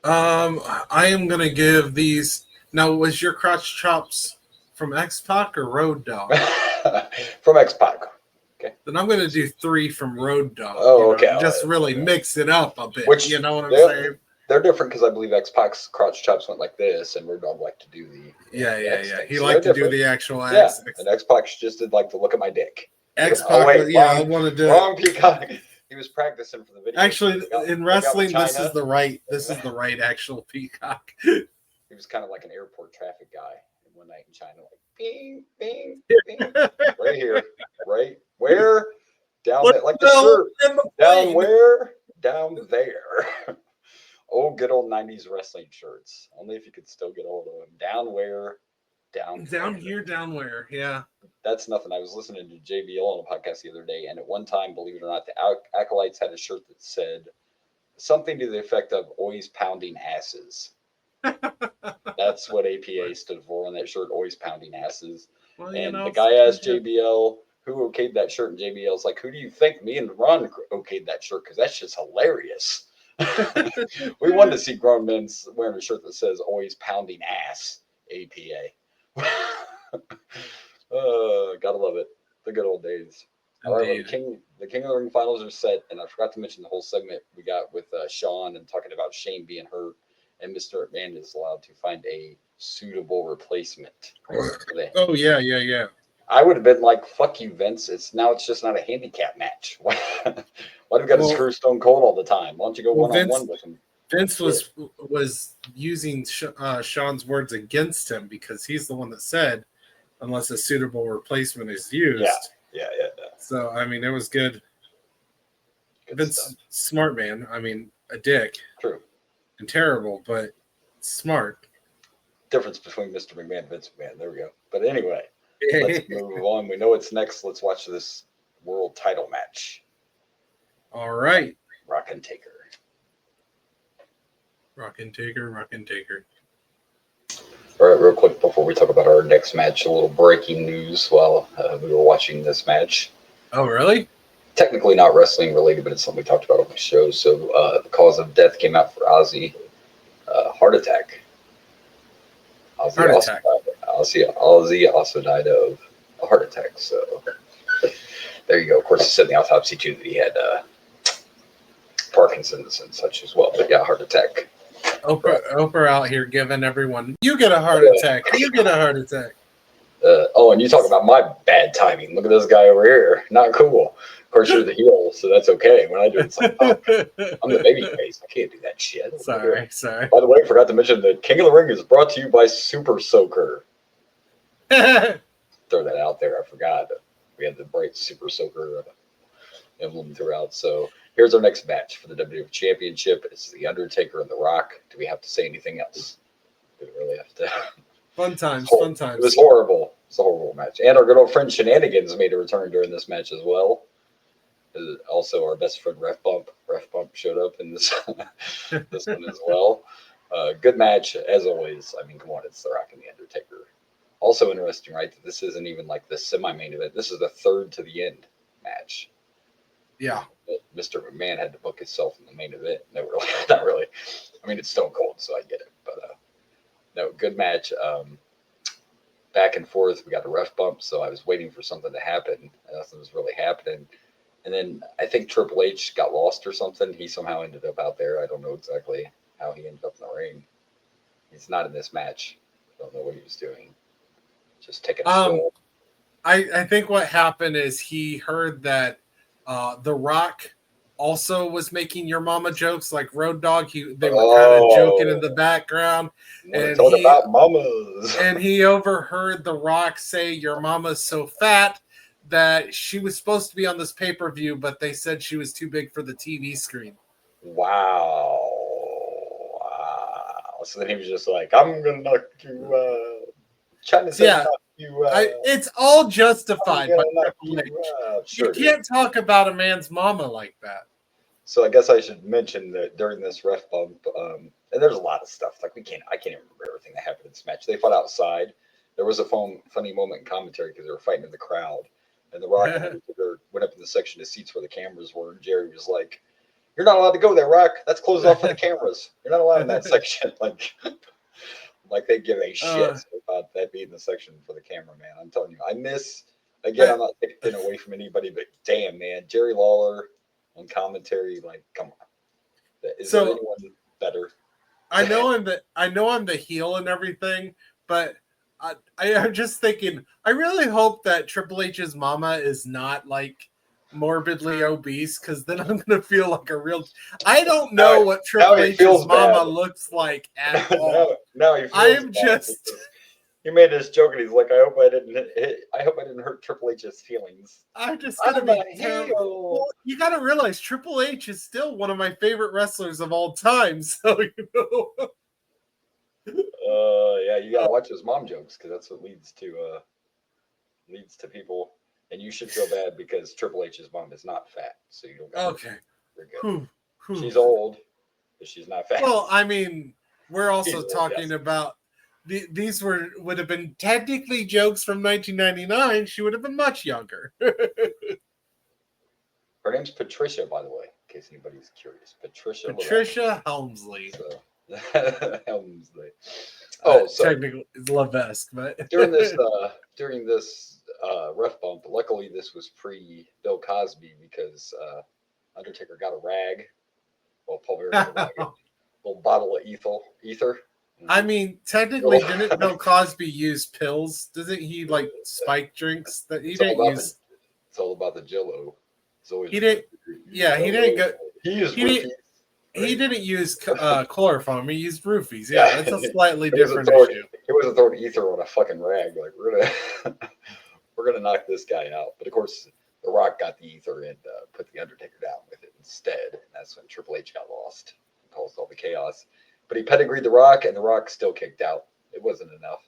I am going to give these. Now, was your crotch chops from X-Pac or Road Dogg? From X-Pac. Okay. Then I'm going to do 3 from Road Dogg. Oh, okay. Just really mix it up a bit. Which, you know what I'm saying? They're different because I believe X-Pac's crotch chops went like this, and Road Dogg liked to do the He liked to do the actual X. Yeah, and X-Pac just did like to look at my dick. X-Pac, I wanted to. Wrong Peacock. He was practicing for the video. Actually, in wrestling, this is the right actual Peacock. He was kind of like an airport traffic guy. And one night in China, like bing, bing, bing, right here, right where, down there, like the shirt, down where, down there. Oh, good old 90s wrestling shirts. Only if you could still get hold of them. Down where, down here, down where, yeah. That's nothing. I was listening to JBL on a podcast the other day, and at one time, believe it or not, the Acolytes had a shirt that said something to the effect of always pounding asses. That's what APA stood for on that shirt, always pounding asses. Well, and the guy asked JBL who okayed that shirt, and JBL's like, who do you think? Me and Ron okayed that shirt because that's just hilarious. We wanted to see grown men wearing a shirt that says always pounding ass, APA. Gotta love it. The good old days. All right, well, the King of the Ring finals are set, and I forgot to mention the whole segment we got with Sean and talking about Shane being hurt, and Mr. McMahon is allowed to find a suitable replacement. Oh yeah. I would have been like, "Fuck you, Vince." It's just not a handicap match. Why do we got to screw Stone Cold all the time? Why don't you go one-on-one with him? Vince was using Sean's words against him because he's the one that said, unless a suitable replacement is used. Yeah. So, I mean, it was good. Vince, stuff. Smart man. I mean, a dick. True. And terrible, but smart. Difference between Mr. McMahon and Vince McMahon. There we go. But anyway, let's move on. We know what's next. Let's watch this world title match. All right. Rock and Taker. All right, real quick before we talk about our next match, a little breaking news while we were watching this match. Oh, really? Technically not wrestling related, but it's something we talked about on the show. So the cause of death came out for Ozzy. Heart attack. Ozzy also died of a heart attack. So there you go. Of course, it said in the autopsy too that he had Parkinson's and such as well. But yeah, heart attack. Oprah out here giving everyone, you get a heart attack. You get a heart attack. And you talk about my bad timing. Look at this guy over here. Not cool. Of course, you're the heel, so that's okay. When I do it, it's like, I'm the baby face. I can't do that shit. Sorry. By the way, I forgot to mention that King of the Ring is brought to you by Super Soaker. Throw that out there. I forgot. We had the bright Super Soaker emblem throughout. So here's our next match for the WWE Championship. It's The Undertaker and The Rock. Do we have to say anything else? Do we really have to? Fun times. It was horrible. It's a horrible match. And our good old friend Shenanigans made a return during this match as well. Also, our best friend Ref Bump showed up in this this one as well. Good match, as always. I mean, come on, it's The Rock and The Undertaker. Also interesting, right, that this isn't even like the semi-main event. This is the third to the end match. Yeah. Mr. McMahon had to book himself in the main event. No, really, not really. I mean, it's Stone Cold, so I get it. But no, good match. back and forth. We got a ref bump, so I was waiting for something to happen. And nothing was really happening. And then I think Triple H got lost or something. He somehow ended up out there. I don't know exactly how he ended up in the ring. He's not in this match. I don't know what he was doing. Just taking a stroll. I think what happened is he heard that The Rock also was making Your Mama jokes like Road Dogg. They were kind of joking in the background. And talk about mamas. And he overheard The Rock say, Your mama's so fat that she was supposed to be on this pay-per-view, but they said she was too big for the TV screen. Wow. So then he was just like, I'm going to knock you trying to say knock you it's all justified by Triple H. Sure, you can't talk about a man's mama like that. So I guess I should mention that during this ref bump, and there's a lot of stuff. Like I can't even remember everything that happened in this match. They fought outside. There was a funny moment in commentary because they were fighting in the crowd, and The Rock and Undertaker went up in the section of seats where the cameras were, and Jerry was like, "You're not allowed to go there, Rock. That's closed off for the cameras. You're not allowed in that section." Like they give a shit about that being the section for the cameraman. I'm telling you, I miss. Again, I'm not taking away from anybody, but damn, man, Jerry Lawler on commentary, like, come on. Is there anyone better? I know I'm the heel and everything, but I'm just thinking, I really hope that Triple H's mama is not like morbidly obese, because then I'm gonna feel like a real. I don't know what Triple H's mama looks like at all. Now he feels I am just. He made this joke and he's like, I hope I didn't hurt Triple H's feelings. I'm just gonna be terrible. Well, you gotta realize Triple H is still one of my favorite wrestlers of all time. So yeah, you gotta watch his mom jokes because that's what leads to people. And you should feel bad because Triple H's mom is not fat, so you don't. Okay. You're good. She's old, but she's not fat. Well, I mean, we're also talking about. These would have been technically jokes from 1999. She would have been much younger. Her name's Patricia, by the way, in case anybody's curious. Patricia Helmsley. So, Helmsley. So technically it's Levesque, but during this ref bump, luckily this was pre Bill Cosby because Undertaker got a rag. Well, Paul Bearer got a rag, a little bottle of ether. I mean, technically, didn't Bill Cosby use pills? Doesn't he like spike drinks that he didn't use? It's all about the Jello. He didn't. Yeah, he didn't go. He didn't use chloroform. He used roofies. Yeah, that's a slightly different issue. He wasn't throwing ether on a fucking rag. Like we're gonna knock this guy out. But of course, The Rock got the ether and put the Undertaker down with it instead. And that's when Triple H got lost and caused all the chaos. But he pedigreed The Rock, and The Rock still kicked out. It wasn't enough.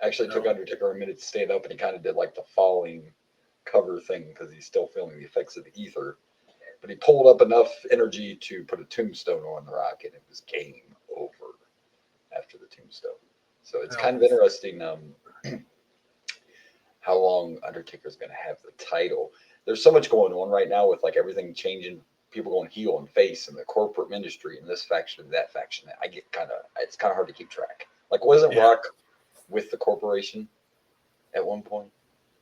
Actually, it took Undertaker a minute to stand up, and he kind of did like the falling cover thing because he's still feeling the effects of the ether. But he pulled up enough energy to put a tombstone on The Rock, and it was game over after the tombstone. So it's kind of interesting how long Undertaker's going to have the title. There's so much going on right now with like everything changing. People going heel and face and the corporate ministry and this faction and that faction. It's kind of hard to keep track. Like, wasn't Rock with the corporation at one point?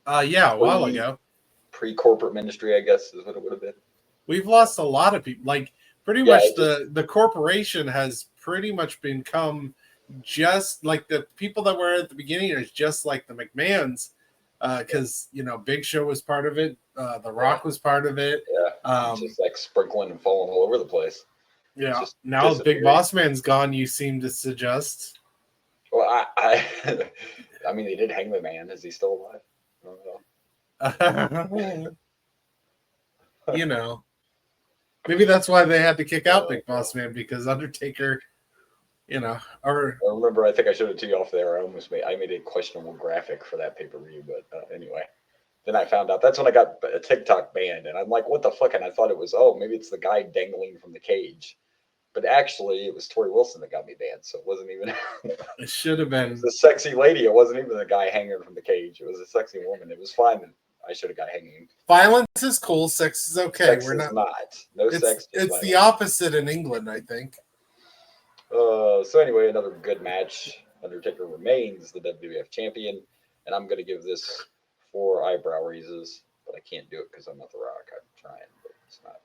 Yeah, a while ago. Pre-corporate ministry, I guess, is what it would have been. We've lost a lot of people. Like, pretty much the corporation has pretty much become just like the people that were at the beginning is just like the McMahons. Because Big Show was part of it, The Rock was part of it. Yeah, just like sprinkling and falling all over the place. Yeah, now the Big Boss Man's gone. You seem to suggest. Well, I mean, they did hang the man. Is he still alive? I don't know. Maybe that's why they had to kick out Big Boss Man because Undertaker. I remember. I think I showed it to you off there. I made a questionable graphic for that pay-per-view, but anyway. Then I found out that's when I got a TikTok banned, and I'm like, "What the fuck?" And I thought it was, maybe it's the guy dangling from the cage, but actually it was Tori Wilson that got me banned. So it wasn't even. It should have been the sexy lady. It wasn't even the guy hanging from the cage. It was a sexy woman. It was fine. I should have got hanging. Violence is cool. Sex is okay. Sex is not. No sex. It's the opposite in England, I think. So anyway, another good match. Undertaker remains the WWF champion, and I'm going to give this 4 eyebrow raises, but I can't do it because I'm not The Rock. I'm trying, but it's not.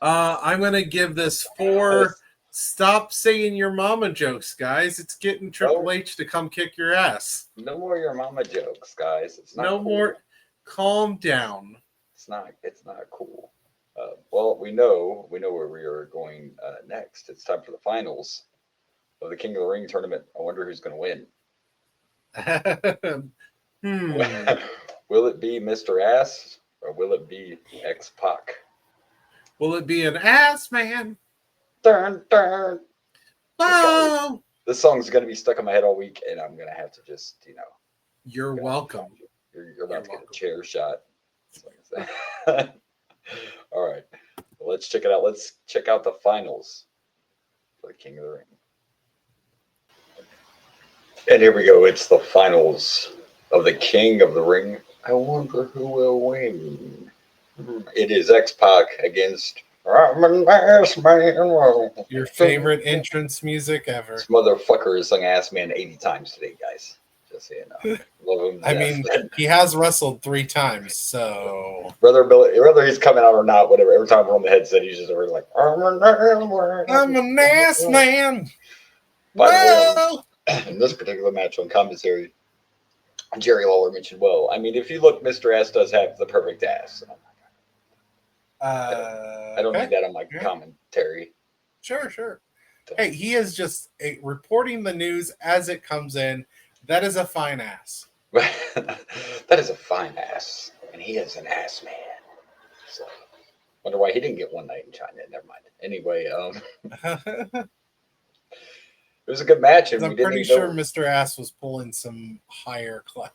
I'm going to give this 4. Stop saying your mama jokes, guys. It's getting Triple H to come kick your ass. No more your mama jokes, guys. It's not no cool. more. Calm down. It's not cool. Well, we know where we are going next. It's time for the finals of the King of the Ring tournament. I wonder who's going to win. Will it be Mr. Ass or will it be X-Pac? Will it be an ass man? Dun, dun. Oh! This song's going to be stuck in my head all week, and I'm going to have to just, You're welcome. You're about to get a chair shot. All right. Well, let's check it out. Let's check out the finals for the King of the Ring. And here we go. It's the finals of the King of the Ring. I wonder who will win. It is X-Pac against I'm an ass man. Your favorite entrance music ever. This motherfucker has sung Ass Man 80 times today, guys. Just so you know. Love him. I mean, he has wrestled 3 times, so whether he's coming out or not, whatever. Every time we're on the headset, he's just like, I'm an ass man. By the way, in this particular match on commentary, Jerry Lawler mentioned, well, I mean, if you look, Mr. Ass does have the perfect ass. I don't need that on my commentary. Sure. Hey, he is just reporting the news as it comes in. That is a fine ass. That is a fine ass. And he is an ass man. So, wonder why he didn't get one night in China. Never mind. Anyway, it was a good match. And I'm pretty sure Mr. Ass was pulling some higher class.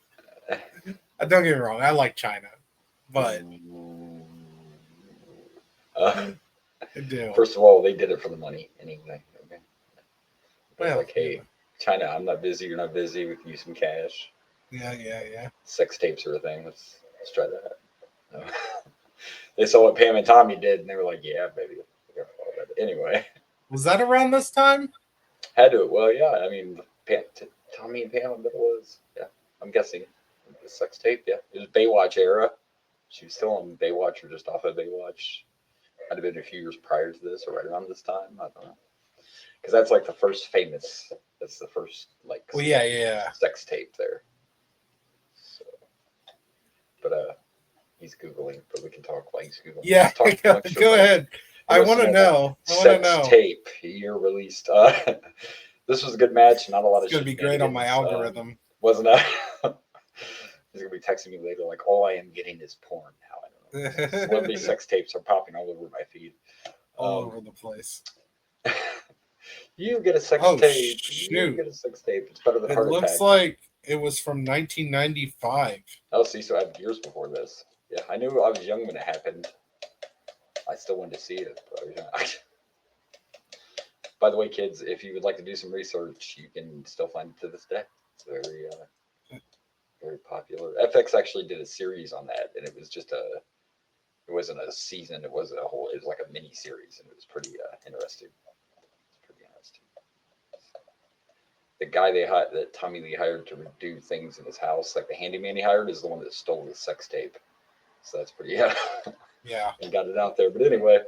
Don't get me wrong. I like China. But... I do. First of all, they did it for the money anyway. Okay. Well, like, hey, China, I'm not busy. You're not busy. We can use some cash. Yeah. Sex tapes are a thing. Let's try that. They saw what Pam and Tommy did, and they were like, "Yeah, baby." Anyway, was that around this time? Had to. Well, yeah. I mean, Tommy and Pam, that was. Yeah, I'm guessing the sex tape. Yeah, it was Baywatch era. She was still on Baywatch or just off of Baywatch. Might have been a few years prior to this or right around this time. I don't know. Because that's like the first famous, that's the first like sex tape there. So, but he's Googling, but we can talk while he's Googling. Yeah, go ahead. I want to know. Sex tape year released. This was a good match. Not a lot of it's going to be great on my algorithm. Wasn't it? He's going to be texting me later like, all I am getting is porn now. Celebrity sex tapes are popping all over my feed. All over the place. You get a sex tape. Shoot. You get a sex tape. It's better than It looks like it was from 1995. Oh, see, so I have years before this. Yeah, I knew I was young when it happened. I still wanted to see it. But I was young. By the way, kids, if you would like to do some research, you can still find it to this day. It's very, very popular. FX actually did a series on that, and it was just it wasn't a season. It was like a mini series, and it was pretty interesting. The guy that Tommy Lee hired to do things in his house, like the handyman he hired, is the one that stole the sex tape. So that's pretty, yeah. And got it out there. But anyway,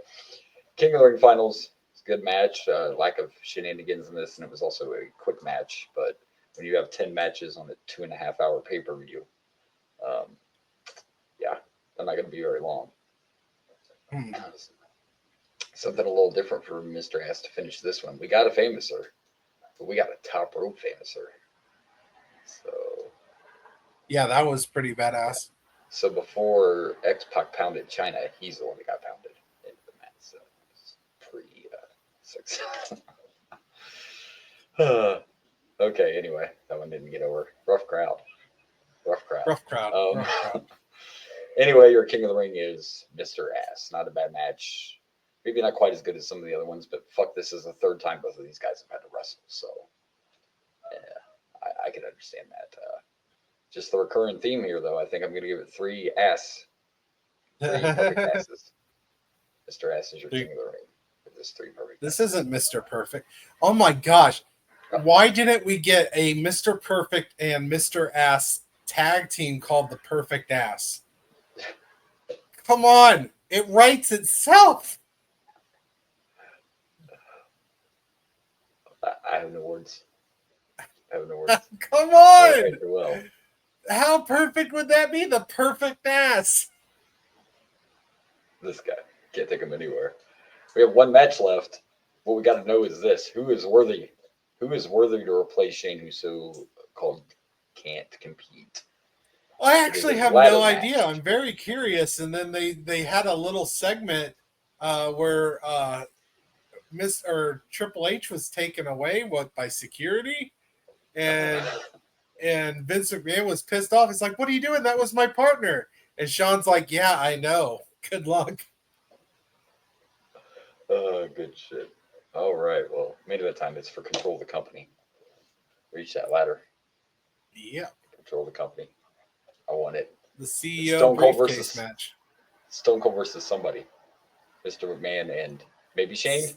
King of the Ring finals. It's a good match. Lack of shenanigans in this, and it was also a quick match. But when you have 10 matches on a 2.5 hour pay-per-view, they're not going to be very long. Something a little different for Mr. Ass to finish this one. We got a famouser, but we got a top rope famouser. So, yeah, that was pretty badass. So before X-Pac pounded China, he's the one that got pounded into the mat. So it's pretty successful. Okay, anyway, that one didn't get over. Rough crowd. Anyway, your King of the Ring is Mr. Ass. Not a bad match. Maybe not quite as good as some of the other ones, but fuck, this is the third time both of these guys have had to wrestle. So, yeah, I can understand that. Just the recurring theme here, though, I think I'm going to give it 3 ass. 3 perfect asses. Mr. Ass is your King of the Ring. This 3 perfect. This isn't Mr. Perfect. Oh my gosh. Why didn't we get a Mr. Perfect and Mr. Ass tag team called the Perfect Ass? Come on. It writes itself. I have no words. I have no words. Come on. Right, well, How perfect would that be? The Perfect Ass. this guy can't take him anywhere. We have one match left. What we got to know is this: who is worthy? Who is worthy to replace Shane, who so-called can't compete? I actually have ladder no match. idea. I'm very curious. And then they had a little segment where Miss or Triple H was taken away by security, and Vince McMahon was pissed off. He's like, "What are you doing? That was my partner." And Sean's like, "Yeah, I know. Good luck." Good shit. All right. Well, main event time is for control of the company. Reach that ladder. Yeah. Control the company. I want it. The CEO Stone Cold briefcase versus match. Stone Cold versus somebody. Mr. McMahon and maybe Shane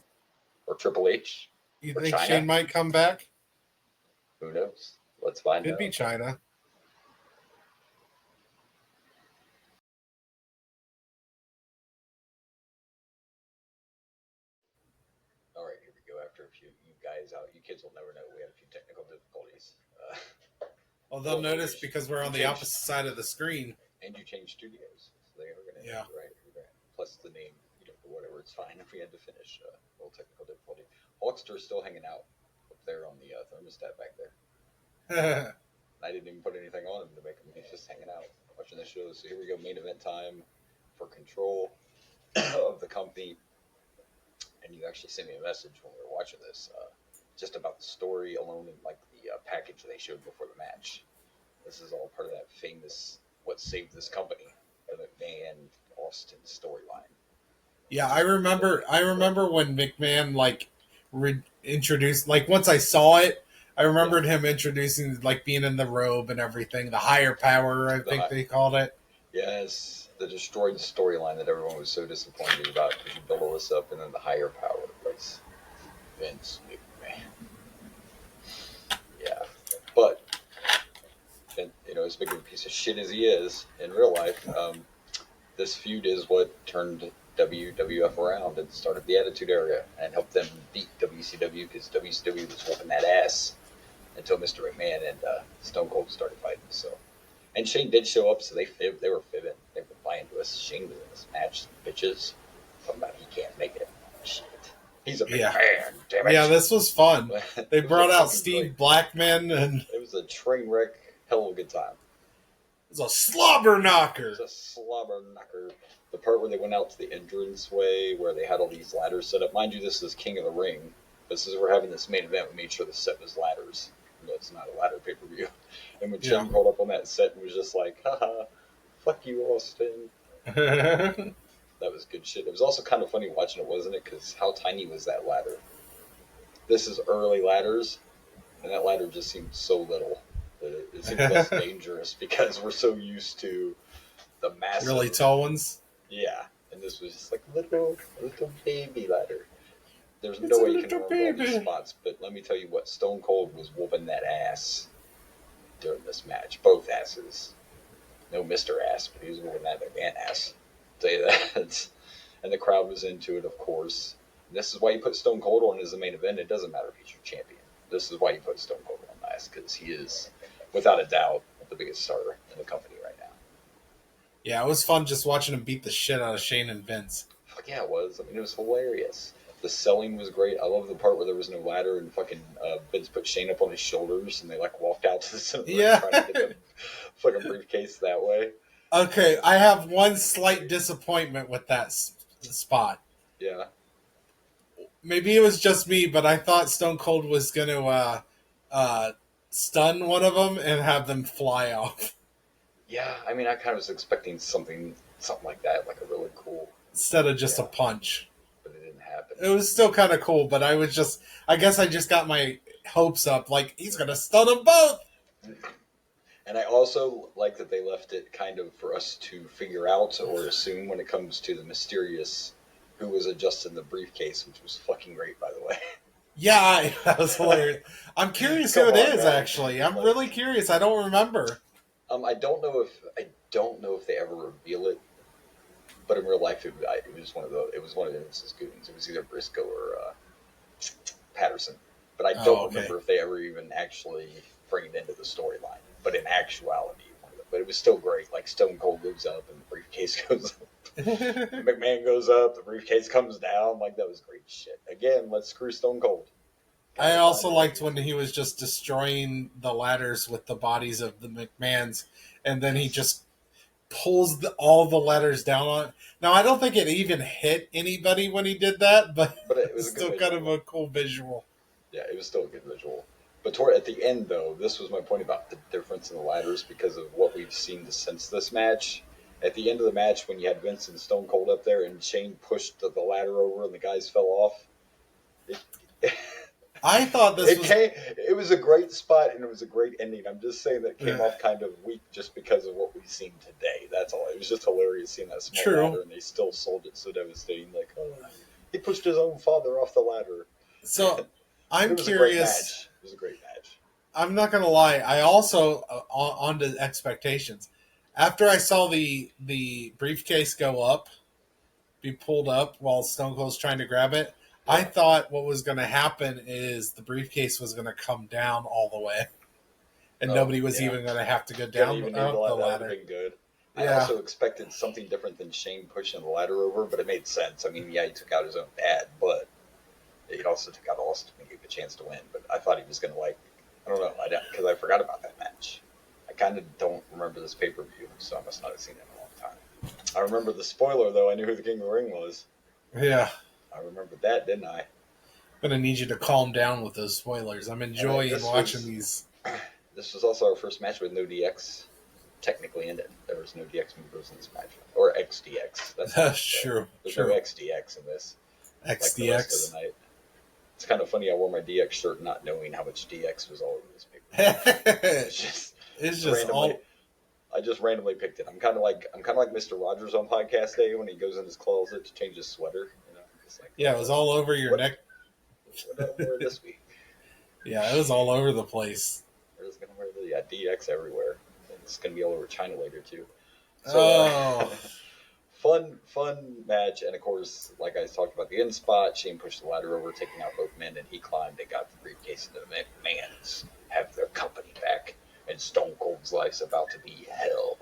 or Triple H. You or think China. Shane might come back? Who knows? Let's find out. Could be China. All right, here we go. After a few, you guys out, you kids will never know. We had a few technical difficulties. Well, they'll notice because we're on the opposite side of the screen. And you changed studios. So they are going to Yeah. Right. Plus the name, whatever, it's fine if we had to finish. A little technical difficulty. Hulkster's still hanging out up there on the thermostat back there. I didn't even put anything on him to make him. He's just hanging out, watching the show. So here we go, main event time for control of the company. And you actually sent me a message when we were watching this, just about the story alone and like the package they showed before the match. This is all part of that famous "What Saved This Company," the McMahon Austin storyline. Yeah, I remember when McMahon introduced, like, once I saw it, I remembered him introducing, like, being in the robe and everything, the higher power, I think they called it. Yes, the destroyed storyline that everyone was so disappointed about because you built all this up, and then the higher power was Vince McMahon. Yeah, but and, as big of a piece of shit as he is in real life, this feud is what turned WWF around and started the Attitude Era and helped them beat WCW because WCW was whooping that ass until Mr. McMahon and Stone Cold started fighting. So, and Shane did show up, so they were fibbing, they were lying to us. Shane was in this match, bitches, talking about he can't make it. Shit, he's a big man. Damn it. Yeah, this was fun. They brought out Steve Blackman, and it was a train wreck, hell of a good time. It was a slobber knocker. It was a slobber knocker. The part where they went out to the entrance way, where they had all these ladders set up. Mind you, this is King of the Ring. This is we're having this main event. We made sure the set was ladders. It's not a ladder pay-per-view. And when Shane rolled up on that set and was just like, haha, fuck you, Austin. That was good shit. It was also kind of funny watching it, wasn't it? Because how tiny was that ladder? This is early ladders, and that ladder just seemed so little. It seemed less dangerous because we're so used to the massive, really tall ones. Yeah, and this was just like little baby ladder. There's no way you can remember all these spots, but let me tell you what, Stone Cold was whooping that ass during this match. Both asses. No Mr. Ass, but he was whooping that McMahon ass. I'll tell you that. And the crowd was into it, of course. And this is why you put Stone Cold on as the main event. It doesn't matter if he's your champion. This is why you put Stone Cold on last, because he is, without a doubt, the biggest star in the company right now. Yeah, it was fun just watching him beat the shit out of Shane and Vince. Fuck yeah, it was. I mean, it was hilarious. The selling was great. I love the part where there was no ladder and fucking Vince put Shane up on his shoulders and they like walked out to the center trying to get the fucking briefcase that way. Okay, I have one slight disappointment with that spot. Yeah. Maybe it was just me, but I thought Stone Cold was going to stun one of them and have them fly off. Yeah, I mean, I kind of was expecting something like that, like a really cool. Instead of just a punch. But it didn't happen. It was still kind of cool, but I guess I just got my hopes up, like, he's going to stun them both! And I also like that they left it kind of for us to figure out or assume when it comes to the mysterious who was adjusting the briefcase, which was fucking great, by the way. Yeah, that was hilarious. I'm curious who Come it on, is. man. Actually, I'm Like, really curious. I don't remember. I don't know if they ever reveal it, but in real life, it was one of Vince's goons. It was either Briscoe or Patterson, but I Oh, don't okay. remember if they ever even actually bring it into the storyline. But in actuality, but it was still great. Like Stone Cold goes up and the briefcase goes up. McMahon goes up, the briefcase comes down. Like that was great shit. Again, let's screw Stone Cold. I Gotta find also a way. liked when he was just destroying the ladders with the bodies of the McMahons, and then he Yes. just pulls all the ladders down on. Now, I don't think it even hit anybody when he did that, but But it was it's a good still kind of visual. a cool visual. Yeah, it was still a good visual. But toward at the end, though, this was my point about the difference in the ladders because of what we've seen since this match. At the end of the match, when you had Vince and Stone Cold up there, and Shane pushed the ladder over, and the guys fell off. It, I thought this it was came. It was a great spot, and it was a great ending. I'm just saying that it came off kind of weak just because of what we've seen today. That's all. It was just hilarious seeing that small true. ladder, and they still sold it so devastating. Like, oh, he pushed his own father off the ladder. So But I'm it was a great curious. match. It was a great match. I'm not gonna lie. I also on to expectations. After I saw the briefcase go up, be pulled up while Stone Cold's trying to grab it, I Yeah. thought what was going to happen is the briefcase was going to come down all the way, and Oh, nobody was yeah. even going to have to go Didn't down even need up the that. That would have ladder. been good. I Yeah, also expected something different than Shane pushing the ladder over, but it made sense. I mean, yeah, he took out his own dad, but he also took out Austin and gave him a chance to win. But I thought he was going to, like, I don't know, because I forgot about that match. I kind of don't remember this pay per view, so I must not have seen it in a long time. I remember the spoiler, though. I knew who the King of the Ring was. yeah. I remembered that, didn't I? I'm going to need you to calm down with those spoilers. I'm And enjoying watching these. this was also our first match with no DX technically in it. There was no DX members in this match, or XDX. That's what I That's should say. true. There's no True. XDX in this, like the rest of XDX. the night. It's kind of funny. I wore my DX shirt not knowing how much DX was all over this paper. It's just It's just randomly. all. I just randomly picked it. I'm kind of like Mr. Rogers on podcast day when he goes in his closet to change his sweater. You know, it's like, Yeah, it was all over your what, neck. what did I wear this week? Yeah, it was all over the place. We're just gonna wear the DX everywhere. It's gonna be all over China later too. So Oh, fun match, and of course, like I talked about the end spot, Shane pushed the ladder over, taking out both men, and he climbed and got the briefcase, and the McMahons have their company back, and Stone Cold's life's about to be hell.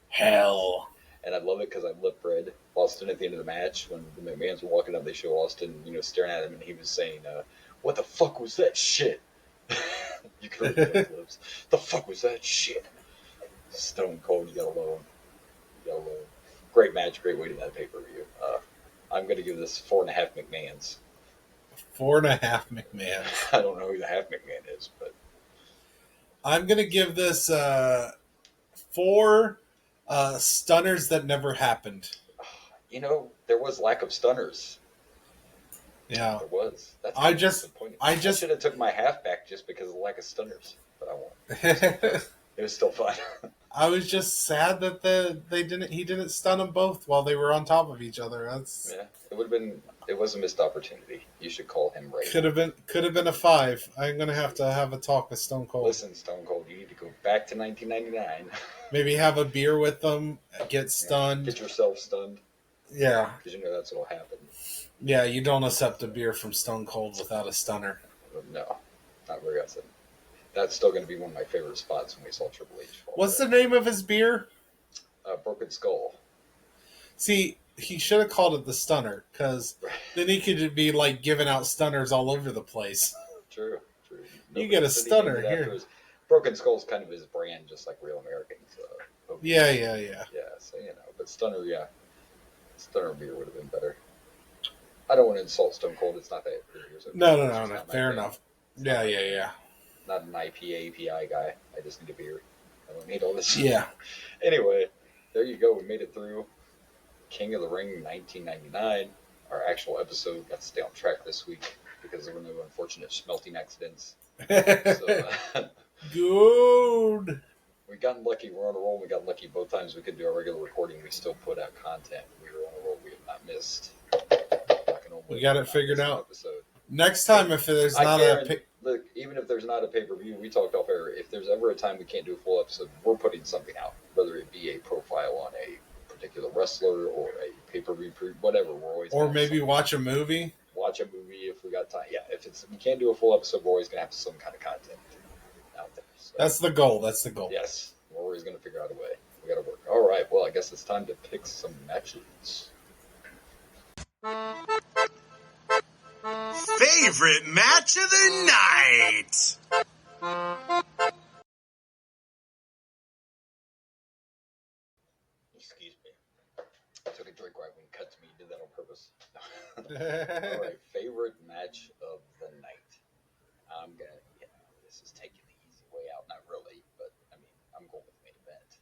hell. And I love it because I lip read Austin at the end of the match when the McMahons were walking up. They show Austin, staring at him, and he was saying, "What the fuck was that shit?" You could read those lips. The fuck was that shit? Stone Cold, yellow. Great match, great way to that pay per view. I'm going to give this 4.5 McMahons. 4.5 McMahons. I don't know who the half McMahon is, but I'm gonna give this 4 stunners that never happened. there was lack of stunners. Yeah, There was. That's I kind of just, disappointing. I I just, should have took my half back just because of the lack of stunners, but I won't. It was still fun. I was just sad that he didn't stun them both while they were on top of each other. That's Yeah, it would have been. It was a missed opportunity. You should call him Ray. could have been a 5. I'm gonna have to have a talk with Stone Cold. Listen, Stone Cold, you need to go back to 1999. Maybe have a beer with them, get stunned. Get yourself stunned, Yeah, because that's what'll happen. yeah. You don't accept a beer from Stone Cold without a stunner. No, not very often. That's still going to be one of my favorite spots when we saw Triple H fall. What's the name of his beer? Broken Skull. See, he should have called it the Stunner, because then he could be like giving out stunners all over the place. True. You get a stunner here. Broken Skull's kind of his brand, just like Real Americans. Yeah. Yeah, so but Stunner, yeah. Stunner beer would have been better. I don't want to insult Stone Cold. It's not that. No. Fair enough. Yeah. Not an IPA, API guy. I just need a beer. I don't need all this. Yeah. Anyway, there you go. We made it through King of the Ring 1999. Our actual episode got to stay on track this week because there were no unfortunate smelting accidents. So Good. we got lucky. We're on a roll. We got lucky both times we could do our regular recording. We still put out content. We were on a roll. We have not missed. We got it figured out. Episode. Next time, if there's not look, even if there's not a pay-per-view, we talked off air. If there's ever a time we can't do a full episode, we're putting something out, whether it be a profile on a particular wrestler or a pay-per-view, whatever. We're always or maybe watch a movie. Watch a movie if we got time. Yeah, if we can't do a full episode, we're always gonna have some kind of content out there. So, that's the goal. Yes, we're always gonna figure out a way. We gotta work. All right. Well, I guess it's time to pick some matches. Favorite match of the night. Excuse me. I took a drink right when you cut to me. You did that on purpose. All right. Favorite match of the night. I'm gonna. This is taking the easy way out. Not really, but I mean, I'm going with main event.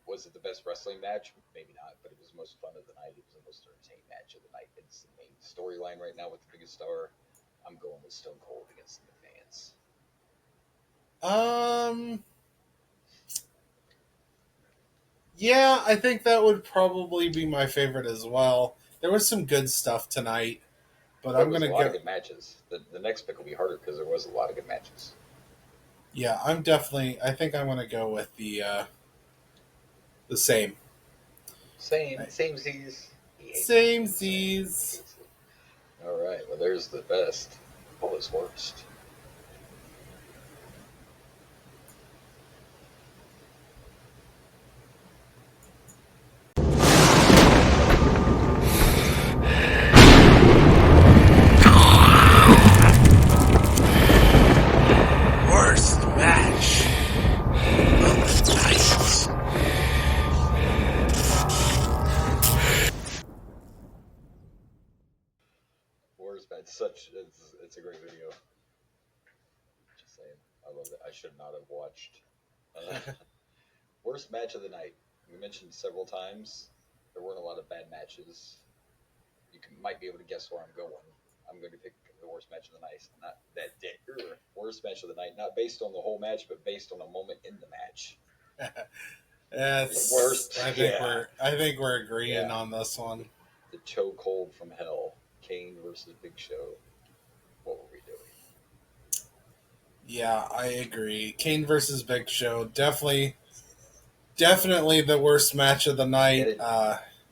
Was it the best wrestling match? Maybe not, but it was the most fun of the night. It was the most entertaining match of the night. It's the main storyline right now with the biggest star. I'm going with Stone Cold against the McMahons. Yeah, I think that would probably be my favorite as well. There was some good stuff tonight, but I'm gonna go. A lot of good matches. The next pick will be harder because there was a lot of good matches. Yeah, I think I'm gonna go with the same. Same Z's. Same Z's. All right. Well, there's the best. What was worst? Worst match of the night. Worst match. It's a great video. Just saying. I love it. I should not have watched. Worst match of the night. We mentioned several times there weren't a lot of bad matches. You might be able to guess where I'm going. I'm going to pick the worst match of the night. Not that day. Worst match of the night. Not based on the whole match, but based on a moment in the match. That's worst. I think we're agreeing on this one. The chokehold from hell. Kane versus Big Show. What were we doing? Yeah, I agree. Kane versus Big Show. Definitely the worst match of the night.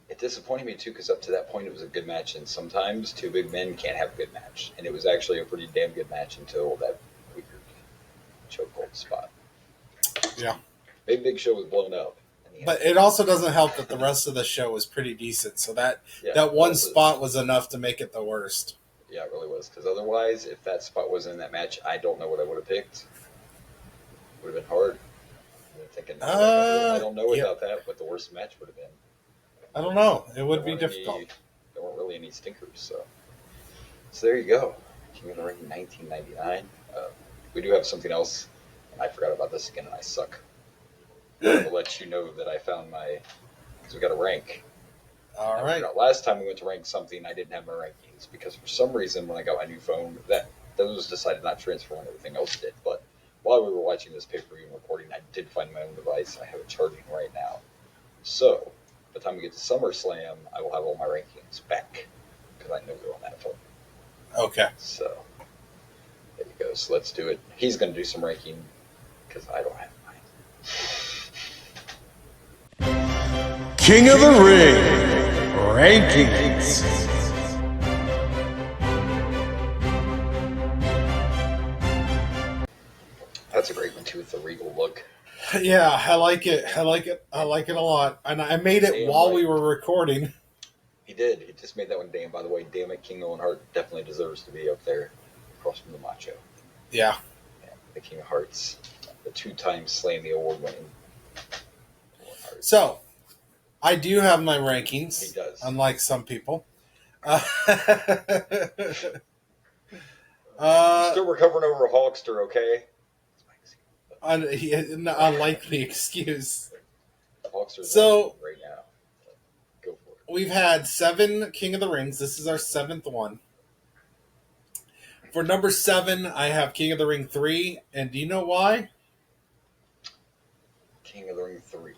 It disappointed me too because up to that point it was a good match, and sometimes two big men can't have a good match, and it was actually a pretty damn good match until that weird chokehold spot. Yeah, Big Show was blown up. But it also doesn't help that the rest of the show was pretty decent. So that one spot was enough to make it the worst. Yeah, it really was. Because otherwise, if that spot wasn't in that match, I don't know what I would have picked. It would have been hard. I'm thinking, I don't know about that, but the worst match would have been. I don't know. It would be difficult. There weren't really any stinkers. So there you go. King of the Ring 1999. We do have something else, and I forgot about this again, and I suck. I'll let you know that I found because we got a rank. All right. Last time we went to rank something, I didn't have my rankings because for some reason when I got my new phone, those decided not to transfer when everything else did. But while we were watching this pay-per-view and recording, I did find my own device. I have it charging right now. So by the time we get to SummerSlam, I will have all my rankings back because I know they're on that phone. Okay. So there you go. So let's do it. He's going to do some ranking because I don't have mine. King of the Ring rankings. That's a great one too with the regal look. Yeah, I like it. I like it a lot. And I made it while we were recording. He did. He just made that one damn. By the way, damn it, King Owen Hart definitely deserves to be up there across from the Macho. Yeah. The King of Hearts. The 2-time Slammy Award winning. So, I do have my rankings. He does. Unlike some people. Still recovering over a Hulkster, okay? Unlikely excuse. Hulkster's right now. Go for it. We've had 7 King of the Rings. This is our 7th one. For number 7, I have King of the Ring 3. And do you know why? King of the Ring 3.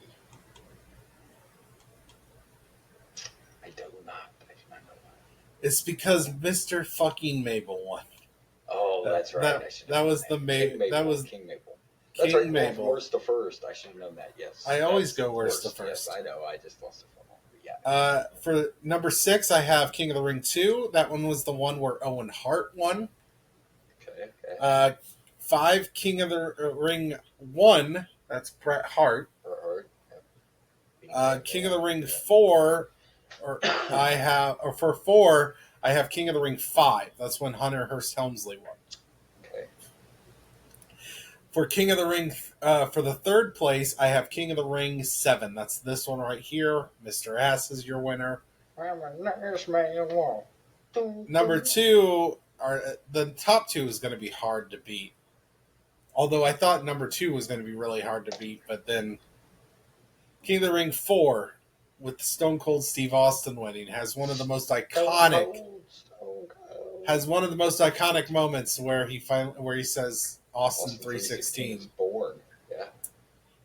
I do not know why. It's because Mr. fucking Mabel won. Oh, that's right. That was the King that was King Mabel. King That's right. Mabel. Worst to first. I should have known that. Yes. I always go worst to first. Yes, I know. I just lost it for a moment. Yeah. For number 6, I have King of the Ring 2. That one was the one where Owen Hart won. Okay. 5, King of the Ring 1. That's Bret Hart. King of the Ring 4, for 4, I have King of the Ring 5. That's when Hunter Hearst Helmsley won. Okay. For King of the Ring, for the 3rd place, I have King of the Ring 7. That's this one right here. Mr. Ass is your winner. Number 2, the top 2 is going to be hard to beat. Although I thought number 2 was going to be really hard to beat, but then King of the Ring 4 with Stone Cold Steve Austin winning has one of the most iconic moments where he says Austin 316 is born. Yeah.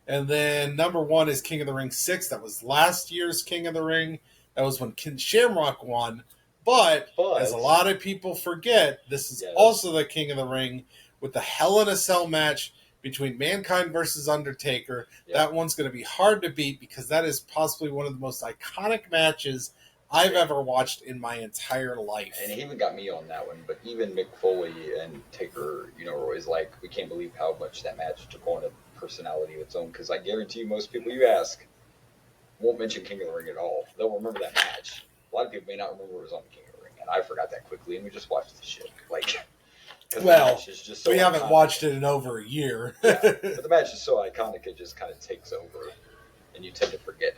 And then number 1 is King of the Ring 6. That was last year's King of the Ring. That was when Ken Shamrock won. But as a lot of people forget, this is also the King of the Ring with the Hell in a Cell match between Mankind versus Undertaker. Yep. That one's going to be hard to beat because that is possibly one of the most iconic matches I've ever watched in my entire life. And he even got me on that one, but even Mick Foley and Taker, were always like, we can't believe how much that match took on a personality of its own, because I guarantee you most people you ask won't mention King of the Ring at all. They'll remember that match. A lot of people may not remember it was on the King of the Ring, and I forgot that quickly, and we just watched the shit. Well, we haven't watched it in over a year. Yeah, but the match is so iconic, it just kind of takes over, and you tend to forget.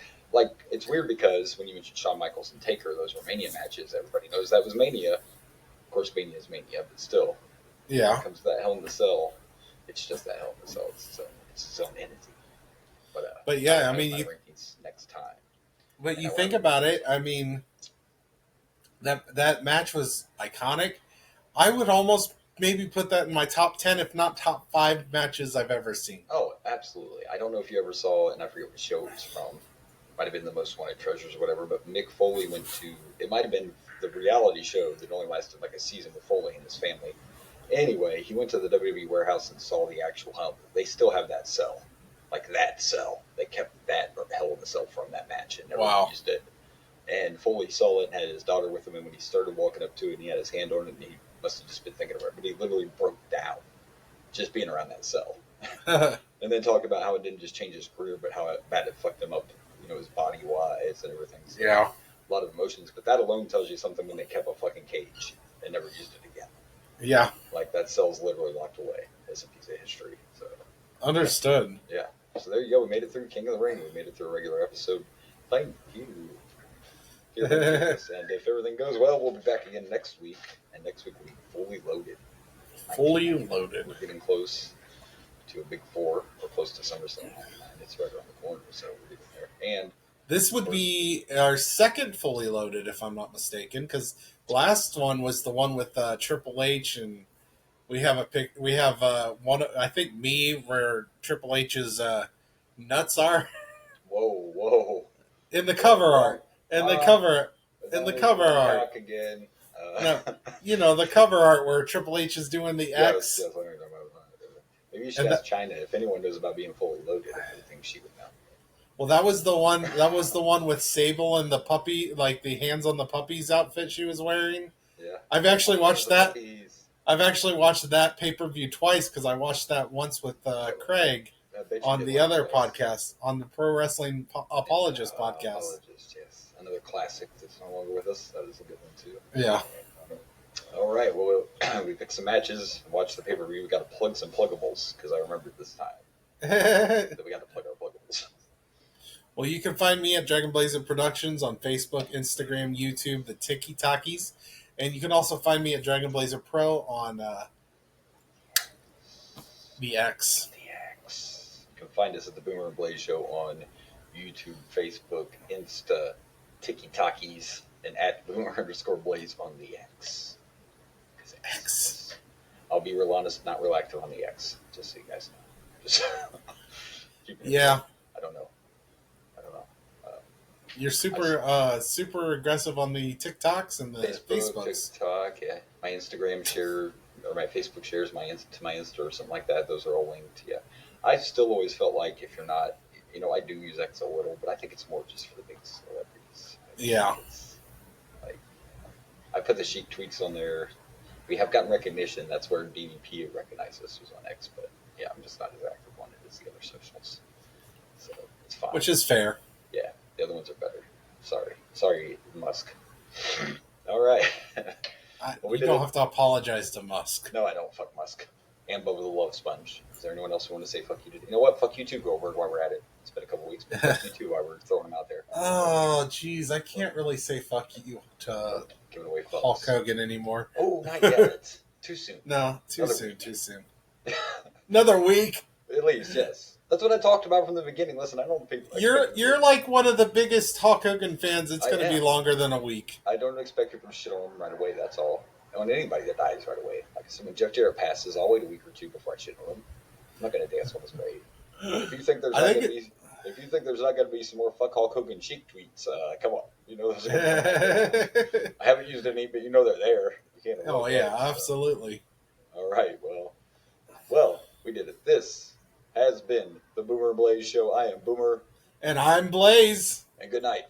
It's weird because when you mentioned Shawn Michaels and Taker, those were Mania matches. Everybody knows that was Mania. Of course, Mania is Mania, but still. Yeah. When it comes to that Hell in the Cell, it's just that Hell in the Cell. It's its own entity. But yeah, I mean, next time. But you think about it, I mean, that match was iconic. I would almost maybe put that in my top 10, if not top 5 matches I've ever seen. Oh, absolutely. I don't know if you ever saw, and I forget what show it was from. Might have been the Most Wanted Treasures or whatever, but Mick Foley went to, it might have been the reality show that only lasted like a season with Foley and his family. Anyway, he went to the WWE warehouse and saw the actual hell. They still have that cell. That cell. They kept that Hell in the Cell from that match and never used it. And Foley saw it and had his daughter with him, and when he started walking up to it and he had his hand on it, and he must have just been thinking about it, but he literally broke down just being around that cell. And then talk about how it didn't just change his career, but how bad it fucked him up, his body-wise and everything. So yeah. A lot of emotions, but that alone tells you something when they kept a fucking cage and never used it again. Yeah. That cell's literally locked away as a piece of history. So understood. Yeah. So there you go. We made it through King of the Ring. We made it through a regular episode. Thank you. And if everything goes well, we'll be back again next week. And next week we'll be fully loaded. Fully loaded. We're getting close to a big 4. We're close to Summerslam. And it's right around the corner, so we're getting there. And this would be our second fully loaded, if I'm not mistaken, because last one was the one with Triple H, and we have one. I think me where Triple H's nuts are. Whoa! In the cover art, the cover art again. No, the cover art where Triple H is doing the X. Yes, maybe you should ask China if anyone knows about being fully loaded. I think she would know. Well, that was the one. That was the one with Sable and the puppy, the hands on the puppy's outfit she was wearing. Yeah, I've actually watched that. I've actually watched that pay-per-view twice because I watched that once with Craig on the other podcast, on the Pro Wrestling Apologist podcast. Apologist, yes, another classic that's no longer with us. That is a good one too. Yeah. All right. Well, we picked some matches. Watched the pay-per-view. We got to plug some pluggables because I remembered this time that we got to plug our pluggables. Well, you can find me at Dragon Blazer Productions on Facebook, Instagram, YouTube, the Tiki Takis. And you can also find me at Dragon Blazer Pro on the X. You can find us at the Boomer and Blaze Show on YouTube, Facebook, Insta, Tiki Takis, and at Boomer_Blaze on the X. X. I'll be real honest, not real active on the X, just so you guys know. Just yeah. I don't know. You're super aggressive on the TikToks and the Facebooks. TikTok, yeah. My Instagram share or my Facebook shares to my Insta or something like that. Those are all linked. Yeah. I still always felt like if you're not, I do use X a little, but I think it's more just for the big celebrities. Yeah. It's like I put the chic tweets on there. We have gotten recognition. That's where DVP recognized us was on X, but yeah, I'm just not as active on it as the other socials. So it's fine. Which is fair. Yeah, the other ones are better. Sorry, Musk. All right. You don't have to apologize to Musk. No, I don't. Fuck Musk. And Bubba the Love Sponge. Is there anyone else who want to say fuck you to? You know what? Fuck you too, Goldberg, while we're at it. It's been a couple weeks, but fuck you too while we're throwing them out there. Oh, geez. I can't really say fuck you to Giving away Hulk Hogan anymore. Oh, not yet. Too soon. No, too soon. Another week. At least, yes. That's what I talked about from the beginning. Listen, I don't think you're like one of the biggest Hulk Hogan fans. It's going to be longer than a week. I don't expect people to shit on him right away. That's all. On anybody that dies right away. Like when Jeff Jarrett passes, I'll wait a week or two before I shit on him. I'm not going to dance on his grave. If you think there's not going to be some more fuck Hulk Hogan cheek tweets, come on. Those I haven't used any, but they're there. You can't. Oh yeah, absolutely. All right. Well, we did it. This has been the Boomer and Blaze Show. I am Boomer. And I'm Blaze. And good night.